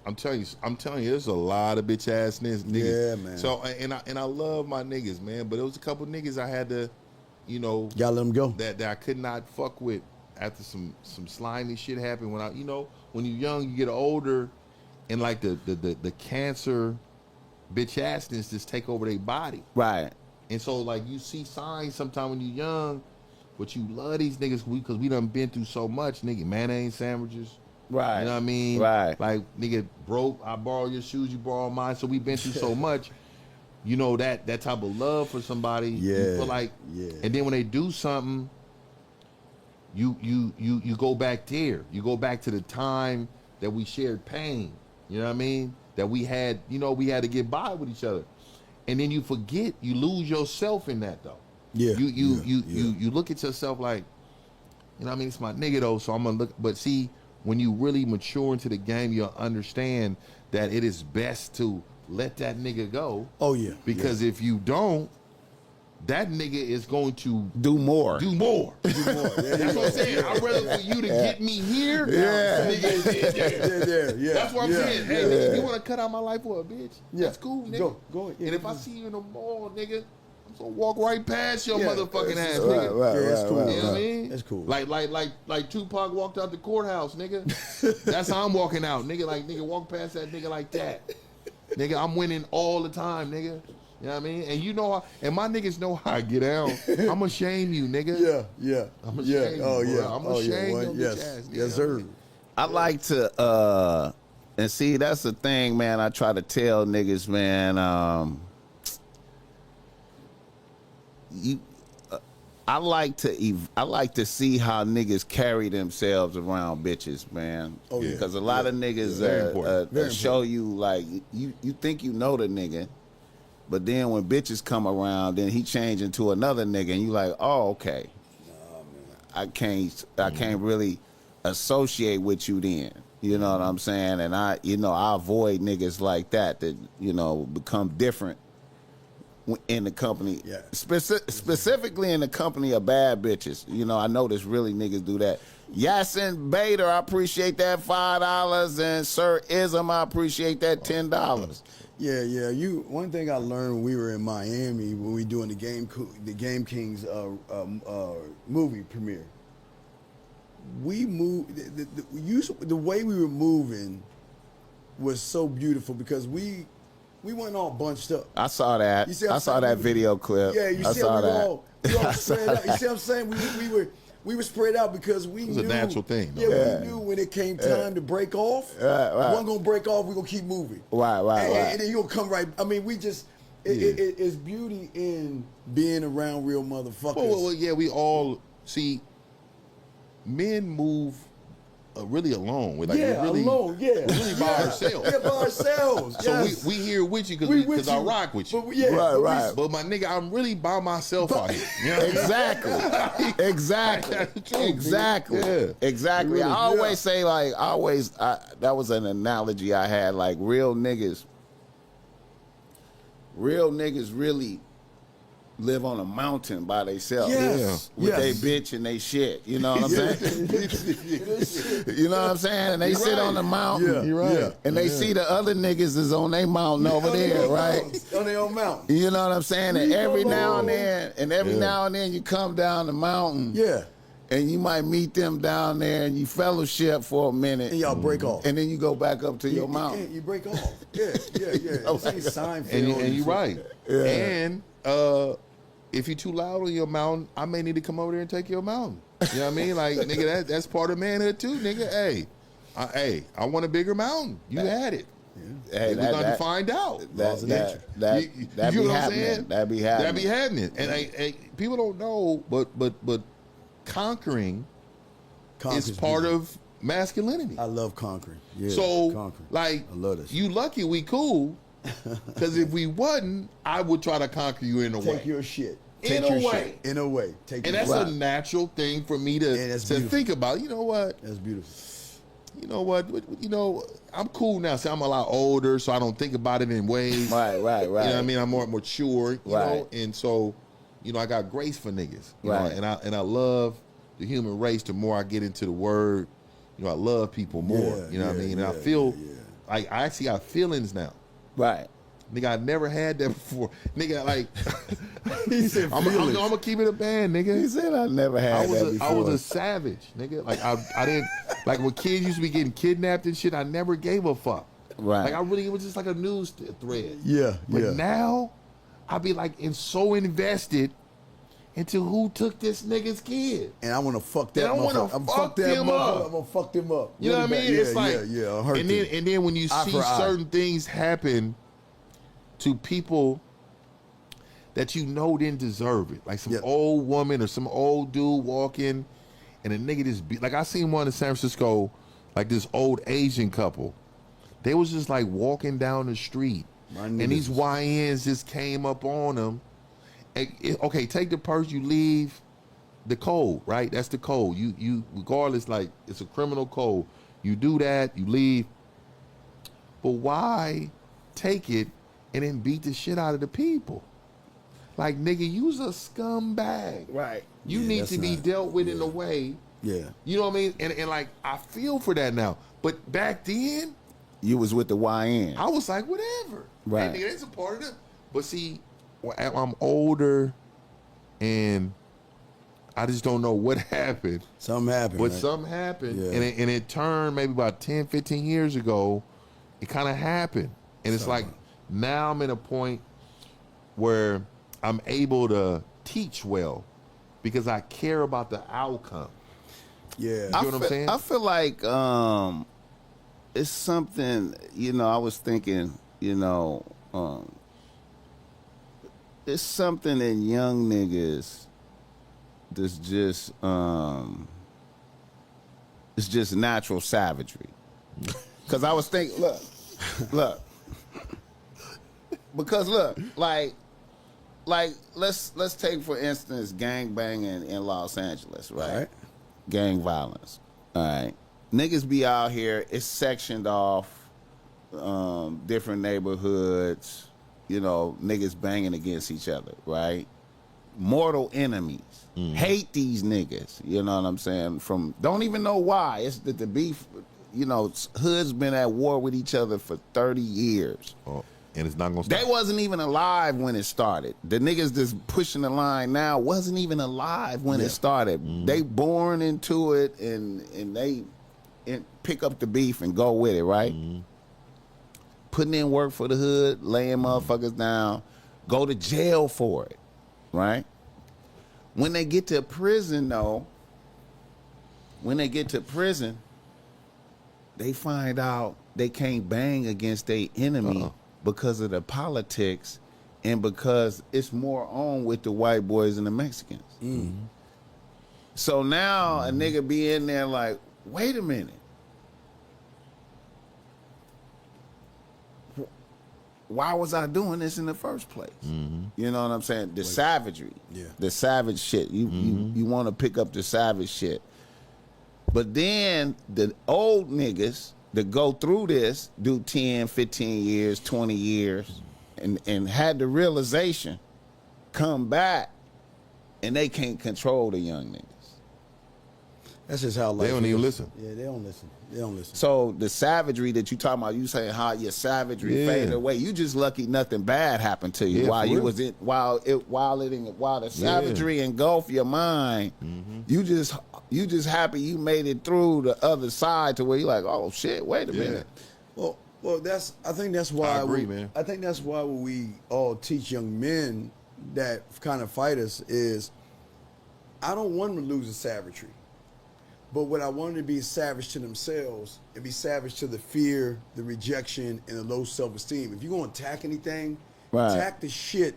I'm telling you, there's a lot of bitch ass niggas. Yeah, man. So and I love my niggas, man. But there was a couple niggas I had to, Gotta let him go. that I could not fuck with after some slimy shit happened. When you're young, you get older, and like the cancer, bitch assness just take over their body. Right. And so, like, you see signs sometimes when you're young, but you love these niggas because we done been through so much, nigga. Mayonnaise sandwiches. Right. You know what I mean? Right. Like, nigga, broke, I borrow your shoes, you borrow mine. So we been through so much. You know, that type of love for somebody. Yeah. You feel like, Yeah. and then when they do something, you go back there. You go back to the time that we shared pain. You know what I mean? That we had, we had to get by with each other. And then you forget, you lose yourself in that though. Yeah. You look at yourself like, you know what I mean? It's my nigga though, so I'm gonna look. But see, when you really mature into the game, you'll understand that it is best to let that nigga go. Oh yeah. Because if you don't, that nigga is going to Do more. do more. Do more. Yeah, That's what I'm saying. I'd rather for you to get me here. Yeah. Nigga is there. yeah. That's what I'm saying. Hey, nigga, if you want to cut out my life for a bitch, Yeah. that's cool, nigga. Go. Yeah, And if I see you in the mall, nigga, I'm gonna walk right past your Yeah, motherfucking that's ass, right, nigga. right, Yeah, that's right, cool. right, You know what I right. mean? That's cool. Like Tupac walked out the courthouse, nigga. That's how I'm walking out, nigga. Like, nigga, walk past that nigga like that. nigga, I'm winning all the time, nigga. You know what I mean? And you know, and my niggas know how I get down. I'ma shame you, nigga. Yeah. I'ma Yeah. shame you. Oh, bro. yeah. I'ma Oh, yeah. shame What? your Yes. bitch ass, nigga. Yes, sir. I like to and see, that's the thing, man. I try to tell niggas, man. I like to see how niggas carry themselves around bitches, man. Oh, yeah. Because a lot of niggas Very important. Very show you like you think you know the nigga, but then when bitches come around, then he change into another nigga, and you like, oh, okay. I can't really associate with you then. You know what I'm saying? And I avoid niggas like that become different in the company, specifically in the company of bad bitches. You know, I notice really niggas do that. Yasin Bader, I appreciate that $5, and Sir Ism, I appreciate that $10. Yeah. One thing I learned when we were in Miami when we doing the Game Kings movie premiere. We moved the way we were moving was so beautiful because we weren't all bunched up. I saw that. You see what I'm I saw saying? that video clip. Yeah, you I see saw how that. we all spread out. You see what I'm saying? We were spread out because we was knew a natural thing, Yeah, though. we knew when it came time to break off. Right. We wasn't gonna break off. We gonna keep moving. Right. And then you'll come right. I mean, we just it's beauty in being around real motherfuckers. Well, yeah, we all see. Men move really alone. We're alone. Yeah, really by ourselves. Yeah, by ourselves. So yes. we here with you We with because I you. rock with you. But yeah, Right. But my nigga, I'm really by myself out here. You know what I mean? Exactly. That's the truth, nigga. Yeah. Exactly. Really, I always say like that was an analogy I had, like real niggas really live on a mountain by themselves. Yes. With Yes. they bitch and they shit. You know what I'm saying? You know what I'm saying? And they sit on the mountain. Yeah, You're right. yeah. And they see the other niggas is on their mountain over there, right? On their own mountain. You know what I'm saying? And every now and Yeah. then you come down the mountain. Yeah. And you might meet them down there and you fellowship for a minute. And y'all break off. And then you go back up to your Yeah, mountain. you break off. Yeah. It's like Seinfeld. And you're right. Yeah. And if you're too loud on your mountain, I may need to come over there and take your mountain. You know what I mean? Like, nigga, that's part of manhood too, nigga. Hey, I want a bigger mountain. You had it. Hey, We're going to find out. that You be get what I'm happening. saying? That be That be happening. happening. And people don't know, but conquering Conquer's is part beautiful. of masculinity. I love conquering. Yeah, So, conquering. like, I love this. you lucky we cool, because if we wasn't, I would try to conquer you in a way. Take your shit. In Take a your way. shit. In a way. Take And your that's shit. a natural thing for me to that's beautiful. think about. You know what? That's beautiful. You know what? You know, I'm cool now. See, I'm a lot older, so I don't think about it in ways. Right. You know what I mean? I'm more mature, you Right. know? And so, you know, I got grace for niggas. You Right. know? And I love the human race. The more I get into the word, you know, I love people more. Yeah, you know what I yeah, mean? And I yeah, feel yeah. like I actually got feelings now. Right. Nigga, I never had that before. Nigga, like, He said I'm feelings. gonna keep it a band, nigga. He said I never had that before. I was a savage, nigga. Like I didn't like when kids used to be getting kidnapped and shit. I never gave a fuck. Right. Like it was just like a news thread. Yeah, But yeah. now I be like so invested into who took this nigga's kid. And I want to fuck that And I wanna motherfucker. I'm fuck that them motherfucker. up. I'm gonna fuck them up. You know what I Really mean? bad. It's like yeah. I'll hurt them. and then when you Eye see for eye. certain things happen to people that you know didn't deserve it, like some Yep. old woman or some old dude walking, and a nigga just like I seen one in San Francisco, like this old Asian couple. They was just like walking down the street, My and niggas these was- YNs just came up on them. Okay, take the purse, you leave the code, right? That's the code. You regardless, like it's a criminal code. You do that, you leave. But why take it and then beat the shit out of the people? Like, nigga, you's a scumbag. Right. You Yeah, need that's to be not- dealt with in yeah. a way. Yeah. You know what I mean? And like I feel for that now. But back then, You was with the YN. I was like, whatever. Right. Hey, nigga, that's a part of it. But see, I'm older and I just don't know what happened. Something happened. But right? something happened, Yeah. and it turned maybe about 10, 15 years ago. It kind of happened. And it's like now I'm in a point where I'm able to teach well because I care about the outcome. Yeah. You know what I'm saying? I feel like it's something, I was thinking, it's something in young niggas that's just it's just natural savagery. Cause I was thinking, look. Because look, like let's take for instance gang banging in Los Angeles, right? All right. Gang violence. All right. Niggas be out here, it's sectioned off, different neighborhoods, niggas banging against each other, right? Mortal enemies. Hate these niggas, you know what I'm saying? Don't even know why. It's that the beef, hoods been at war with each other for 30 years. Oh, and it's not gonna stop. They wasn't even alive when it started. The niggas that's pushing the line now wasn't even alive when it started. They born into it and they pick up the beef and go with it, right? Putting in work for the hood, laying motherfuckers down, go to jail for it, right? When they get to prison, though, they find out they can't bang against their enemy because of the politics and because it's more on with the white boys and the Mexicans. So now a nigga be in there like, wait a minute. Why was I doing this in the first place? You know what I'm saying? The savagery. Yeah. The savage shit. You want to pick up the savage shit. But then the old niggas that go through this, do 10, 15 years, 20 years, and had the realization, come back, and they can't control the young niggas. That's just how life They don't is. even listen. Yeah, they don't listen. They don't listen. So the savagery that you talking about, you saying how your savagery faded away. You just lucky nothing bad happened to you Yeah, while for you real. was in while the savagery engulfed your mind. You just happy you made it through the other side to where you're like, oh shit, wait a minute. Well, I think that's why I agree, man. I think that's why when we all teach young men that kind of fight us is, I don't want them to lose the savagery. But what I want them to be is savage to themselves and be savage to the fear, the rejection, and the low self-esteem. If you're going to attack anything, attack the shit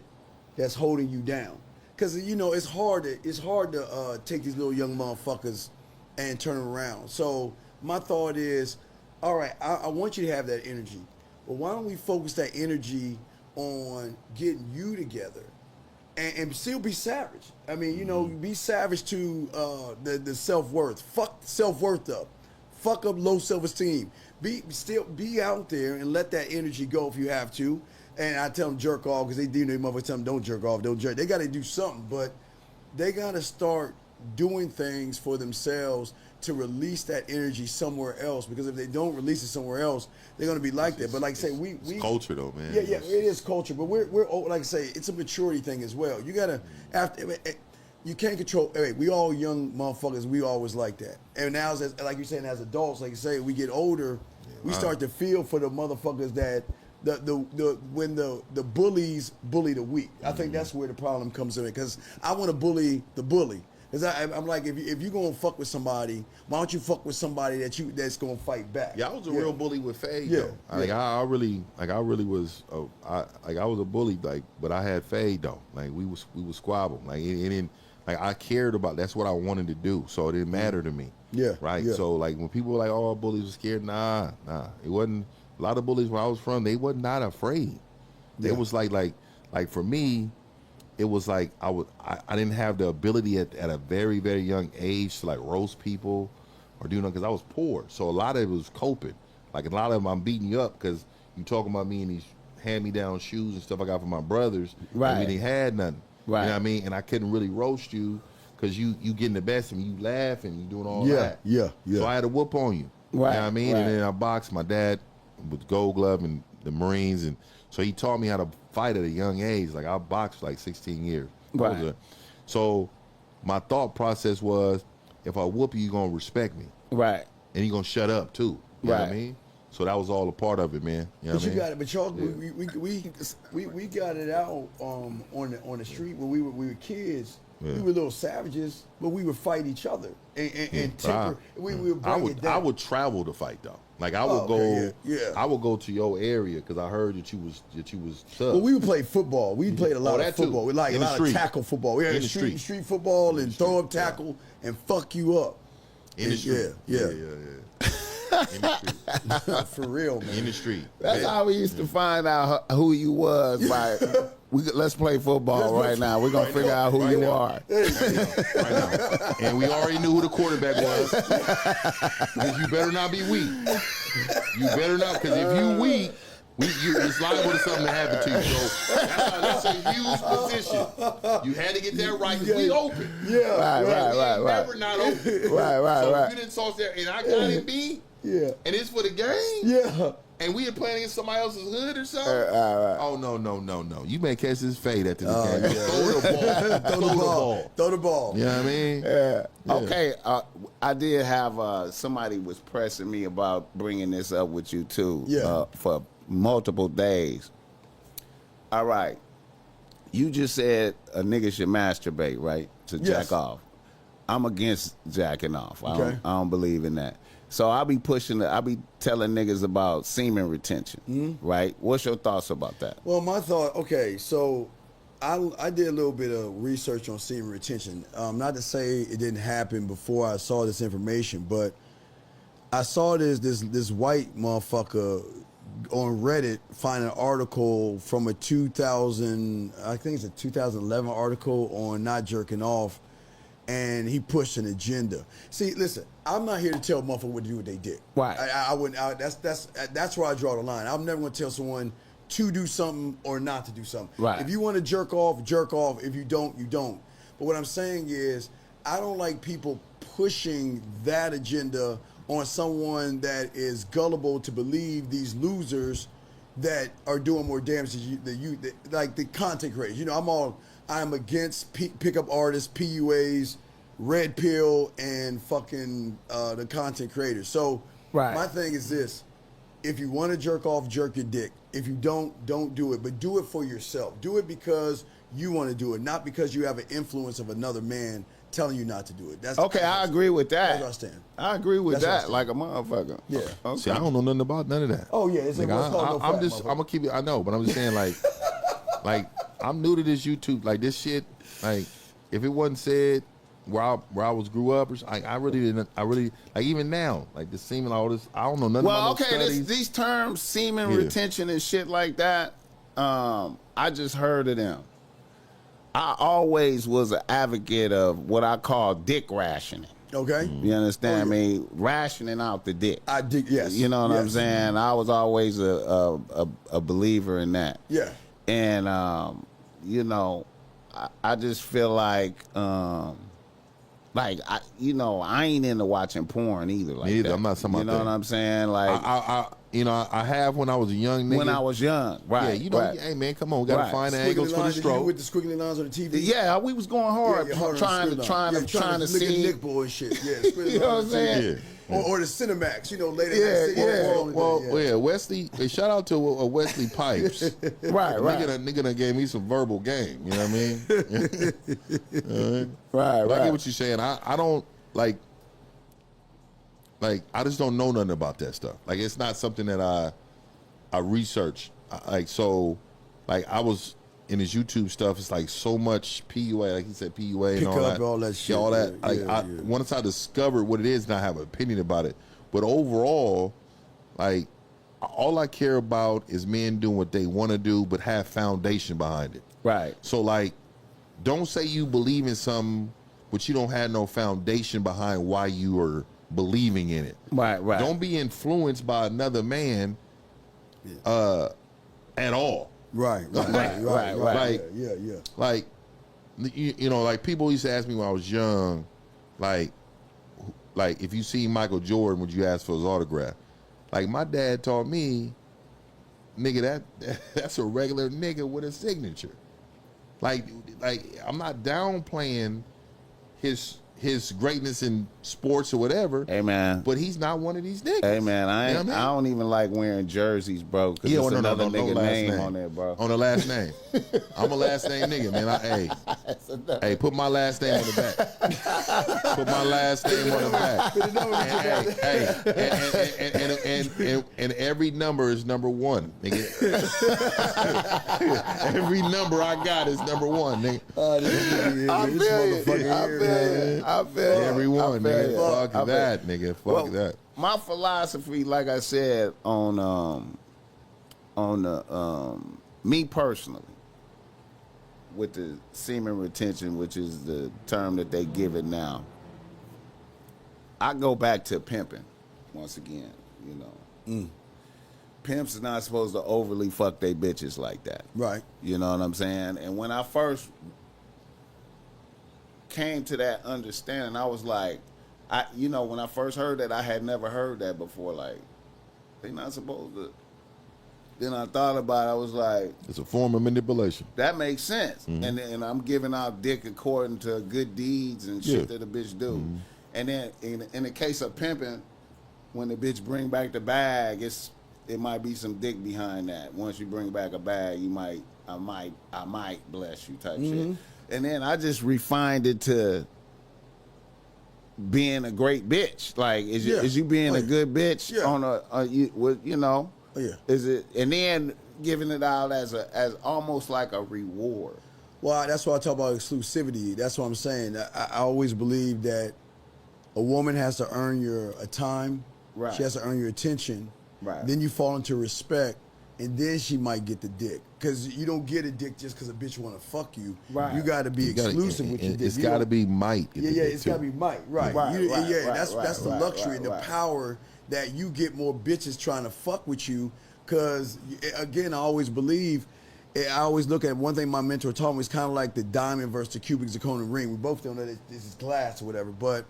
that's holding you down. Because, it's hard to take these little young motherfuckers and turn them around. So my thought is, all right, I want you to have that energy. But why don't we focus that energy on getting you together? And still be savage. I mean, be savage to the self-worth. Fuck self-worth up. Fuck up low self-esteem. Be out there and let that energy go if you have to. And I tell them jerk off because they motherfuckers tell them don't jerk off, don't jerk. They got to do something, but they got to start doing things for themselves to release that energy somewhere else. Because if they don't release it somewhere else, they're going to be like that. But like I say, it's culture though, man. Yeah, it is culture. But we're old, like I say, it's a maturity thing as well. You got to you can't control. Hey, we all young motherfuckers. We always like that. And now, like you're saying, as adults, like you say, we get older, we start to feel for the motherfuckers that when the bullies bully the weak. I think that's where the problem comes in. Because I want to bully the bully. Because I'm like, if you're gonna fuck with somebody, why don't you fuck with somebody that's gonna fight back? Yeah, I was a real bully with Fade. Yeah, though. I really was. I was a bully, but I had Fade though. Like we was squabble. Like it didn't. Like I cared about. That's what I wanted to do. So it didn't matter to me. Yeah. Right. Yeah. So like when people were like, "Oh, bullies were scared," nah. It wasn't. A lot of bullies where I was from, they was not afraid. Yeah. It was like for me. It was like I didn't have the ability at a very, very young age to like roast people or do because I was poor. So a lot of it was coping. Like a lot of them, I'm beating you up because you talking about me and these hand-me-down shoes and stuff I got from my brothers. Right. I mean, they had nothing. Right. You know what I mean? And I couldn't really roast you because you getting the best of me. You laughing, you doing all Yeah, that. yeah. So I had a whoop on you. Right, You know what I mean? right. And then I boxed my dad with Gold Glove and the Marines, and so he taught me how to fight at a young age. Like I boxed for like 16 years. Right. So my thought process was, if I whoop you, you're gonna respect me. Right. And you're gonna shut up too. You know what I Right. mean? So that was all a part of it, man. You know But what I you mean? got it. But y'all, we got it out on the street when we were kids. Yeah. We were little savages, but we would fight each other and But temper. We would bring it down. I would travel to fight though. Like I would okay, yeah. I would go to your area because I heard that you was tough. Well, we would play football. We played a lot of that too. football. We like In a the lot street. of tackle football. We had In the street street. football and throw up street, tackle and fuck you up. In the street. Yeah. In the street. For real, man. In the street. That's how we used to find out who you was by. Let's play football right now. We're gonna figure out who you are. Right now. And we already knew who the quarterback was. Because you better not be weak. You better not, because if you weak, it's liable to something to happen to you. So that's a huge position. You had to get that right because we open. Yeah, Right. Never not open. Right. So if you didn't sauce there, and I got it B, yeah, and it's for the game, yeah. and we are playing against somebody else's hood or something. Right. Oh no! You may catch this fade after the game. yeah. Throw the ball. Throw the ball. You know what I mean? Yeah. Okay. I did have somebody was pressing me about bringing this up with you too. Yeah. For multiple days. All right. You just said a nigga should masturbate, right? To Yes. jack off. I'm against jacking off. Okay. I don't believe in that. So I'll be telling niggas about semen retention, Mm-hmm. right? What's your thoughts about that? Well, my thought, okay, so I did a little bit of research on semen retention. Not to say it didn't happen before I saw this information, but I saw this white motherfucker on Reddit find an article from I think it's a 2011 article on not jerking off, and he pushed an agenda. See, listen, I'm not here to tell motherfuckers what to do with their dick. Right. I wouldn't. That's where I draw the line. I'm never going to tell someone to do something or not to do something. Right. If you want to jerk off, jerk off. If you don't, you don't. But what I'm saying is, I don't like people pushing that agenda on someone that is gullible to believe these losers that are doing more damage than you, like the content creators. You know, I'm against pickup artists, PUAs, red pill, and fucking the content creators. So Right. my thing is this: if you want to jerk off, jerk your dick. If you don't do it. But do it for yourself. Do it because you want to do it, not because you have an influence of another man telling you not to do it. That's Okay, I agree with that. That's where I stand. I agree with That's where I that, stand. like a motherfucker. Yeah. Okay. See, I don't know nothing about none of that. Oh yeah, it's Like, what's called no I'm fat, just, motherfucker. I'm gonna keep it. I know, but I'm just saying, like I'm new to this YouTube. Like this shit, like if it wasn't said where I grew up, or something, I really didn't. I really like even now, like the semen, all this. I don't know nothing Well, about no okay, studies. these terms, semen Yeah. retention and shit like that, I just heard of them. I always was an advocate of what I call dick rationing. Okay. You understand Oh, yeah. me? Rationing out the dick. I dig. Yes. You know what I'm Yes. saying? I was always a believer in that. Yeah. And you know, I just feel like I ain't into watching porn either. Like Me either. that. I'm not talking You about know that. what I'm saying? Like I have when I was a young nigga. when I was young, right? yeah, you know, right. hey man, come on, we gotta Right. find the Squiggly angles for the lines, you stroke. with the squiggly lines on the TV. Yeah, we was going hard, Yeah, hard on trying the to squiggly line. trying to look at see. Nick Boy and shit. Yeah, squiggly You know lines what I'm on the saying? TV. Or the Cinemax, later. Yeah, Well, Wesley. Shout out to Wesley Pipes. Right, right, Nigga done gave me some verbal game. You know what I mean? right, But I right. get what you're saying. I don't like I just don't know nothing about that stuff. Like it's not something that I research. I was in his YouTube stuff. It's like so much PUA, like he said, PUA and Pick all up that. all that shit. Yeah, all that. Yeah, yeah. Once I discovered what it is, and I have an opinion about it. But overall, like all I care about is men doing what they want to do, but have foundation behind it. Right. So like, don't say you believe in something, but you don't have no foundation behind why you are believing in it. Right, right. Don't be influenced by another man at all. Right. Right. Yeah. Like, you know, like people used to ask me when I was young, like if you see Michael Jordan, would you ask for his autograph? Like my dad taught me, nigga, that's a regular nigga with a signature. Like I'm not downplaying his his greatness in sports or whatever. Hey, man. But he's not one of these niggas. Hey, man, You know what I mean? I don't even like wearing jerseys, bro, because Yeah, there's no, another no nigga last name name on there, bro. On the last name. I'm a last name nigga, man. Hey, put my last name on the back. Put my last name on the back. And every number is number one, nigga. Every number I got is number one, nigga. I feel you. Every one, nigga. I Fuck feel that, nigga. Fuck that. My philosophy, like I said, on me personally, with the semen retention, which is the term that they give it now, I go back to pimping once again. You know, pimps is not supposed to overly fuck they bitches like that. Right. You know what I'm saying? And when I first came to that understanding, I was like, when I first heard that, I had never heard that before. Like, they not supposed to. Then I thought about it. I was like, It's a form of manipulation. that makes sense. And I'm giving out dick according to good deeds and shit that a bitch do. And then in the case of pimping, when the bitch bring back the bag, it might be some dick behind that. Once you bring back a bag, I might bless you type shit. And then I just refined it to being a great bitch. Like, is you being a good bitch on Oh, yeah. is it, and then giving it out as almost like a reward. Well, that's why I talk about exclusivity. That's what I'm saying. I always believe that a woman has to earn your time. Right. She has to earn your attention. Right. Then you fall into respect, and then she might get the dick. Because you don't get a dick just because a bitch want to fuck you. Right. You got to be exclusive with your dick. It's got to be might. Yeah, it's got to be might. Right. That's the luxury and the right. power that you get more bitches trying to fuck with you. Because, again, I always believe, I always look at one thing my mentor taught me, it's kind of like the diamond versus the cubic zirconia ring. We both don't know that this is glass or whatever, but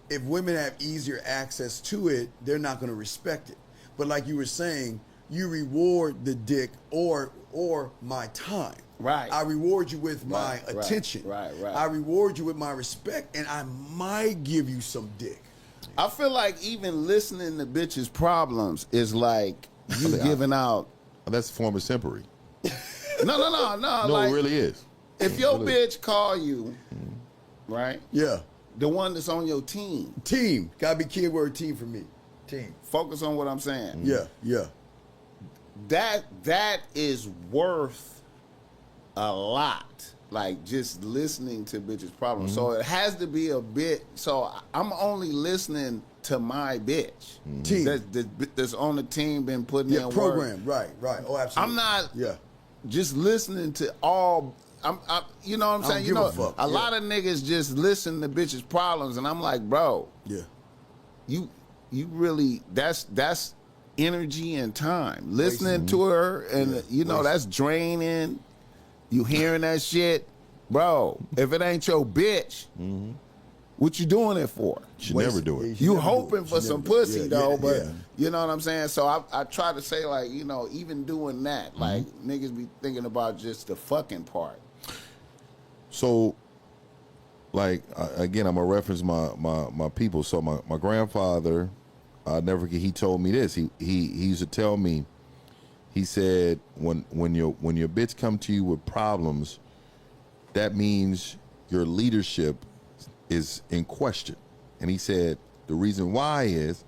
if women have easier access to it, they're not going to respect it. But like you were saying, you reward the dick or my time. Right. I reward you with my attention. Right. I reward you with my respect, and I might give you some dick. I feel like even listening to bitches' problems is like you giving out. That's a form of simpery. No. No, like, it really is. if your bitch call you, right? Yeah. The one that's on your team. Team. Gotta be keyword team for me. Team. Focus on what I'm saying. Yeah. That is worth a lot. Like, just listening to bitches' problems. So it has to be a bit. So I'm only listening to my bitch. Team. That's on the team, been putting in program. work. Right. Oh, absolutely. I'm not just listening to all. You know what I'm saying? give a fuck. A lot of niggas just listen to bitches' problems, and I'm like, bro, you really that's energy and time. Listening to her, and that's draining. You hearing that shit, bro? If it ain't your bitch, what you doing it for? Should never do it. You hoping for some pussy though, but you know what I'm saying. So I try to say, like, even doing that, like, niggas be thinking about just the fucking part. So, like, again, I'm gonna reference my people. So my grandfather, I never forget. He told me this. He used to tell me. He said, when your bitch come to you with problems, that means your leadership is in question. And he said the reason why is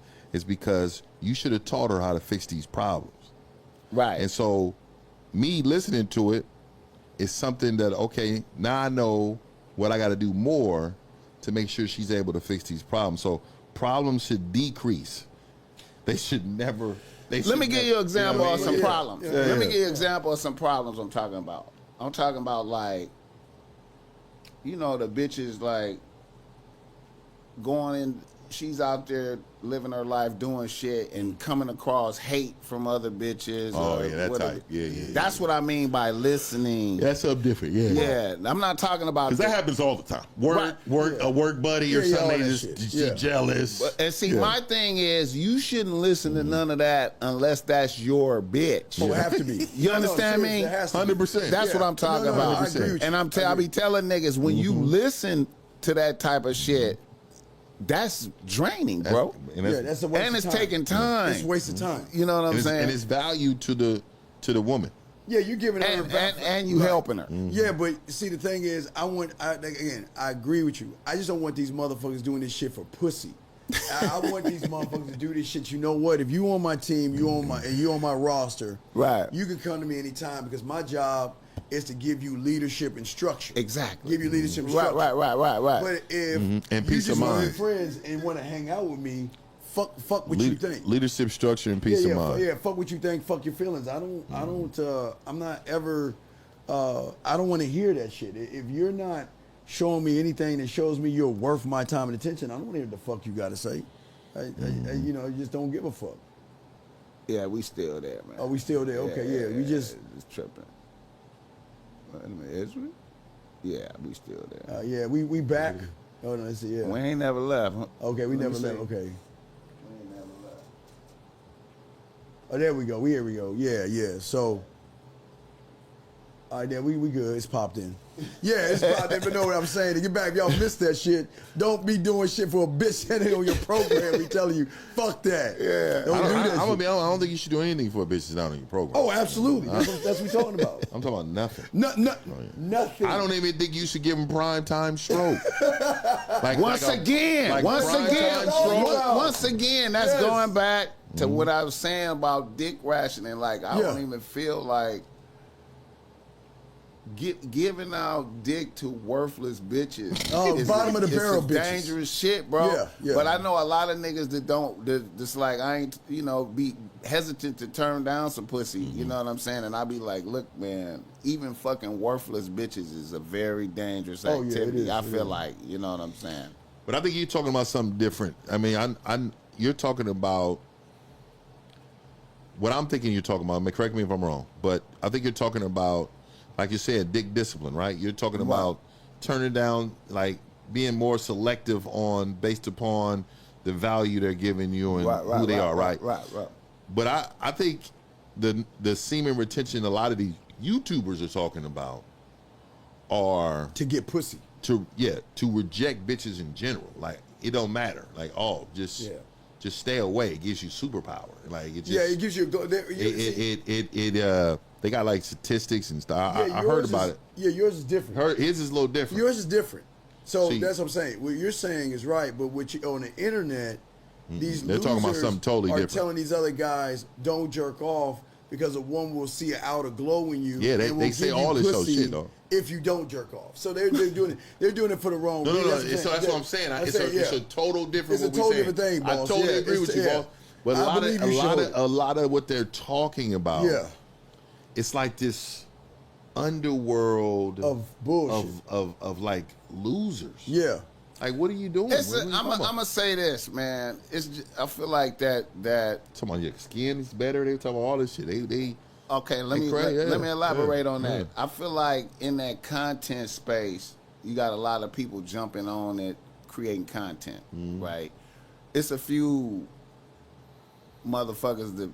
because you should have taught her how to fix these problems. Right. And so me listening to it is something that, okay, now I know what I got to do more to make sure she's able to fix these problems. So problems should decrease. They should never... Let me give you an example of some problems. Let me give you an example of some problems I'm talking about. I'm talking about, like, the bitch is, like, going in, she's out there living her life doing shit and coming across hate from other bitches. Oh, yeah, that's tight. Yeah. That's what I mean by listening. That's something different, Yeah, I'm not talking about... Because that happens all the time. A work buddy or something, they just jealous. And see, my thing is, you shouldn't listen to none of that unless that's your bitch. Oh, it have to be. You understand me? 100%. That's what I'm talking about. I agree with you. And I be telling niggas, when you listen to that type of shit, that's draining, bro. That's a waste And of it's time. taking time. It's a waste of time. You know what I'm saying? And it's value to the woman. Yeah, you're giving her and you helping her. Yeah, but see, the thing is, I agree with you. I just don't want these motherfuckers doing this shit for pussy. I want these motherfuckers to do this shit. You know what? If you on my team, you on my roster, right? You can come to me anytime because my job is to give you leadership instruction. Exactly. Give you leadership instruction. Right. But if and you peace just of want to mind. be friends and want to hang out with me, fuck what you think. Leadership structure and peace of mind. Yeah, fuck what you think, fuck your feelings. I'm not ever, I don't want to hear that shit. If you're not showing me anything that shows me you're worth my time and attention, I don't want to hear what the fuck you got to say. I just don't give a fuck. Yeah, we still there, man. Oh, we still there? Okay, we just tripping. Wait a minute, is we? Yeah, we still there. yeah, we back. Oh no, let's see, yeah. We ain't never left. Huh? Okay, we Let never me left. see. Okay. We ain't never left. Oh, there we go. Here we go. Yeah. So, all right, then we good. It's popped in. Yeah, it's popped in. But know what I'm saying? To get back, if y'all missed that shit, don't be doing shit for a bitch that ain't on your program. We telling you, fuck that. Yeah. Don't do that I'm gonna shit. be honest, I don't think you should do anything for a bitch that's not on your program. Oh, absolutely. That's what we talking about. I'm talking about nothing. Nothing. I don't even think you should give him prime time stroke. Once again, that's Yes. going back to what I was saying about dick rationing. Like, I don't even feel like giving out dick to worthless bitches. Oh, bottom of the barrel bitches. Dangerous shit, bro. Yeah. But I know a lot of niggas that just like, I ain't, be hesitant to turn down some pussy. You know what I'm saying? And I be like, look, man, even fucking worthless bitches is a very dangerous activity. it is, I feel like, you know what I'm saying? But I think you're talking about something different. I mean, you're talking about what I'm thinking you're talking about. I mean, correct me if I'm wrong, but I think you're talking about, like you said, dick discipline, right? You're talking about turning down, like being more selective based upon the value they're giving you and who they are, right? Right. But I think the semen retention a lot of these YouTubers are talking about are To get pussy. to reject bitches in general. Like, it don't matter. Like, just stay away. It gives you superpower. Like, it just, It gives you a go. they got like statistics and stuff. I heard about it. Yeah, yours is different. His is a little different. Yours is different. So See. that's what I'm saying. What you're saying is right, but on the internet, these They're talking about losers something totally are different. telling these other guys don't jerk off because a woman will see an outer glow in you. Yeah, and will they say give you all this pussy shit, though. if you don't jerk off. So they're doing it. They're doing it for the wrong. No. reason. So that's what I'm saying. It's a total different. It's a what we total saying. different thing, boss. I totally Yeah, agree with you, yeah. boss. But I believe you showed a lot of what they're talking about. Yeah. It's like this underworld Of bullshit. of like losers. Yeah. Like, what are you doing? I'm gonna say this, man. I feel like that. Talking about your skin is better. They talking about all this shit. They Okay, let me elaborate on that. I feel like in that content space, you got a lot of people jumping on it, creating content, right? It's a few motherfuckers that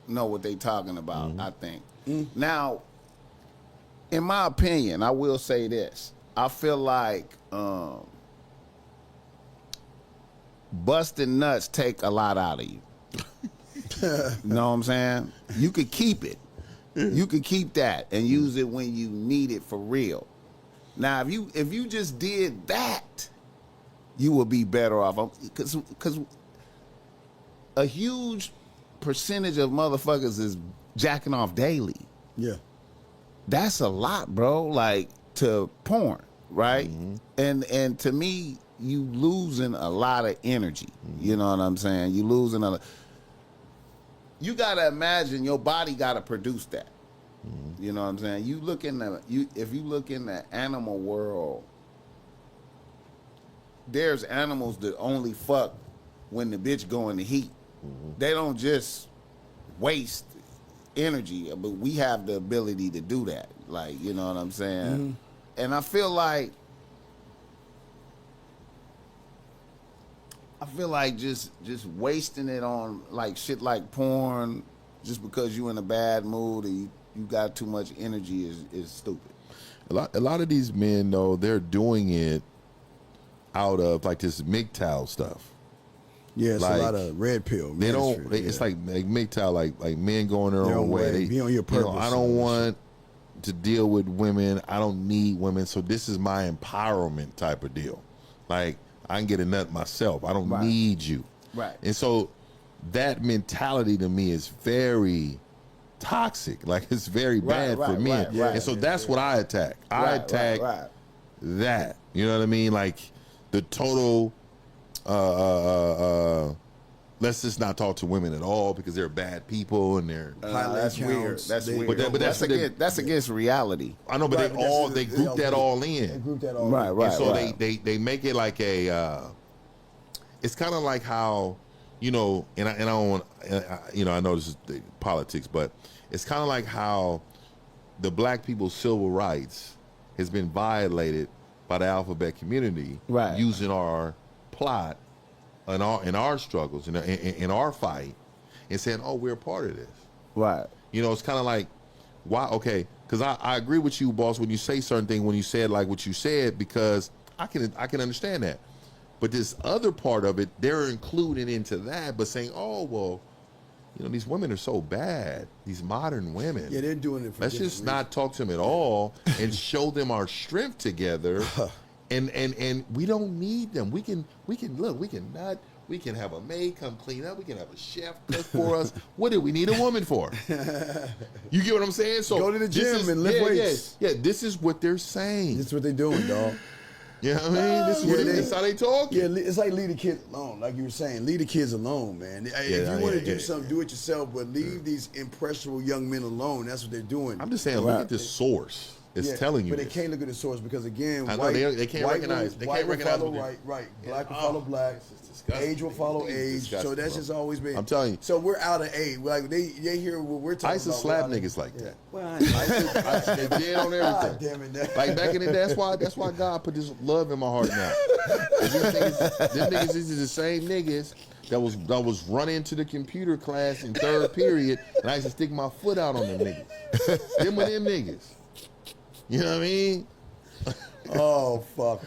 know what they talking about, I think. Now, in my opinion, I will say this. I feel like busting nuts take a lot out of you. Know what I'm saying? You could keep it. You could keep that and use it when you need it for real. Now, if you just did that, you would be better off. Because a huge percentage of motherfuckers is jacking off daily. Yeah. That's a lot, bro. Like, to porn, right? And to me, you losing a lot of energy. You know what I'm saying? You losing a lot. You gotta imagine your body gotta produce that. You know what I'm saying? If you look in the animal world, there's animals that only fuck when the bitch go in the heat. They don't just waste energy, but we have the ability to do that. Like, you know what I'm saying? And I feel like just wasting it on like shit like porn just because you in a bad mood and you got too much energy is stupid. A lot of these men, though, they're doing it out of like this MGTOW stuff. Yeah, it's Like, a lot of red pill. They don't. ministry, It's like MGTOW, like men going their Their own own way. way, be on your purpose I and don't all that want to deal with women. I don't need women. So this is my empowerment type of deal. Like I can get a nut myself. I don't Right. need you. Right. And so that mentality to me is very toxic. Like it's very bad for right, men. right, and so that's what I attack. I attack that. You know what I mean? Like the total let's just not talk to women at all because they're bad people and they're That's weird. That's weird. But That's against reality. I know, but Right, but they group that all in. They group that all Right, in. right. And so they make it like a it's kind of like how, you know, and I don't want, you know, I know this is politics, but it's kind of like how the black people's civil rights has been violated by the alphabet community, Right. using our plot and our struggles in our fight and saying, oh, we're a part of this. Right. You know, it's kind of like, why? Okay, because I agree with you, boss, when you say certain things, when you said like what you said, because I can understand that. But this other part of it, they're included into that, but saying, oh, well, you know, these women are so bad, these modern women. Yeah, they're doing it for Let's different just not talk to them at all and show them our strength together. And we don't need them. We can look, we can have a maid come clean up, we can have a chef cook for us. What do we need a woman for? You get what I'm saying? So Go to the this gym is- and lift yeah, weights. Yeah, this is what they're saying. That's what they doing, dog. You know what I mean? This is what Yeah, this is how they talk. Yeah, it's like leave the kids alone. Like you were saying, leave the kids alone, man. If you want to do something, do it yourself. But leave these impressionable young men alone. That's what they're doing. I'm just saying, look at this source. It's Yeah, telling you but this. they can't look at the source because again, I know, white, they can't white recognize- Will, they white can't will recognize follow what they- right. Yeah. Black will follow black. This is disgusting. Age will follow This is age. disgusting, So that's bro. just always been. I'm telling you. So we're out of age. Like they hear what we're I talking used to about. slap we're out of- niggas like that. Well, They did on God everything. damn it. That. Like back in the day, that's why God put this love in my heart now. These niggas is the same niggas that was running to the computer class in third period, and I used to stick my foot out on them niggas. Them with them niggas. You know what I mean? Oh fuck.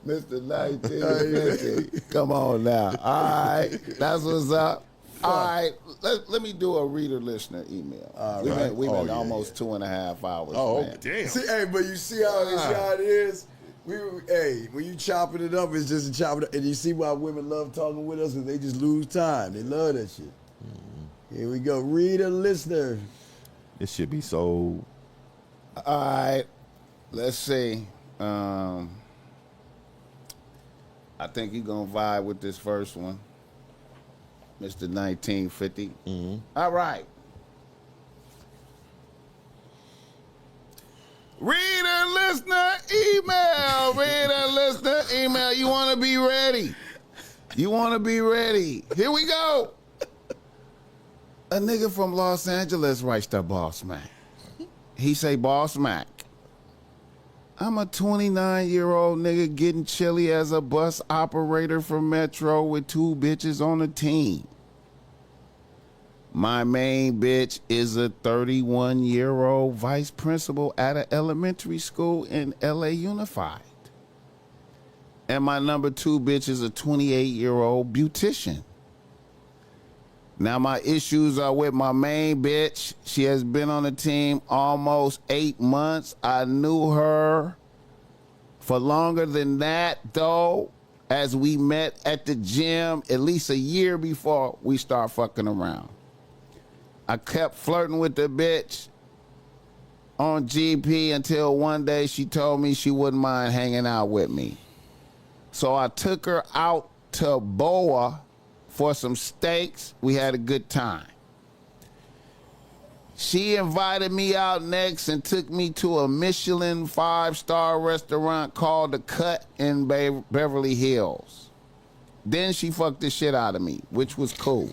Mr. 1950. Come on now. All right. That's what's up. All right. Let me do a reader listener email. We've been almost 2.5 hours. Oh, man. damn. See, hey, but you see how it is. Hey, when you chopping it up, it's just a chop it up, and you see why women love talking with us, because they just lose time. They love that shit. Here we go. Reader listener. This should be so. All right. Let's see. I think you're going to vibe with this first one. Mr. 1950. All right. Reader, listener, email. Reader, listener, email. You want to be ready. You want to be ready. Here we go. A nigga from Los Angeles writes to Boss Mac. He say, Boss Mac, I'm a 29-year-old nigga getting chilly as a bus operator for Metro with 2 bitches on the team. My main bitch is a 31-year-old vice principal at an elementary school in LA Unified. And my number 2 bitch is a 28-year-old beautician. Now my issues are with my main bitch. She has been on the team almost 8 months. I knew her for longer than that, though, as we met at the gym at least a year before we start fucking around. I kept flirting with the bitch on GP until one day she told me she wouldn't mind hanging out with me. So I took her out to Boa for some steaks. We had a good time. She invited me out next and took me to a Michelin 5-star restaurant called The Cut in Beverly Hills. Then she fucked the shit out of me, which was cool.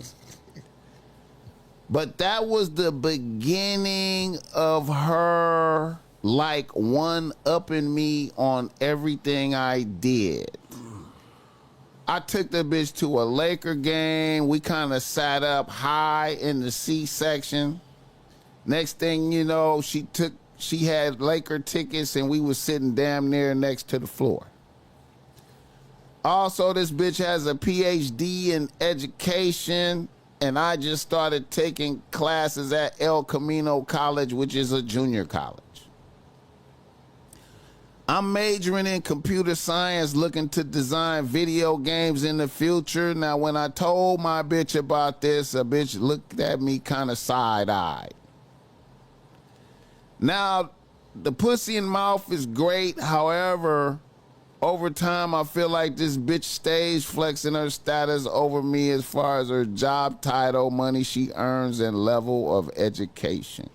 But that was the beginning of her like one-upping me on everything I did. I took the bitch to a Laker game. We kind of sat up high in the C section. Next thing you know, she had Laker tickets and we was sitting damn near next to the floor. Also, this bitch has a PhD in education, and I just started taking classes at El Camino College, which is a junior college. I'm majoring in computer science, looking to design video games in the future. Now, when I told my bitch about this, a bitch looked at me kind of side-eyed. Now, the pussy and mouth is great. However, over time, I feel like this bitch stays flexing her status over me as far as her job title, money she earns, and level of education.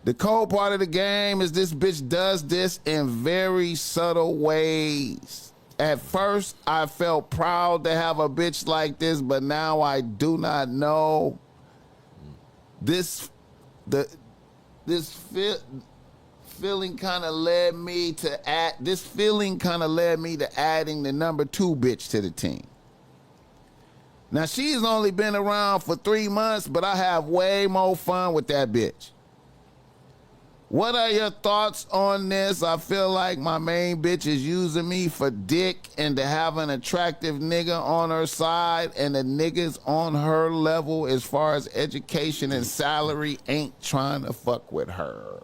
The cold part of the game is this bitch does this in very subtle ways. At first, I felt proud to have a bitch like this, but now I do not know. Feeling kind of led me to adding the number 2 bitch to the team. Now, she's only been around for 3 months, but I have way more fun with that bitch. What are your thoughts on this? I feel like my main bitch is using me for dick and to have an attractive nigga on her side, and the niggas on her level as far as education and salary ain't trying to fuck with her.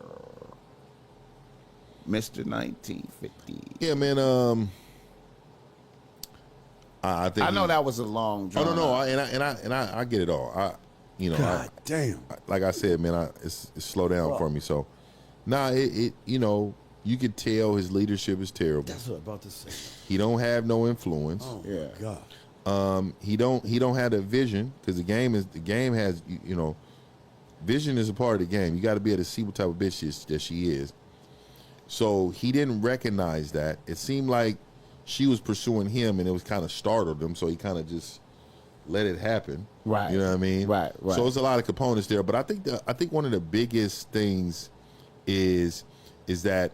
Mr. 1950. Yeah, man. I think I know that was a long Oh drawn no, out. I get it all. God damn. Like I said, man, it's slow down for me. So, it you could tell his leadership is terrible. That's what I'm about to say. He don't have no influence. Oh Yeah. my God. He don't have the vision, because the game has vision is a part of the game. You got to be able to see what type of bitch that she is. So he didn't recognize that. It seemed like she was pursuing him, and it was kind of startled him. So he kind of just let it happen. Right. You know what I mean? Right. So it's a lot of components there. But I think one of the biggest things is that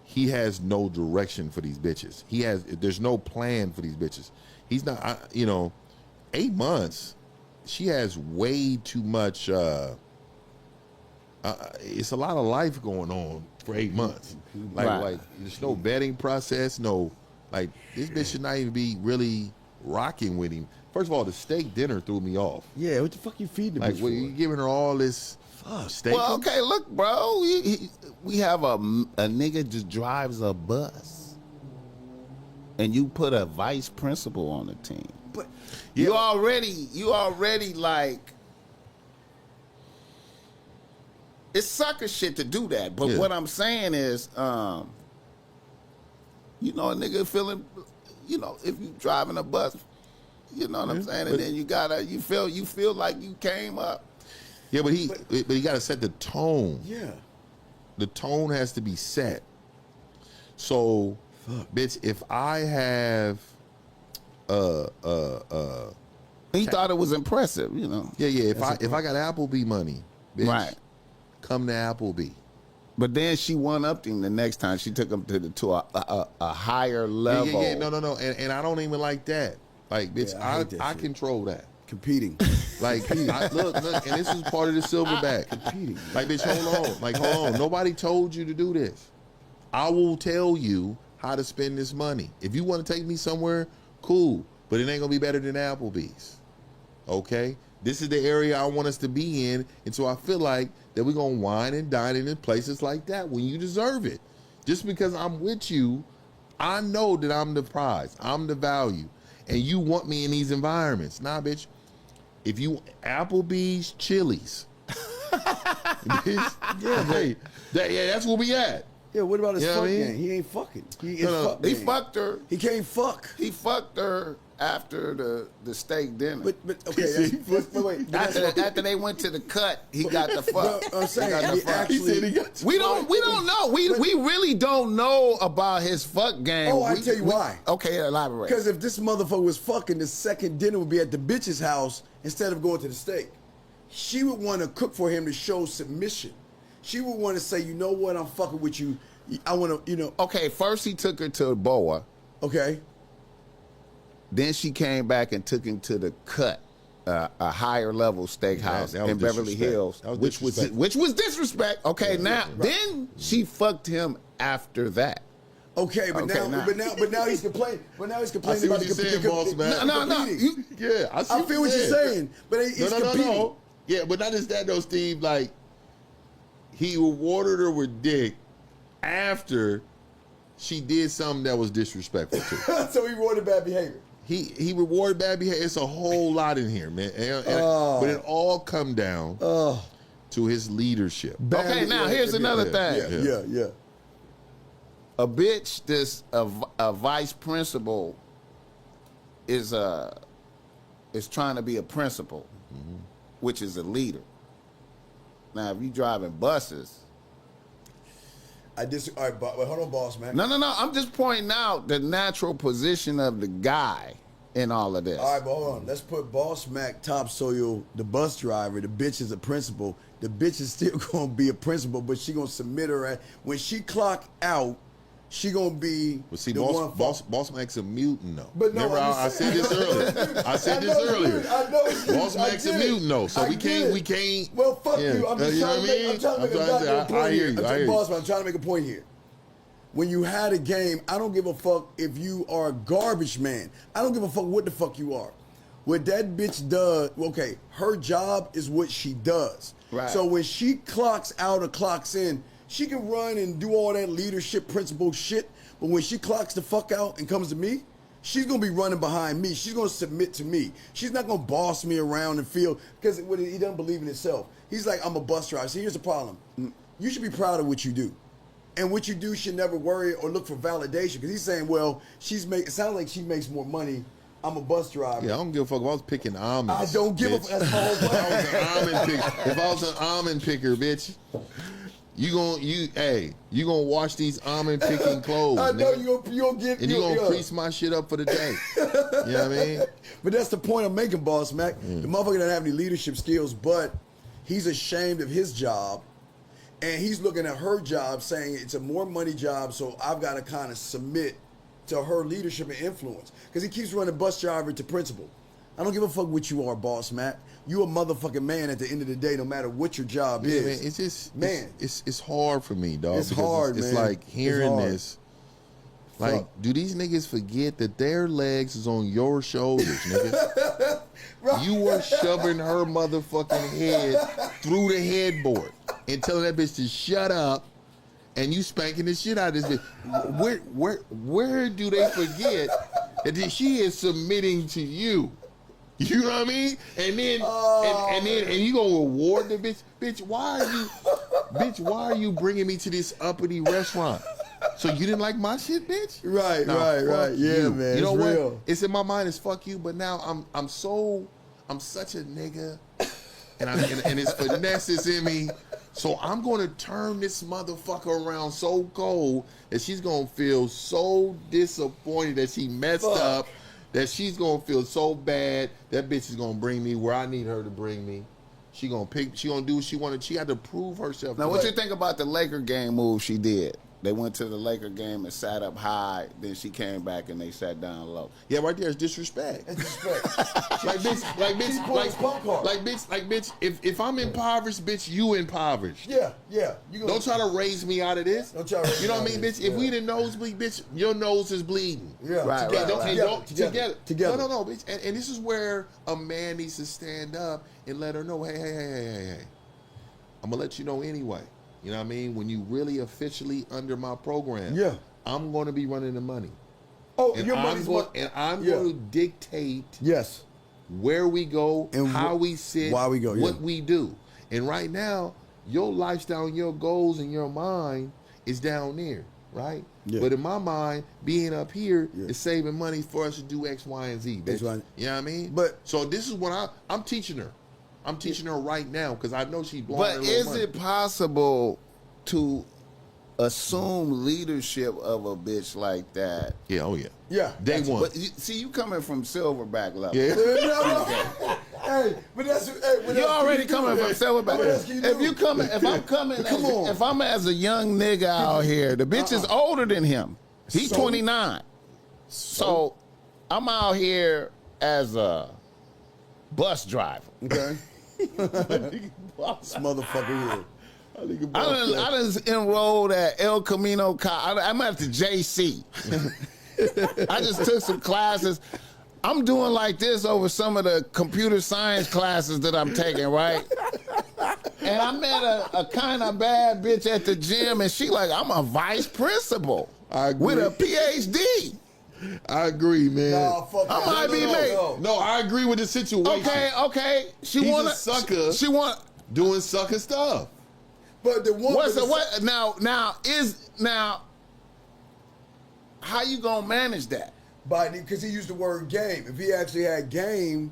he has no direction for these bitches. There's no plan for these bitches. He's not, 8 months. She has way too much. It's a lot of life going on for 8 months. Like there's no vetting process. No, like this bitch should not even be really rocking with him. First of all, the steak dinner threw me off. Yeah, what the fuck you feeding the Like, bitch well, for? you giving her all this steak? Well, okay, look, bro. We have a nigga just drives a bus, and you put a vice principal on the team. But You already like, it's sucker shit to do that. But Yeah. what I'm saying is, a nigga feeling, if you driving a bus, you know what I'm saying, and then you feel like you came up. Yeah, but he got to set the tone. yeah. The tone has to be set. So, bitch, if I have He thought it was impressive, yeah, if I got Applebee money, bitch, Right. come to Applebee. But then she one-upped him the next time. She took him to a higher level. Yeah, no, and I don't even like that. Like, bitch, Yeah, I hate that I shit. control that. Competing. Like, look, and this is part of the silverback. Competing. Like, bitch, hold on. Nobody told you to do this. I will tell you how to spend this money. If you want to take me somewhere, cool, but it ain't gonna be better than Applebee's. Okay? This is the area I want us to be in, and so I feel like that we're gonna wine and dine in places like that when you deserve it. Just because I'm with you, I know that I'm the prize, I'm the value, and you want me in these environments. Nah, bitch. If you Applebee's, Chili's, bitch, that's where we at. Yeah, what about his You know fuck what I mean? game? He ain't fucking. He No. He fucked her. He can't fuck. He fucked her after the steak dinner. But okay, wait. After they went to the cut, he got the fuck. No, I'm saying, he got the he fuck. actually- We don't know. We really don't know about his fuck game. Oh, I tell you why. Okay, elaborate. Because if this motherfucker was fucking, the second dinner would be at the bitch's house instead of going to the steak. She would want to cook for him to show submission. She would want to say, you know what, I'm fucking with you. I want to, Okay, first he took her to Boa. okay. Then she came back and took him to the cut, a higher level steakhouse That was in Beverly disrespect. Hills, That was which disrespect. was disrespect. Okay, now then she fucked him after that. Okay, but Okay, now he's complaining. But now he's I complaining see about what you're saying, boss man. No. competing. Yeah, I feel what you're saying, but he's competing. No. Yeah, but not just that though, Steve. Like, he rewarded her with dick after she did something that was disrespectful to her. So he rewarded bad behavior. He rewarded bad behavior. It's a whole lot in here, man. But it all come down to his leadership. Okay, now here's another thing. Yeah. A bitch that's a vice principal is trying to be a principal, which is a leader. Now, if you driving buses, All right, but hold on, boss man. no. I'm just pointing out the natural position of the guy in all of this. All right, but hold on. Let's put Boss Mac topsoil, the bus driver. The bitch is a principal. The bitch is still gonna be a principal, but she gonna submit her at when she clock out. She gonna be. But see, the one Boss Mac's a mutant though. But no, remember, I said this earlier. I said this earlier. I know. Boss Mac's a mutant though, so we can't. Well, fuck you. I'm just You know trying what to I make. mean? I'm trying to make a goddamn point I hear here. you. I hear Boss you. man, I'm trying to make a point here. When you had a game, I don't give a fuck if you are a garbage man. I don't give a fuck what the fuck you are. What that bitch does, okay, her job is what she does. Right. So when she clocks out or clocks in, she can run and do all that leadership principle shit. But when she clocks the fuck out and comes to me, she's gonna be running behind me. She's gonna submit to me. She's not gonna boss me around and feel, because he doesn't believe in himself. He's like, I'm a bus driver. See, here's the problem. You should be proud of what you do. And what you do should never worry or look for validation. Because he's saying, well, it sounds like she makes more money. I'm a bus driver. Yeah, I don't give a fuck if I was picking almonds. I don't give a bitch. fuck. That's the whole point. If I was an almond picker, bitch, you gonna wash these almond picking clothes. I know nigga. you'll get. And you gonna crease my shit up for the day. You know what I mean? But that's the point I'm making, Boss Mac. The motherfucker doesn't have any leadership skills, but he's ashamed of his job. And he's looking at her job saying it's a more money job, so I've got to kind of submit to her leadership and influence. Because he keeps running bus driver to principal. I don't give a fuck what you are, Boss Mac. You a motherfucking man at the end of the day, no matter what your job is. Man, it's just man. It's hard for me, dog. It's because hard, it's man. like hearing It's hard. this. Like, Fuck. do these niggas forget that their legs is on your shoulders, nigga? Right. You were shoving her motherfucking head through the headboard and telling that bitch to shut up, and you spanking the shit out of this bitch. Where do they forget that she is submitting to you? You know what I mean? And then and you gonna reward the bitch? Bitch, why are you bringing me to this uppity restaurant? So you didn't like my shit, bitch? Right, Nah, right. fuck Yeah, you. man. You know it's what? real. It's in my mind as fuck you, but now I'm such a nigga, and it's finesses in me. So I'm gonna turn this motherfucker around so cold that she's gonna feel so disappointed that she messed up, that she's gonna feel so bad that bitch is gonna bring me where I need her to bring me. She gonna do what she wanted. She had to prove herself. Now, what you think about the Laker game move she did? They went to the Laker game and sat up high. Then she came back and they sat down low. Yeah, right there is disrespect. It's disrespect. Like bitch, if I'm impoverished, bitch, you impoverished. Yeah. You Don't try to raise me out of this. Don't try to raise You know me what I out mean, of bitch? this, If yeah. we the nosebleed, bitch, your nose is bleeding. Yeah, Right, together. No, bitch. And this is where a man needs to stand up and let her know, hey. I'm gonna let you know anyway. You know what I mean? When you really officially under my program, Yeah. I'm gonna be running the money. Oh, And your money's I'm yeah. going to dictate Yes. where we go, And how we sit, why we go, what yeah. we do. And right now, your lifestyle and your goals and your mind is down there, right? Yeah. But in my mind, being up here Yeah. is saving money for us to do X, Y, and Z, bitch. X, Y. You know what I mean? But- so this is what I'm teaching her. I'm teaching her right now because I know she's blowing her But little is money. it possible to assume leadership of a bitch like that? Yeah, oh yeah. Yeah. Day one. But see, you coming from silverback level. Yeah. Hey, but that's You already coming from silverback. What else can you do? If I'm as a young nigga out here, the bitch is older than him. He's So? 29. So I'm out here as a bus driver. Okay. This motherfucker here. I done enrolled at El Camino College. I'm at the JC. I just took some classes. I'm doing like this over some of the computer science classes that I'm taking, right? And I met a kind of bad bitch at the gym, and she like, I'm a vice principal with a PhD. I agree, man. Nah, fuck I that. might be made. No, I agree with the situation. Okay. He's a sucker. She want doing sucker stuff. But the one. what's the what now? How you gonna manage that? Because he used the word game. If he actually had game,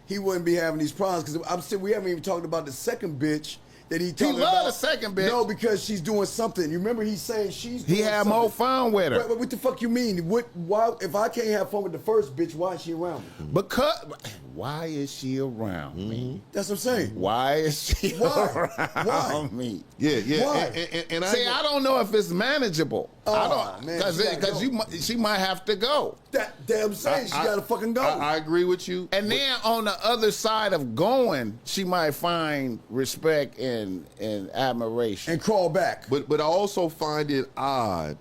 he wouldn't be having these problems. Because we haven't even talked about the second bitch that he talking about. He love the second bitch. No, because she's doing something. You remember he's saying she's doing He had something. more fun with her. But what the fuck you mean? Why? If I can't have fun with the first bitch, why is she around me? Because why is she around me? That's what I'm saying. Why is she around me? Yeah. Why? And See, I don't know if it's manageable. I don't, man, because she might have to go. That damn saying she gotta fucking go. I agree with you. And then on the other side of going, she might find respect and admiration. and crawl back. But I also find it odd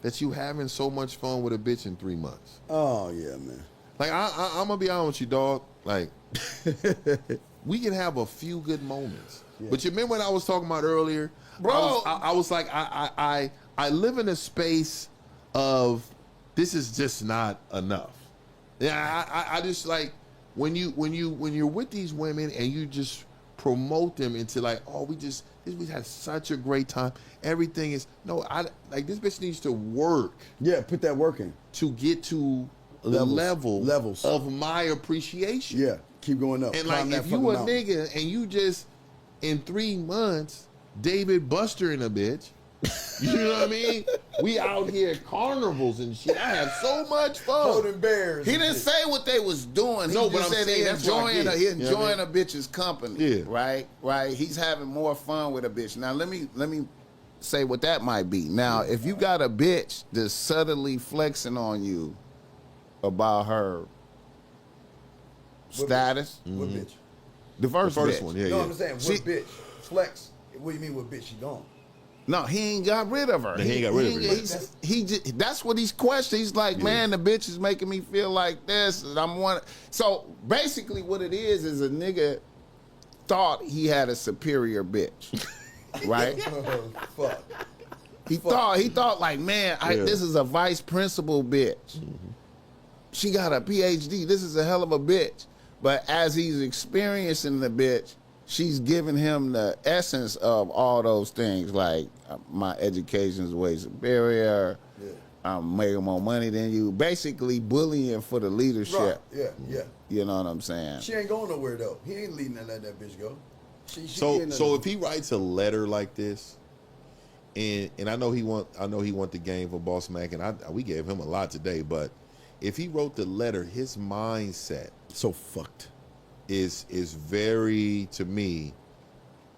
that you having so much fun with a bitch in 3 months. Oh yeah, man. Like I'm gonna be honest with you, dog. Like we can have a few good moments. Yeah. But you remember when I was talking about earlier, Bro? I was like, I live in a space of this is just not enough. Yeah, I just like when you're with these women and you just promote them into like, oh, we had such a great time. Everything is like this bitch needs to work. Yeah, put that work in. To get to the levels of my appreciation. Yeah, keep going up. And Climb like that if you fucking a mountain. nigga and you just in 3 months, David Buster in a bitch. You know what I mean? We out here at carnivals and shit. I have so much fun. Holding bears. He didn't say what they was doing. He No, just but I'm said saying he that's what I enjoying get. he You know what I enjoying mean? a bitch's company. Yeah. Right. He's having more fun with a bitch. Now let me say what that might be. Now, if you got a bitch that's subtly flexing on you about her status, What bitch? the first bitch. one, yeah, No, yeah. I'm saying what She- bitch? Flex. What do you mean what bitch? She gone. No, he ain't got rid of her. He ain't got rid of her. He just, that's what he's questioning. He's like, man, the bitch is making me feel like this. And So basically, what it is a nigga thought he had a superior bitch, right? Fuck. He thought like, man, this is a vice principal bitch. She got a PhD. This is a hell of a bitch. But as he's experiencing the bitch, she's giving him the essence of all those things, like my education is way superior. Yeah. I'm making more money than you. Basically bullying for the leadership. Right. Yeah. You know what I'm saying? She ain't going nowhere though. He ain't leading to let that bitch go. So if he writes a letter like this, and I know he want the game for Boss Mac, and we gave him a lot today, but if he wrote the letter, his mindset so fucked is very, to me,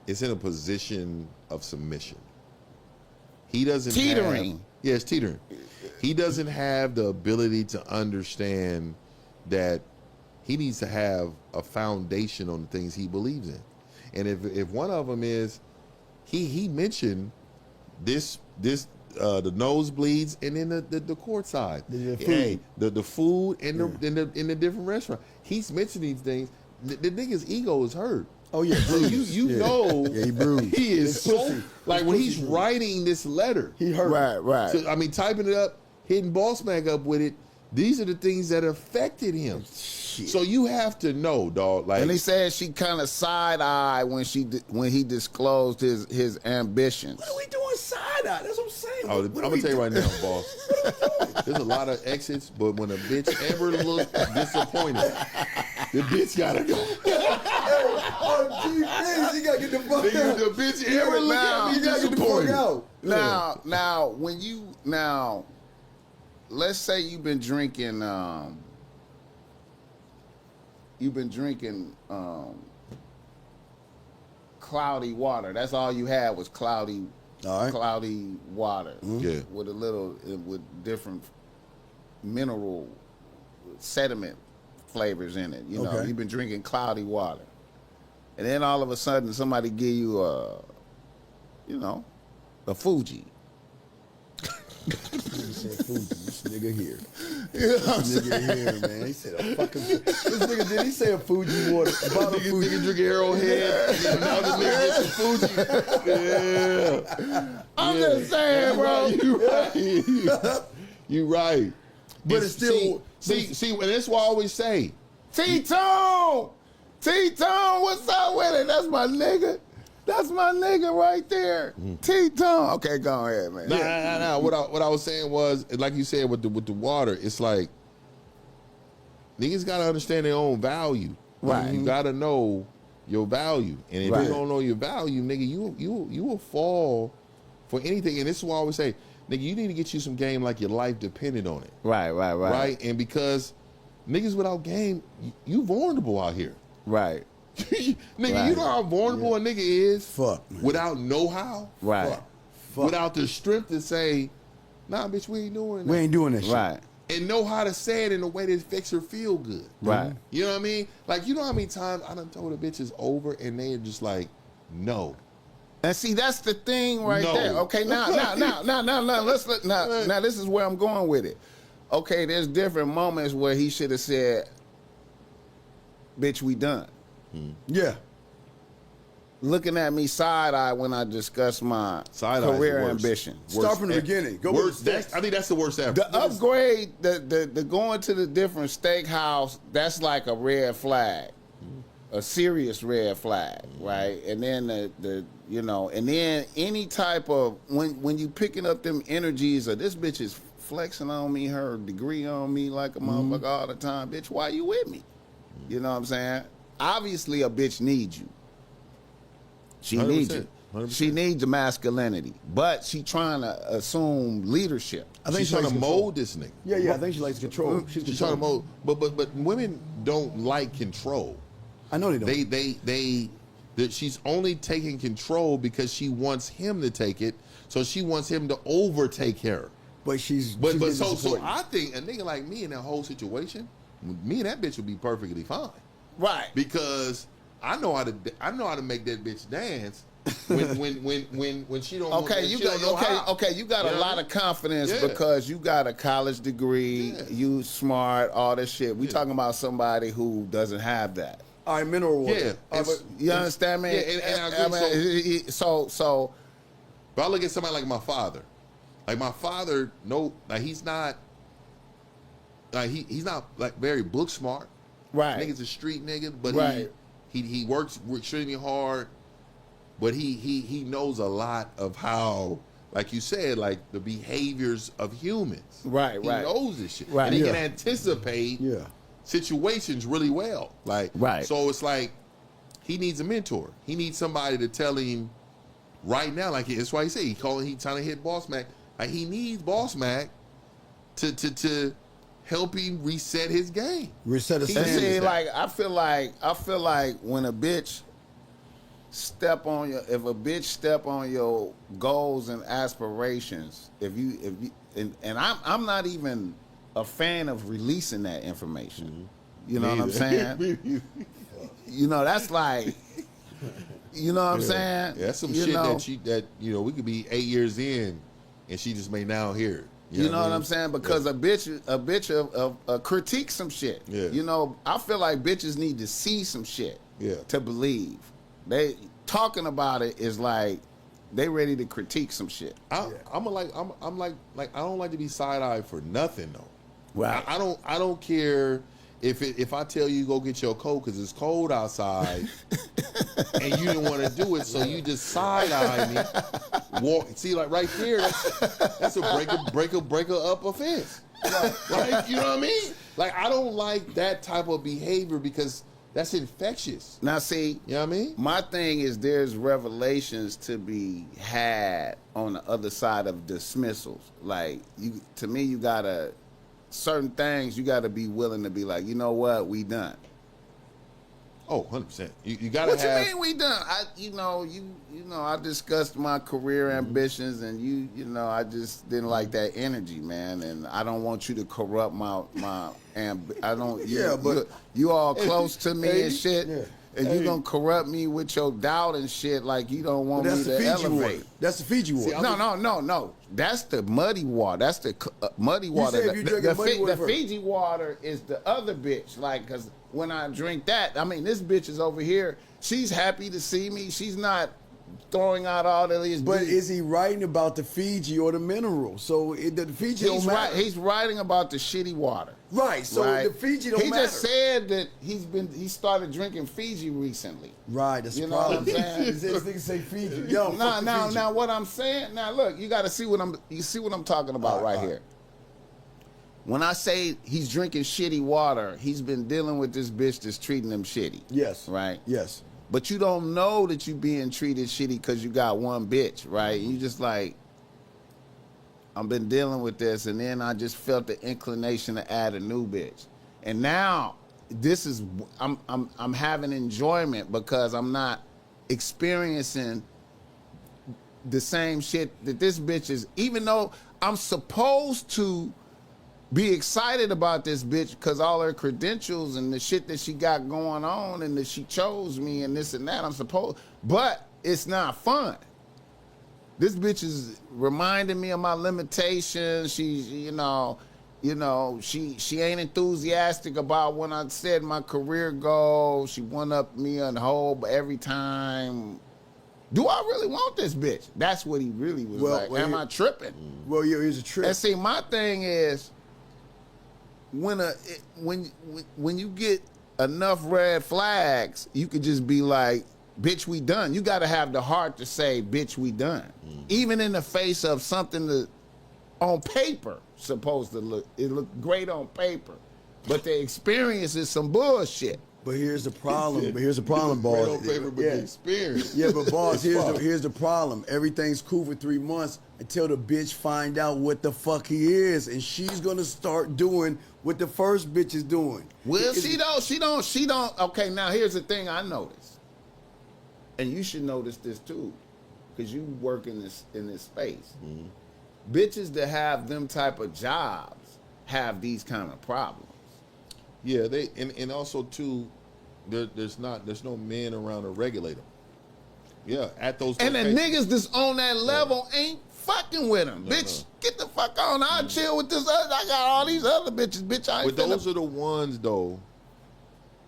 it's in a position of submission. He doesn't teetering. It's teetering. He doesn't have the ability to understand that he needs to have a foundation on the things he believes in. And if one of them is, he mentioned this the nosebleeds and then the court side. The food. Hey, the food and in the different restaurant. He's mentioned these things. The nigga's ego is hurt. Oh yeah, So you know he bruised. he is His so pussy. like His when pussy he's bruised. writing this letter. He hurt. Right. So, I mean, typing it up, hitting Boss Mac up with it. These are the things that affected him. Shit. So you have to know, dog. Like, And he said she kind of side-eyed when he disclosed his ambitions. What are we doing side eye? That's what I'm saying. I'm What are gonna we tell you doing? right now, boss. There's a lot of exits, but when a bitch ever looks disappointed, the bitch gotta go. Oh, gee, please, you gotta get the fuck out. The bitch ever look at me You gotta get the fuck disappointed. out. Now, let's say you've been drinking cloudy water. That's all you had was cloudy All right. cloudy water. Yeah. With different mineral sediment flavors in it. You know, Okay. you've been drinking cloudy water. And then all of a sudden somebody give you you know, a Fuji. Nigga said Fuji. This nigga here. You know what I'm This nigga here, man. He said a fucking. This nigga did he say a Fuji water? Bottle of Fuji. Nigga drinking Arrowhead. And now the nigga get some Fuji. Yeah. I'm just saying, bro. You right. You right. But it's still. See, and that's what I always say. T-Tone! T-Tone, what's up with it? That's my nigga. That's my nigga right there. T-Tone. Okay, go ahead, man. Nah. What I was saying was, like you said with the water, it's like niggas gotta understand their own value. Right. You gotta know your value. And if Right. you don't know your value, nigga, you will fall for anything. And this is why I always say, nigga, you need to get you some game like your life depended on it. Right. And because niggas without game, you vulnerable out here. Right. Nigga, Right. you know how vulnerable a nigga is? Fuck, man. Without know-how? Right. Fuck. Without the strength to say, nah, bitch, we ain't doing that. We ain't doing that shit. Right. And know how to say it in a way that makes her feel good. Right. You know what I mean? Like, you know how many times I done told a bitch it's over and they're just like, no. And see, that's the thing right No. there. Okay, now, this is where I'm going with it. Okay, there's different moments where he should have said, bitch, we done. Yeah. Looking at me side-eye when I discuss my Side-eye is career the worst. ambition. Start from the beginning. Go Worst, with the I think that's the worst ever. The upgrade, the going to the different steakhouse, that's like a red flag. A serious red flag, right? And then the and then any type of when you picking up them energies of this bitch is flexing on me, her degree on me like a motherfucker all the time, bitch, why you with me? You know what I'm saying? Obviously a bitch needs you. She needs you. 100%. She needs the masculinity, but she trying to assume leadership. I think She's she trying likes to control. mold this nigga. Yeah. I think she likes control. She's trying to mold. But women don't like control. I know they don't. She's only taking control because she wants him to take it. So she wants him to overtake her. But she's. But getting so supported. I think a nigga like me in that whole situation, me and that bitch would be perfectly fine Right. because I know how to make that bitch dance when she don't. Okay, when you she got don't know how. okay. You got You a know lot what I of mean? confidence Yeah. because you got a college degree. Yeah. You smart, all this shit. We Yeah. talking about somebody who doesn't have that. All right, mineral water. Yeah, But You understand me? Yeah, and I agree. So But I look at somebody like my father. Like my father, he's not. Like he's not like very book smart. right. Nigga's a street nigga, but Right. he works extremely hard. But he knows a lot of how, like you said, like the behaviors of humans. Right, He right. knows this shit. Right. And he Yeah. can anticipate Yeah. situations really well. Like Right. So it's like he needs a mentor. He needs somebody to tell him right now. Like that's why he said he trying to hit Boss Mac. Like he needs Boss Mac to help him reset his game. Reset a He And standard. see, that. like I feel like when a bitch if a bitch step on your goals and aspirations, if you and I'm not even a fan of releasing that information. You know what I'm saying? You know, that's like, you know what I'm saying? Yeah, that's some You shit know? that we could be 8 years in, and she just may now hear it. You know I what mean? I'm saying? Because a bitch critique some shit. Yeah. You know, I feel like bitches need to see some shit Yeah. to believe. They talking about it is like they ready to critique some shit. I'm like I don't like to be side eyed for nothing though. Right. I don't care if I tell you go get your coat because it's cold outside and you didn't want to do it, so you just side eye me. See, like right there, that's a break up offense. Like you know what I mean? Like I don't like that type of behavior because that's infectious. Now see, You know what I mean? my thing is there's revelations to be had on the other side of dismissals. Like you gotta certain things you gotta be willing to be like, you know what, we done. Oh, 100%. You gotta What have. you mean we done? I discussed my career ambitions, and you know I just didn't like that energy, man, and I don't want you to corrupt my I don't. Yeah, but you all close to me hey, and shit. yeah. and you gonna corrupt me with your doubt and shit like you don't want me to elevate. That's the Fiji water. No. That's the muddy water. That's the muddy water. said if you drinking muddy water the first. Fiji water is the other bitch. Like, cause when I drink that, I mean, this bitch is over here. She's happy to see me. She's not throwing out all of these. But is he writing about the Fiji or the mineral? So the Fiji don't matter. He's writing about the shitty water. Right. So Right? the Fiji don't matter. He just said that he started drinking Fiji recently. Right. That's the You know what I'm problem. saying? This nigga say Fiji. Yo, Now, what I'm saying, now look, you got to see what I'm talking about right here. When I say he's drinking shitty water, he's been dealing with this bitch that's treating him shitty. Yes. Right? Yes. But you don't know that you being treated shitty because you got one bitch, right? You just like, I've been dealing with this, and then I just felt the inclination to add a new bitch. And now this is I'm having enjoyment because I'm not experiencing the same shit that this bitch is, even though I'm supposed to be excited about this bitch because all her credentials and the shit that she got going on and that she chose me and this and that, I'm supposed, but it's not fun. This bitch is reminding me of my limitations. She's, she ain't enthusiastic about when I said my career goal. She one up me on hold every time. Do I really want this bitch? That's what he really was like. Am I tripping? Well, yeah, here's a trip. And see, my thing is, when you get enough red flags, you could just be like, bitch, we done. You got to have the heart to say, bitch, we done. Even in the face of something that on paper supposed to look great on paper, but the experience is some bullshit. But here's the problem. Boss. Great on paper, but the experience. Yeah, but boss, here's the problem. Everything's cool for 3 months until the bitch find out what the fuck he is, and she's gonna start doing what the first bitch is doing. Well, she don't. Okay, now here's the thing I noticed, and you should notice this too, because you work in this space. Bitches that have them type of jobs have these kind of problems. Yeah, they and also too, there's no men around to regulate them. Yeah, at those And the locations. niggas that's on that level ain't fucking with them. Bitch, get the fuck on. I'll chill with this other. I got all these other bitches. Bitch, I ain't But those finna. are the ones though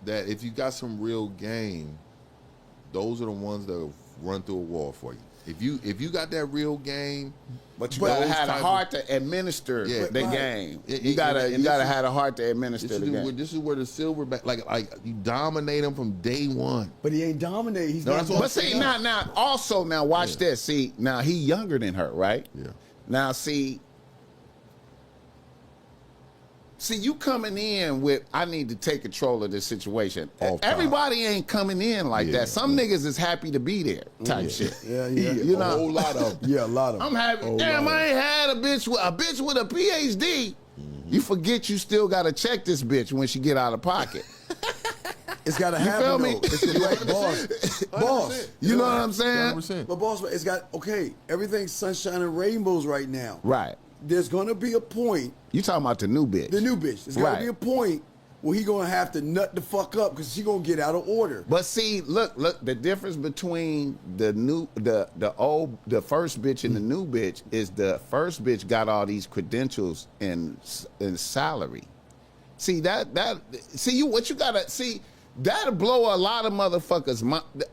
that if you got some real game, those are the ones that will run through a wall for you. If you got that real game, But you gotta those have a type heart to administer Yeah, the right. game. And You gotta this is- have a heart to administer the game. this is where the silverback like you dominate them from day one. But he ain't dominating. He's No, not. that's what But see, now watch this. See, now he younger than her, right? Yeah. Now see, you coming in with, I need to take control of this situation. Off top. Everybody ain't coming in like Yeah. that. Some niggas is happy to be there type shit. Yeah. You A know, whole lot of them. Yeah, a lot of them. I'm happy. Oh, Damn, wow. I ain't had a bitch with a PhD. You forget you still gotta check this bitch when she get out of pocket. It's got to feel happen, me? though. It's the right boss. You know what I'm saying? 100%. But boss, it's got, okay, everything's sunshine and rainbows right now. Right. There's going to be a point, You talking about the new bitch? the new bitch, there's got to Right. be a point where he going to have to nut the fuck up because she going to get out of order. But see, look, the difference between the first bitch and the new bitch is the first bitch got all these credentials and salary. See what you gotta see. That'll blow a lot of motherfuckers.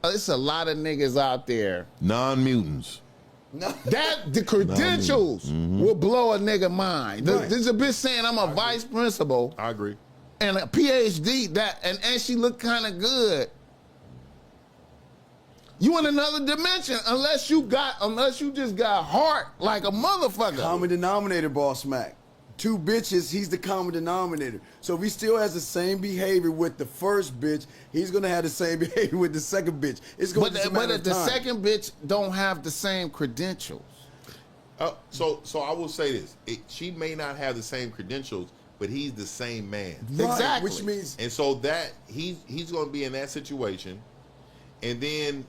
It's a lot of niggas out there. Non-mutants. That the credentials will blow a nigga mind. Right. There's a bitch saying I'm a vice principal I agree. and a PhD and she look kind of good. You in another dimension unless you just got heart like a motherfucker. Common denominator, boss Mac. Two bitches, he's the common denominator. So if he still has the same behavior with the first bitch, he's gonna have the same behavior with the second bitch. It's going to be a matter But of the time. second bitch don't have the same credentials. So I will say this: she may not have the same credentials, but he's the same man. Right, Exactly. Which means And so that he's going to be in that situation, and then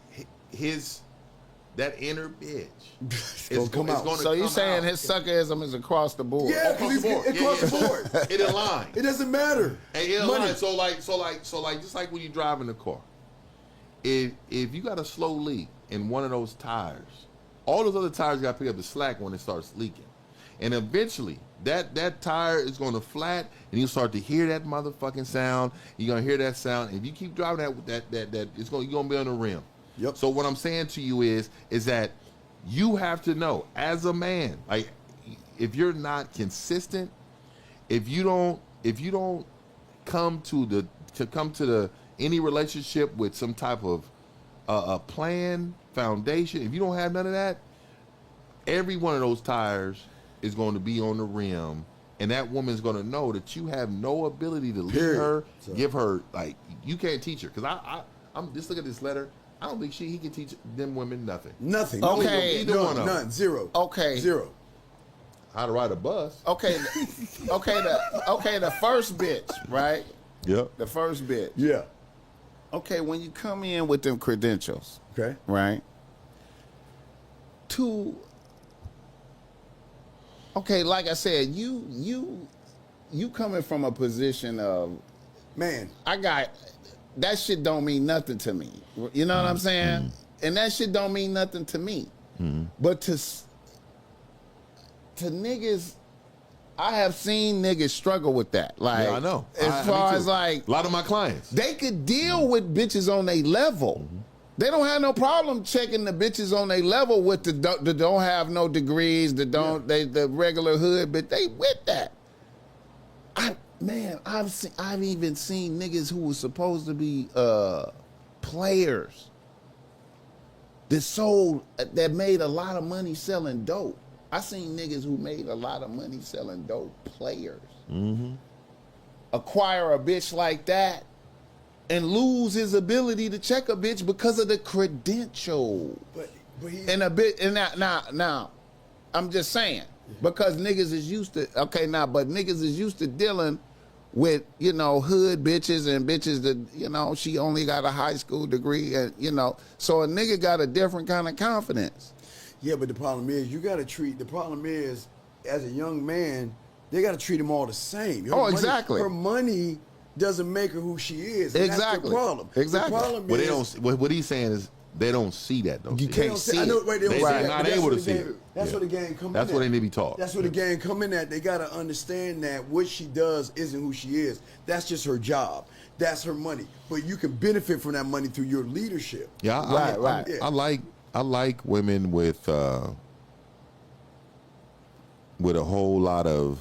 that inner bitch gonna come out. Gonna So you come saying out. his suckerism is across the board? yeah, Across the board. across Yeah, the yeah. board. It aligns. It doesn't matter. And it Money. aligns. So like just like when you drive in the car, if you got a slow leak in one of those tires, all those other tires got to pick up the slack when it starts leaking. And eventually, that tire is going to flat, and you start to hear that motherfucking sound. You're going to hear that sound. And if you keep driving that you're going to be on the rim. Yep. So what I'm saying to you is that you have to know, as a man, like, if you're not consistent, if you don't come to the any relationship with some type of a plan, foundation, if you don't have none of that, every one of those tires is going to be on the rim, and that woman's going to know that you have no ability to lead her, give her, like, you can't teach her. Because I'm just look at this letter. I don't think he can teach them women nothing. Nothing. Okay. Either one of them. None. Zero. Okay. Zero. How to ride a bus. Okay, the first bitch, right? Yep. The first bitch. Yeah. Okay, when you come in with them credentials, Okay. right? Okay, like I said, you coming from a position of, Man. I got, that shit don't mean nothing to me. You know what I'm saying? And that shit don't mean nothing to me. But to niggas, I have seen niggas struggle with that. Like, Yeah, I know. As Me far too. as like, a lot of my clients. they could deal with bitches on their level. They don't have no problem checking the bitches on their level with the don't have no degrees, the regular hood, but they with that. I've even seen niggas who were supposed to be players that made a lot of money selling dope. I seen niggas who made a lot of money selling dope players. Acquire a bitch like that and lose his ability to check a bitch because of the credential. But he, And a bit, and now, I'm just saying, because niggas is used to, but niggas is used to dealing with, hood bitches and bitches that, she only got a high school degree and, so a nigga got a different kind of confidence. Yeah, but the problem is, as a young man, they got to treat him all the same. Exactly. Her money doesn't make her who she is. And Exactly. That's the problem. Exactly. The problem But is, what he's saying is they don't see that, though. You they can't don't see I know, it. right, they don't see They're that, not but that's able where to the see game- it. That's Yeah. where the game come in. That's where they need to be taught. That's where the game come in at. They got to understand that what she does isn't who she is. That's just her job. That's her money. But you can benefit from that money through your leadership. Yeah, Right. I like women with a whole lot of.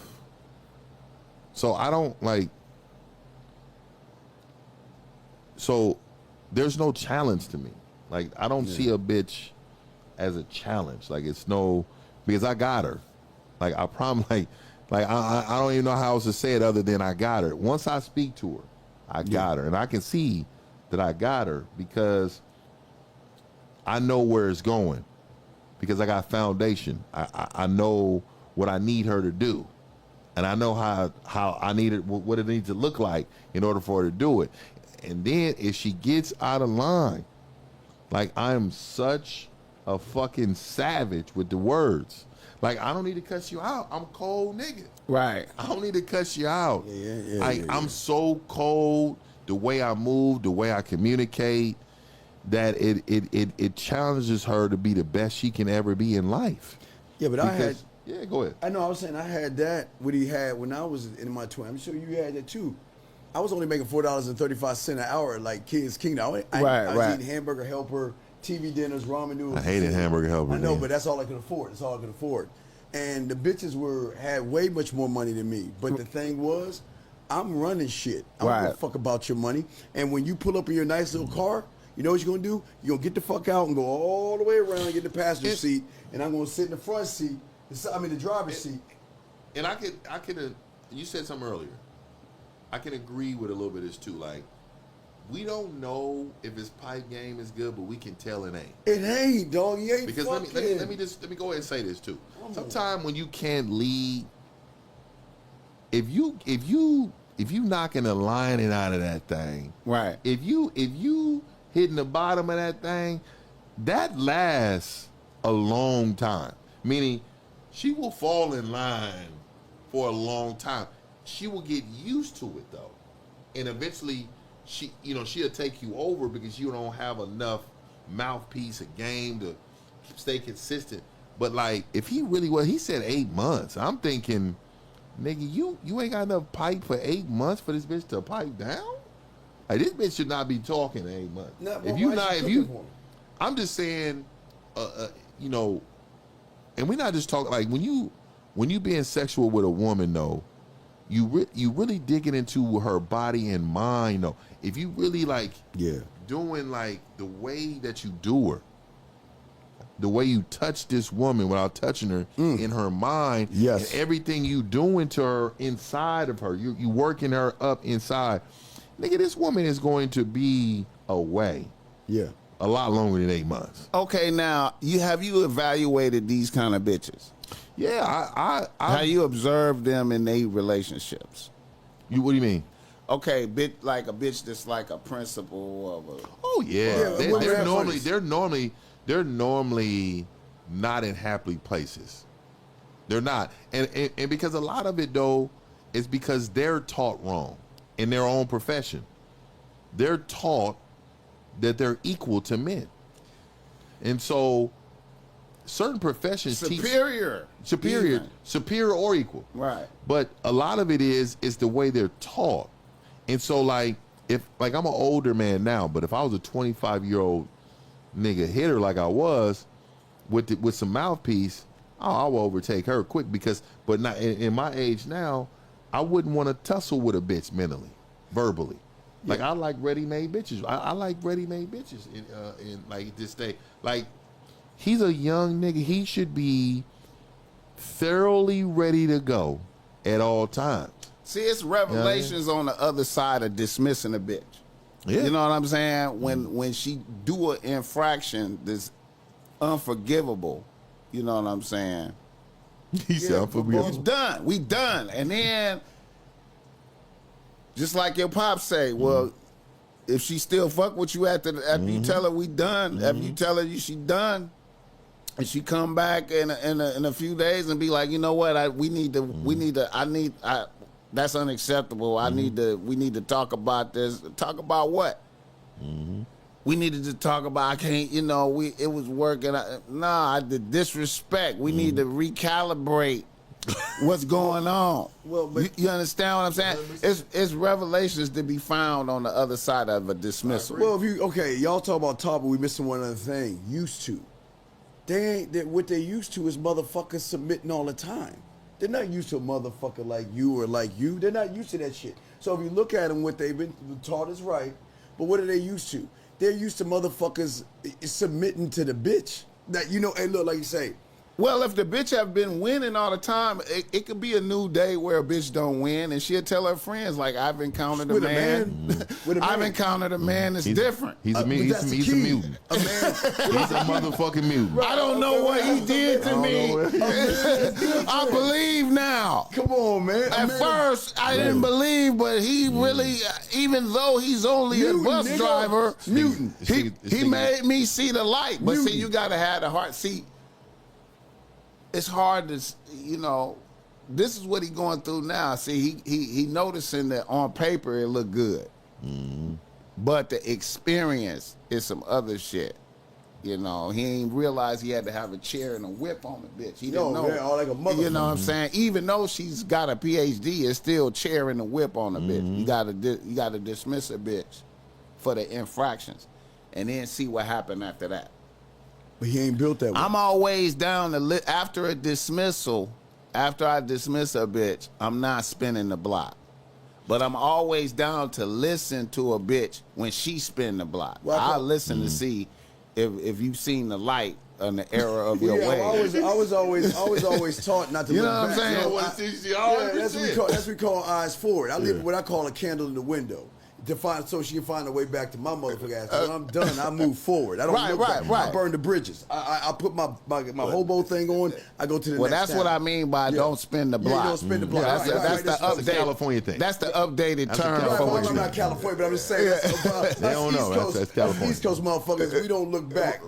So I don't like. So there's no challenge to me. Like, I don't see a bitch as a challenge. Like, it's no, because I got her. Like, I promise. Like I don't even know how else to say it other than I got her. Once I speak to her, I got her, and I can see that I got her because I know where it's going, because I got foundation. I know what I need her to do, and I know how I need it, what it needs to look like in order for her to do it. And then if she gets out of line, like, I am such a fucking savage with the words. Like, I don't need to cuss you out. I'm a cold nigga. Right. I don't need to cuss you out. Yeah. I'm so cold, the way I move, the way I communicate, that it challenges her to be the best she can ever be in life. Yeah, but Yeah, go ahead. I know. I was saying I had that. What he had when I was in my 20s. I'm sure you had that too. I was only making $4.35 an hour, like Kids Kingdom. I was eating Hamburger Helper, TV dinners, ramen noodles. I hated Hamburger Helper. I know, man. but that's all I could afford. That's all I could afford. And the bitches had way much more money than me. But the thing was, I'm running shit. I don't give a fuck about your money. And when you pull up in your nice little car, you know what you're gonna do? You're gonna get the fuck out and go all the way around and get the passenger seat, and I'm gonna sit in the front seat. The driver's seat. And I could. You said something earlier. I can agree with a little bit of this too. Like, we don't know if his pipe game is good, but we can tell it ain't. It ain't, dog. He ain't Because fucking. let me go ahead and say this too. Sometimes when you can't lead, if you knocking the lining out of that thing, Right. If you hitting the bottom of that thing, that lasts a long time. Meaning, she will fall in line for a long time. She will get used to it though, and eventually she'll take you over because you don't have enough mouthpiece or game to stay consistent. But like, if he really was, he said 8 months. I'm thinking, nigga, you ain't got enough pipe for 8 months for this bitch to pipe down. Like, this bitch should not be talking 8 months. No, I'm just saying, you know, and we're not just talking like when you being sexual with a woman though, you really digging into her body and mind though. If you really like doing like the way that you do her, the way you touch this woman without touching her in her mind, and everything you doing to her inside of her, you working her up inside. Nigga, this woman is going to be away. Yeah. A lot longer than 8 months. Okay, now have you evaluated these kind of bitches? Yeah, I How you observe them in their relationships? What do you mean? Okay, like a bitch that's like a principal of a. Oh yeah, they're normally not in happy places. They're not, and because a lot of it though is because they're taught wrong in their own profession. They're taught that they're equal to men, and so certain professions superior or equal, right? But a lot of it is the way they're taught, and so like if like I'm an older man now, but if I was a 25-year-old nigga hitter like I was with some mouthpiece, I will overtake her quick but not in my age now, I wouldn't want to tussle with a bitch mentally, verbally. Like I like ready-made bitches. I like ready-made bitches in like this day. Like he's a young nigga. He should be thoroughly ready to go at all times. See, it's revelations on the other side of dismissing a bitch. Yeah. You know what I'm saying? When she do an infraction that's unforgivable, you know what I'm saying? He said unforgivable. We done. And then, just like your pops say, well, if she still fuck with you after you tell her we done, after you tell her she done, and she come back in a few days and be like, you know what, that's unacceptable. We need to talk about this. Talk about what? We needed to talk about, I can't, it was working. The disrespect. We need to recalibrate what's going on. Well, you understand what I'm saying? It's revelations to be found on the other side of a dismissal. Well, y'all talk about but we missing one other thing. Used to. What they used to is motherfuckers submitting all the time. They're not used to a motherfucker like you or like you. They're not used to that shit. So if you look at them, what they've been taught is right, but what are they used to? They're used to motherfuckers submitting to the bitch. That, hey, look, like you say, well, if the bitch have been winning all the time, it could be a new day where a bitch don't win, and she'll tell her friends, like, I've encountered a man. I've encountered a man that's different. He's a mutant. He's a motherfucking mutant. I don't know what he did to me. I believe now. Come on, man. At first, I didn't believe, but he really, even though he's only a bus driver, he made me see the light. But see, you got to have the heart. See, it's hard to, this is what he's going through now. See, he noticing that on paper it look good. But the experience is some other shit. He ain't realized he had to have a chair and a whip on the bitch. He didn't know. Man, like a motherfucker. You know what I'm saying? Even though she's got a PhD, it's still chair and a whip on the bitch. You gotta dismiss a bitch for the infractions and then see what happened after that. But he ain't built that way. I'm always down to after a dismissal, after I dismiss a bitch, I'm not spinning the block. But I'm always down to listen to a bitch when she spin the block. Well, I'll listen to see if you've seen the light on the error of your way. I was always taught not to look back. You know what I'm saying? That's what we call eyes forward. I leave what I call a candle in the window. So she can find her way back to my motherfucker ass. When I'm done, I move forward. I don't look back. I burn the bridges. I put my hobo thing on. I go to the next. Well, that's what I mean by don't spin the block. Don't spin the block. That's the updated California thing. That's the updated term for what you I'm not California, but I'm just saying. They don't know. That's California. East Coast motherfuckers, we don't look back.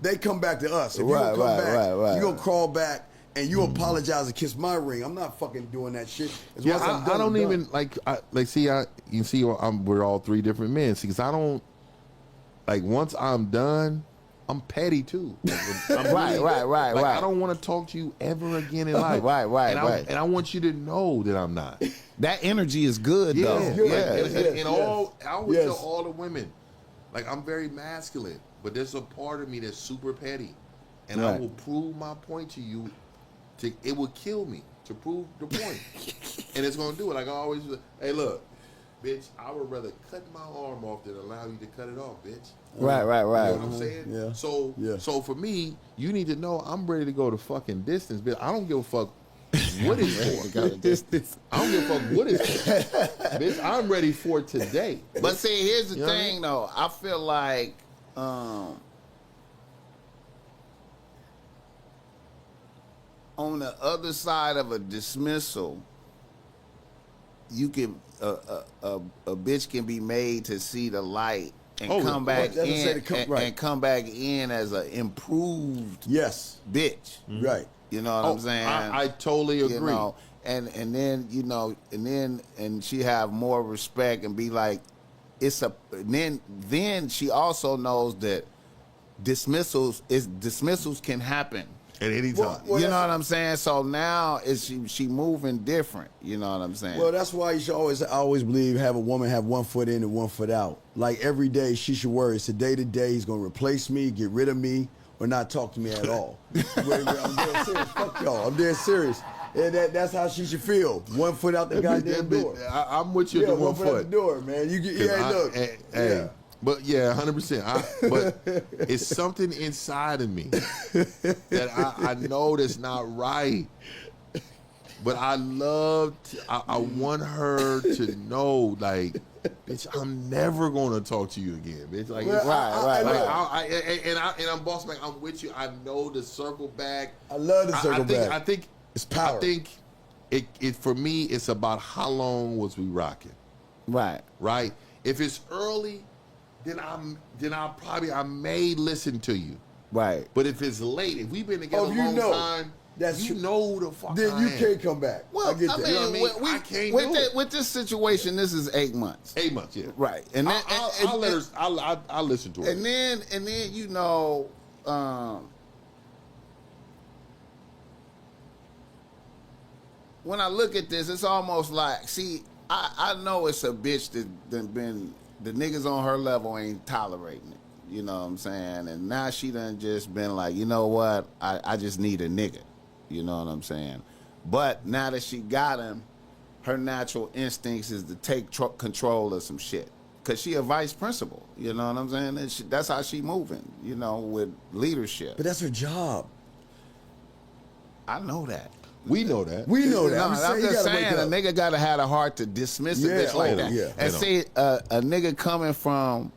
They come back to us. If you don't come back, you gonna crawl back and you apologize and kiss my ring, I'm not fucking doing that shit. As Yeah, once I'm I done, don't I'm done. even like. You see, we're all three different men. See, because I don't like once I'm done, I'm petty too. Like, I'm Right. I don't want to talk to you ever again in life. Right. And I want you to know that I'm not. That energy is good, Yeah, though. good. And Yes, all I always yes. tell all the women, like I'm very masculine, but there's a part of me that's super petty, and I Right. will prove my point to you. It will kill me to prove the point, and it's gonna do it. Like I always, hey, look, bitch, I would rather cut my arm off than allow you to cut it off, bitch. Right. You know what I'm saying? Yeah. So, Yeah. so for me, you need to know I'm ready to go to fucking distance, bitch. I don't give a fuck what it's for. I don't give a fuck what it's for, bitch. I'm ready for today. But see, here's the You know what I thing, mean? though. I feel like on the other side of a dismissal, you can a bitch can be made to see the light and Oh, come back that's what I said, in right. and come back in as an improved Yes, bitch. right. You know what I'm saying? I totally agree. You know, and then you know, and she have more respect and be like, then she also knows that dismissals can happen. At any time. Well, you know that's- what I'm saying? So now she moving different. You know what I'm saying? Well, that's why you should always believe have a woman have one foot in and one foot out. Like every day, she should worry. It's a day to day. He's gonna replace me, get rid of me, or not talk to me at all. I'm dead serious. Fuck y'all. I'm dead serious. And that's how she should feel. One foot out the goddamn door. I'm with you Yeah, at the one out the foot. door, man. You get, yeah, look. Hey, Yeah. but yeah, 100%. But it's something inside of me that I know that's not right. But I want her to know, like, bitch, I'm never gonna talk to you again, bitch. Like, Well, right. And I'm boss man. I'm with you. I know to circle back. I love to circle back. I think It's power. I think it for me. It's about how long was we rocking, right. right? If it's early, then I may listen to you. Right. But if it's late, if we've been together a you long know. time, That's you true. know the fuck. Then I you am. can't come back. Well, I get that. mean, You know what I mean? I can't with do it. with this situation, this is 8 months. 8 months, yeah. Right. And then I'll let her. I'll listen to her. and then you know, when I look at this, it's almost like, see, I know it's a bitch that been the niggas on her level ain't tolerating it. You know what I'm saying? And now she done just been like, you know what? I just need a nigga. You know what I'm saying? But now that she got him, her natural instincts is to take control of some shit. Because she a vice principal. You know what I'm saying? And that's how she moving, you know, with leadership. But that's her job. I know that. we know that. We know that. No, I'm I'm saying, you just gotta wake saying a up. nigga gotta have a heart to dismiss a Yeah, bitch like oh, that. yeah. And You know. see, a nigga coming from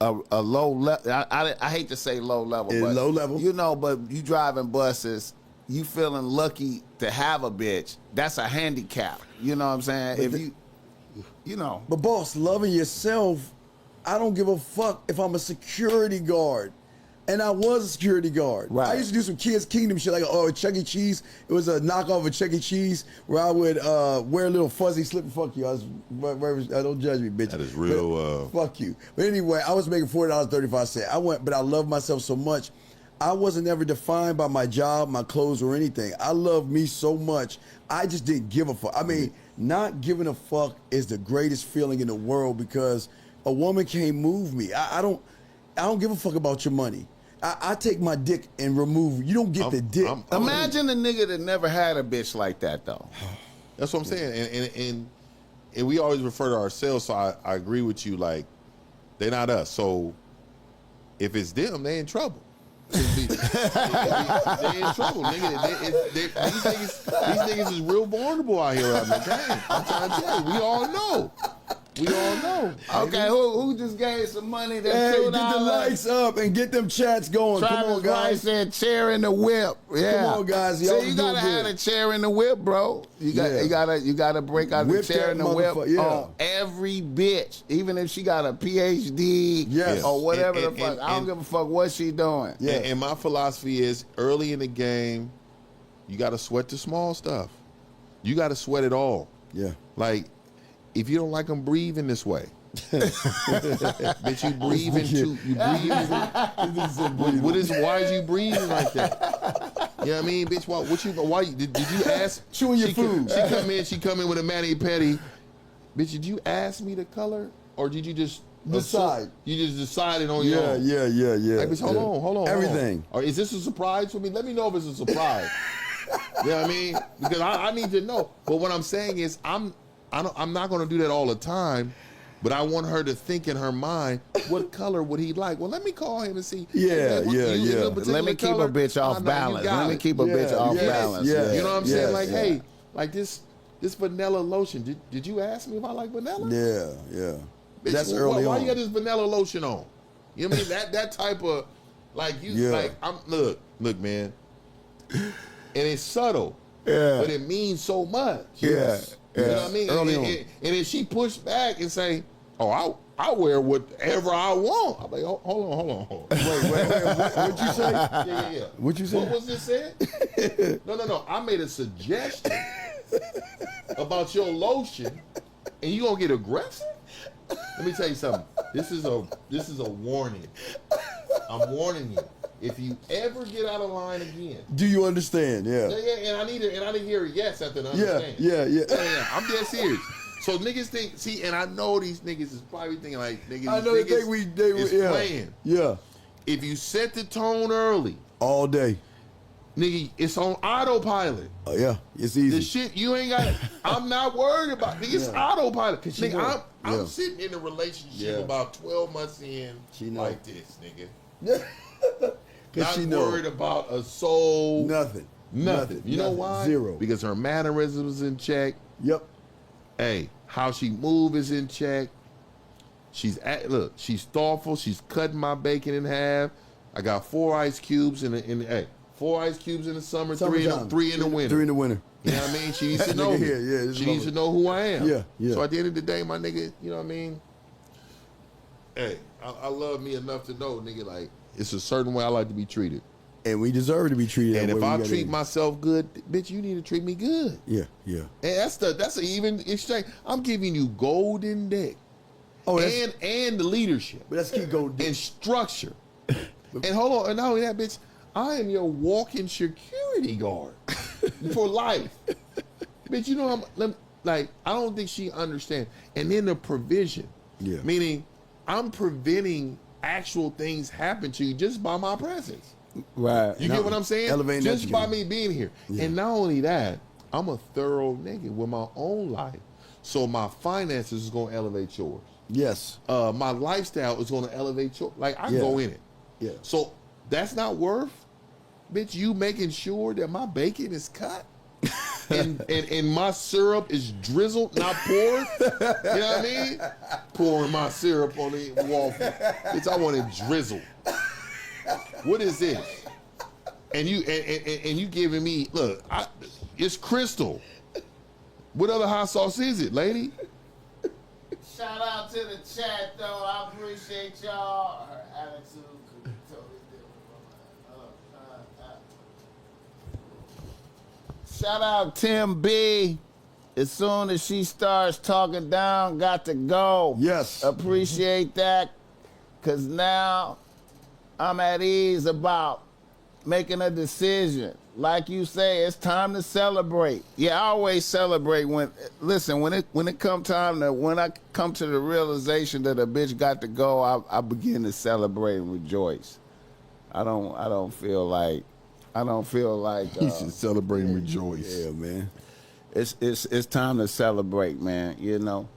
a low level, I hate to say low level, but Low level. you know, but you driving buses, you feeling lucky to have a bitch. That's a handicap. You know what I'm saying? But If you know, But boss, loving yourself, I don't give a fuck if I'm a security guard. And I was a security guard. Right. I used to do some Kids Kingdom shit, like Chuck E. Cheese. It was a knockoff of Chuck E. Cheese where I would wear a little fuzzy slip. Fuck you. Don't judge me, bitch. That is real. Fuck you. But anyway, I was making $40.35. But I love myself so much. I wasn't ever defined by my job, my clothes, or anything. I love me so much. I just didn't give a fuck. I mean, not giving a fuck is the greatest feeling in the world because a woman can't move me. I don't give a fuck about your money. I take my dick and remove. You don't get the dick. imagine a nigga that never had a bitch like that though. That's what I'm saying. And we always refer to ourselves. So I agree with you. Like they're not us. So if it's them, they in trouble. They in trouble, nigga. These niggas is real vulnerable out here. I'm trying to tell you. We all know. Okay, who just gave some money to Hey, $2? get the lights up and get them chats going. Come Travis on, guys. said chair in the whip. Yeah. on, guys. Y'all See, you doing gotta have good. a chair in the whip, bro. You gotta break out Whip the chair that in the whip motherfucker, yeah. on every bitch, even if she got a PhD Yes. or whatever And- the fuck. and- I don't give a fuck what she doing. Yeah. And my philosophy is early in the game, you got to sweat the small stuff. You got to sweat it all. Yeah. Like, if you don't like them breathing this way, bitch, you breathing too. You breathing. Why is you breathing like that? You know what I mean, bitch? Why did you ask? Chewing your food. She come in with a mani petty. Bitch, did you ask me the color, or did you just decide? You just decided on your own. Yeah. Like, bitch, hold on. Everything. Or is this a surprise for me? Let me know if it's a surprise. You know what I mean? Because I need to know. But what I'm saying is, I'm not going to do that all the time. But I want her to think in her mind, what color would he like? Well, let me call him and see. Yeah. Let me keep a bitch off balance. Let me keep a bitch off balance. Yeah. You know what I'm saying? Like, hey, like this vanilla lotion. Did you ask me if I like vanilla? Yeah. Bitch, That's early why on. you got this vanilla lotion on? You know what I mean? That type of, like, you, like, look, man. And it's subtle. Yeah. But it means so much. Yeah. You know what I mean? Early on. And if she pushed back and say, oh, I wear whatever I want. I'm like, hold on. Wait. What'd you say? Yeah. What'd you say? What was this said? No. I made a suggestion about your lotion, and you gonna get aggressive? Let me tell you something. This is a warning. I'm warning you. If you ever get out of line again. Do you understand? Yeah. And I need to hear a yes after the understand. Yeah. I'm dead serious. So niggas think, and I know these niggas is probably thinking like, niggas, I know they is playing. Yeah. If you set the tone early, all day, nigga, it's on autopilot. Yeah, it's easy. The shit you ain't got. I'm not worried about. Nigga, it's autopilot. Nigga, I'm sitting in a relationship about 12 months in, like this, nigga. Not worried about a soul. Nothing. You know why? Zero. Because her mannerisms is in check. Yep. Hey, how she move is in check. She's thoughtful. She's cutting my bacon in half. I got 4 ice cubes in the 4 ice cubes in the summer, 3 in the winter. 3 in the winter. You know what I mean? She needs to know me. She needs to know who I am. Yeah. So at the end of the day, my nigga, you know what I mean? Hey, I love me enough to know, nigga, like, it's a certain way I like to be treated. And we deserve to be treated and that way. And if I treat myself good, bitch, you need to treat me good. Yeah. And that's an even exchange. I'm giving you golden dick. Oh, and the leadership. But let's keep golden dick. And structure. And hold on, and not only that, bitch, I am your walking security guard for life. Bitch, you know, I don't think she understands. And then the provision. Yeah. Meaning, I'm preventing actual things happen to you just by my presence. Right. You get what I'm saying? Elevating just by me being here. Yeah. And not only that, I'm a thorough nigga with my own life. So my finances is going to elevate yours. Yes. My lifestyle is going to elevate yours. Like, I go in it. Yeah. So that's not worth, bitch, you making sure that my bacon is cut and my syrup is drizzled, not poured. You know what I mean? Pouring my syrup on the waffle. Bitch, I want it drizzled. What is this? And you giving me, look, it's Crystal. What other hot sauce is it, lady? Shout out to the chat, though. I appreciate y'all. Her attitude could be totally different. Shout out Tim B. As soon as she starts talking down, got to go. Yes. Appreciate that, because now I'm at ease about making a decision. Like you say, it's time to celebrate. Yeah, I always celebrate when I come to the realization that a bitch got to go, I begin to celebrate and rejoice. I don't feel like You should celebrate and rejoice. Yeah, man. It's time to celebrate, man, you know.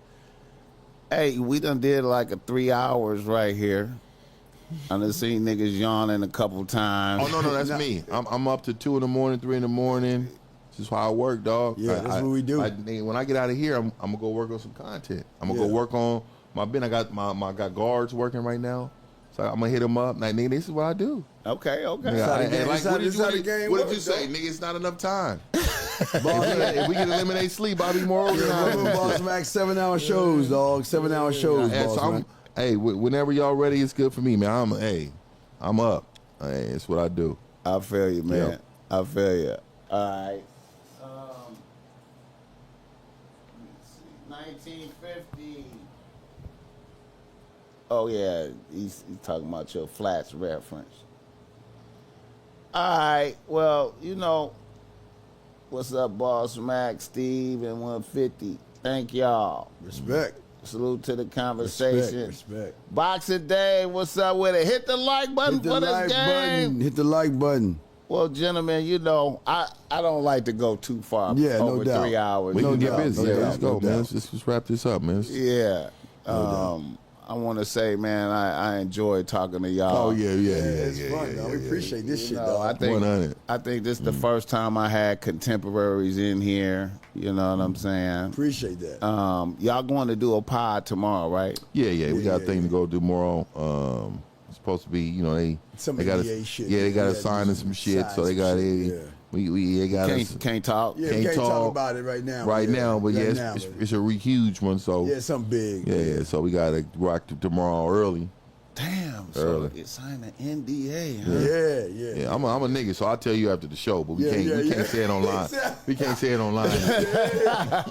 Hey, we done did like 3 hours right here. I done seen niggas yawning a couple times. Oh, no, that's me. I'm up to 2 in the morning, 3 in the morning. This is how I work, dog. Yeah, that's what we do. When I get out of here, I'm gonna go work on some content. I'm gonna go work on my bin. I got my guards working right now, so I'm gonna hit them up. Like, nigga, this is what I do. Okay. Yeah, what did you say, nigga? It's not enough time. If we can eliminate sleep, I'll be more organized. Boss Mac, 7-hour shows, dog. 7-hour shows, Boss Mac. Hey, whenever y'all ready, it's good for me, man. I'm up. Hey, it's what I do. I feel you, man. Yeah. I feel you. All right. Let's see. 1950. Oh yeah, he's talking about your Flats reference. All right. Well, you know, what's up, Boss Mac, Steve, and 150. Thank y'all. Respect. Salute to the conversation. Respect. Boxing Day, what's up with it? Hit the like button Hit the for this like game. button. Hit the like button. Well, gentlemen, you know, I don't like to go too far Yeah, no over doubt. 3 hours. We No can get doubt, busy. no Yeah, doubt, let's go, no man. doubt. Let's wrap this up, man. Yeah. I want to say, man, I enjoy talking to y'all. Oh yeah. It's fun, though. We appreciate this shit, No, though. I think 100. this is the first time I had contemporaries in here. You know what I'm saying? Appreciate that. Y'all going to do a pod tomorrow, right? Yeah. We got a thing yeah. to go do tomorrow. It's supposed to be, you know, Some they got NDA shit. Yeah, they got to Yeah, sign us some shit. sign So they some got shit, yeah. they got Can't talk. Yeah, can't we can't talk talk about it right now. right now, but right yeah, now, it's a huge one. So yeah, something big. yeah. So we got to rock tomorrow early. Damn. Early. So it signed an NDA, huh? Yeah. Yeah, I'm a nigga, so I'll tell you after the show, but we Yeah, can't yeah, we yeah. can't say it online. We can't say it online. Yeah.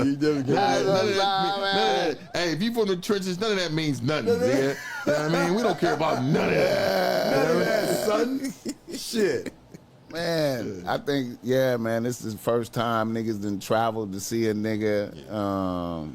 You definitely get Nah, that. nah, None of nah, man. that, hey, if you from the trenches, none of that means nothing, nigga. You know what I mean? We don't care about none of that. None of that, son. Shit. Man, I think, yeah, man, this is the first time niggas done traveled to see a nigga.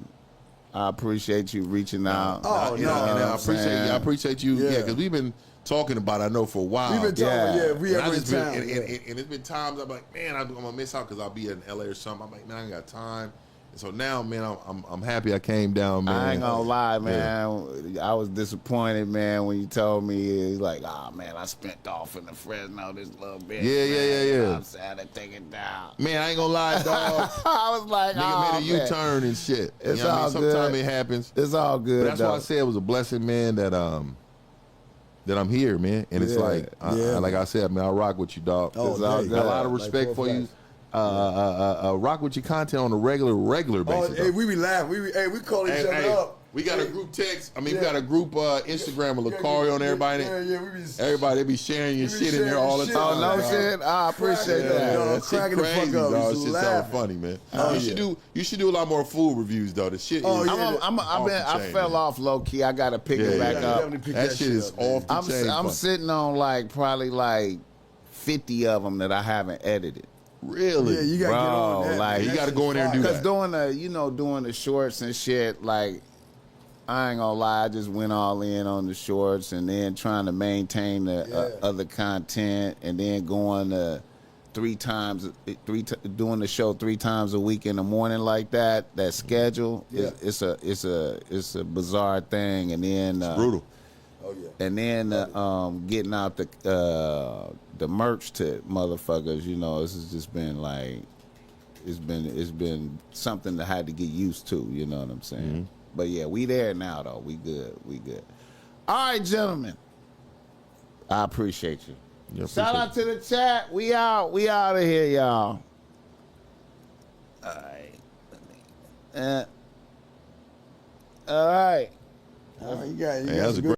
I appreciate you reaching out. Oh, You no, know, and what I I'm appreciate saying? you. I appreciate you. Yeah, Yeah. because we've been talking about it, I know, for a while. We've been talking, Yeah. we And I ever in just been, town. and, yeah. and it's been times I'm like, man, I'm gonna miss out because I'll be in LA or something. I'm like, man, I ain't got time. And so now, man, I'm happy I came down, man. I ain't gonna lie, man. I was disappointed, man, when you told me, like, oh, man, I spent off in the Fresno this little bit. Yeah. I'm sad to take it down. Man, I ain't gonna lie, dog. I was like, Nigga oh, made a man. U-turn and shit. It's you know what I all mean? Sometimes good. it happens. It's all good, But that's though. why I said it was a blessing, man, that I'm here, man. And it's Yeah. like, like I said, man, I rock with you, dog. Oh, It's all hey, good. Got a lot of like respect for you. facts. Rock with your content on a regular Oh, basis. hey, though. we be laughing. We call each Hey, other hey, up. we got a group text. I mean, we Yeah. got a group Instagram with Lucario and everybody. Yeah, we be Everybody be sharing your We be shit in there sharing all the shit. time. Oh, no dog. shit? I appreciate Cracking that. up, dog. That shit Cracking the fuck crazy, up. dog. Just Shit's so laughing. funny, man. Oh, you should do a lot more food reviews, though. The shit Oh, is yeah. I fell off low key. I gotta pick it back yeah, up. definitely pick That shit is up, man. off the chain. I'm fun. sitting on like probably like 50 of them that I haven't edited. Really? Yeah, you gotta get on Bro, that. like, man. you That gotta shit's go in there and do fire. that. Because doing the shorts and shit, like, I ain't gonna lie, I just went all in on the shorts and then trying to maintain the other content and then going to doing the show 3 times a week in the morning like that. That schedule it's a bizarre thing, and then Brutal. Oh, yeah. and then getting out the merch to motherfuckers, you know, this has just been like it's been something that I had to get used to, you know what I'm saying? Mm-hmm. But yeah, we there now though. We good. All right, gentlemen. I appreciate you. Yeah, Shout appreciate out to the chat. We out of here, y'all. All right. All right. Oh, you got Hey, that was a great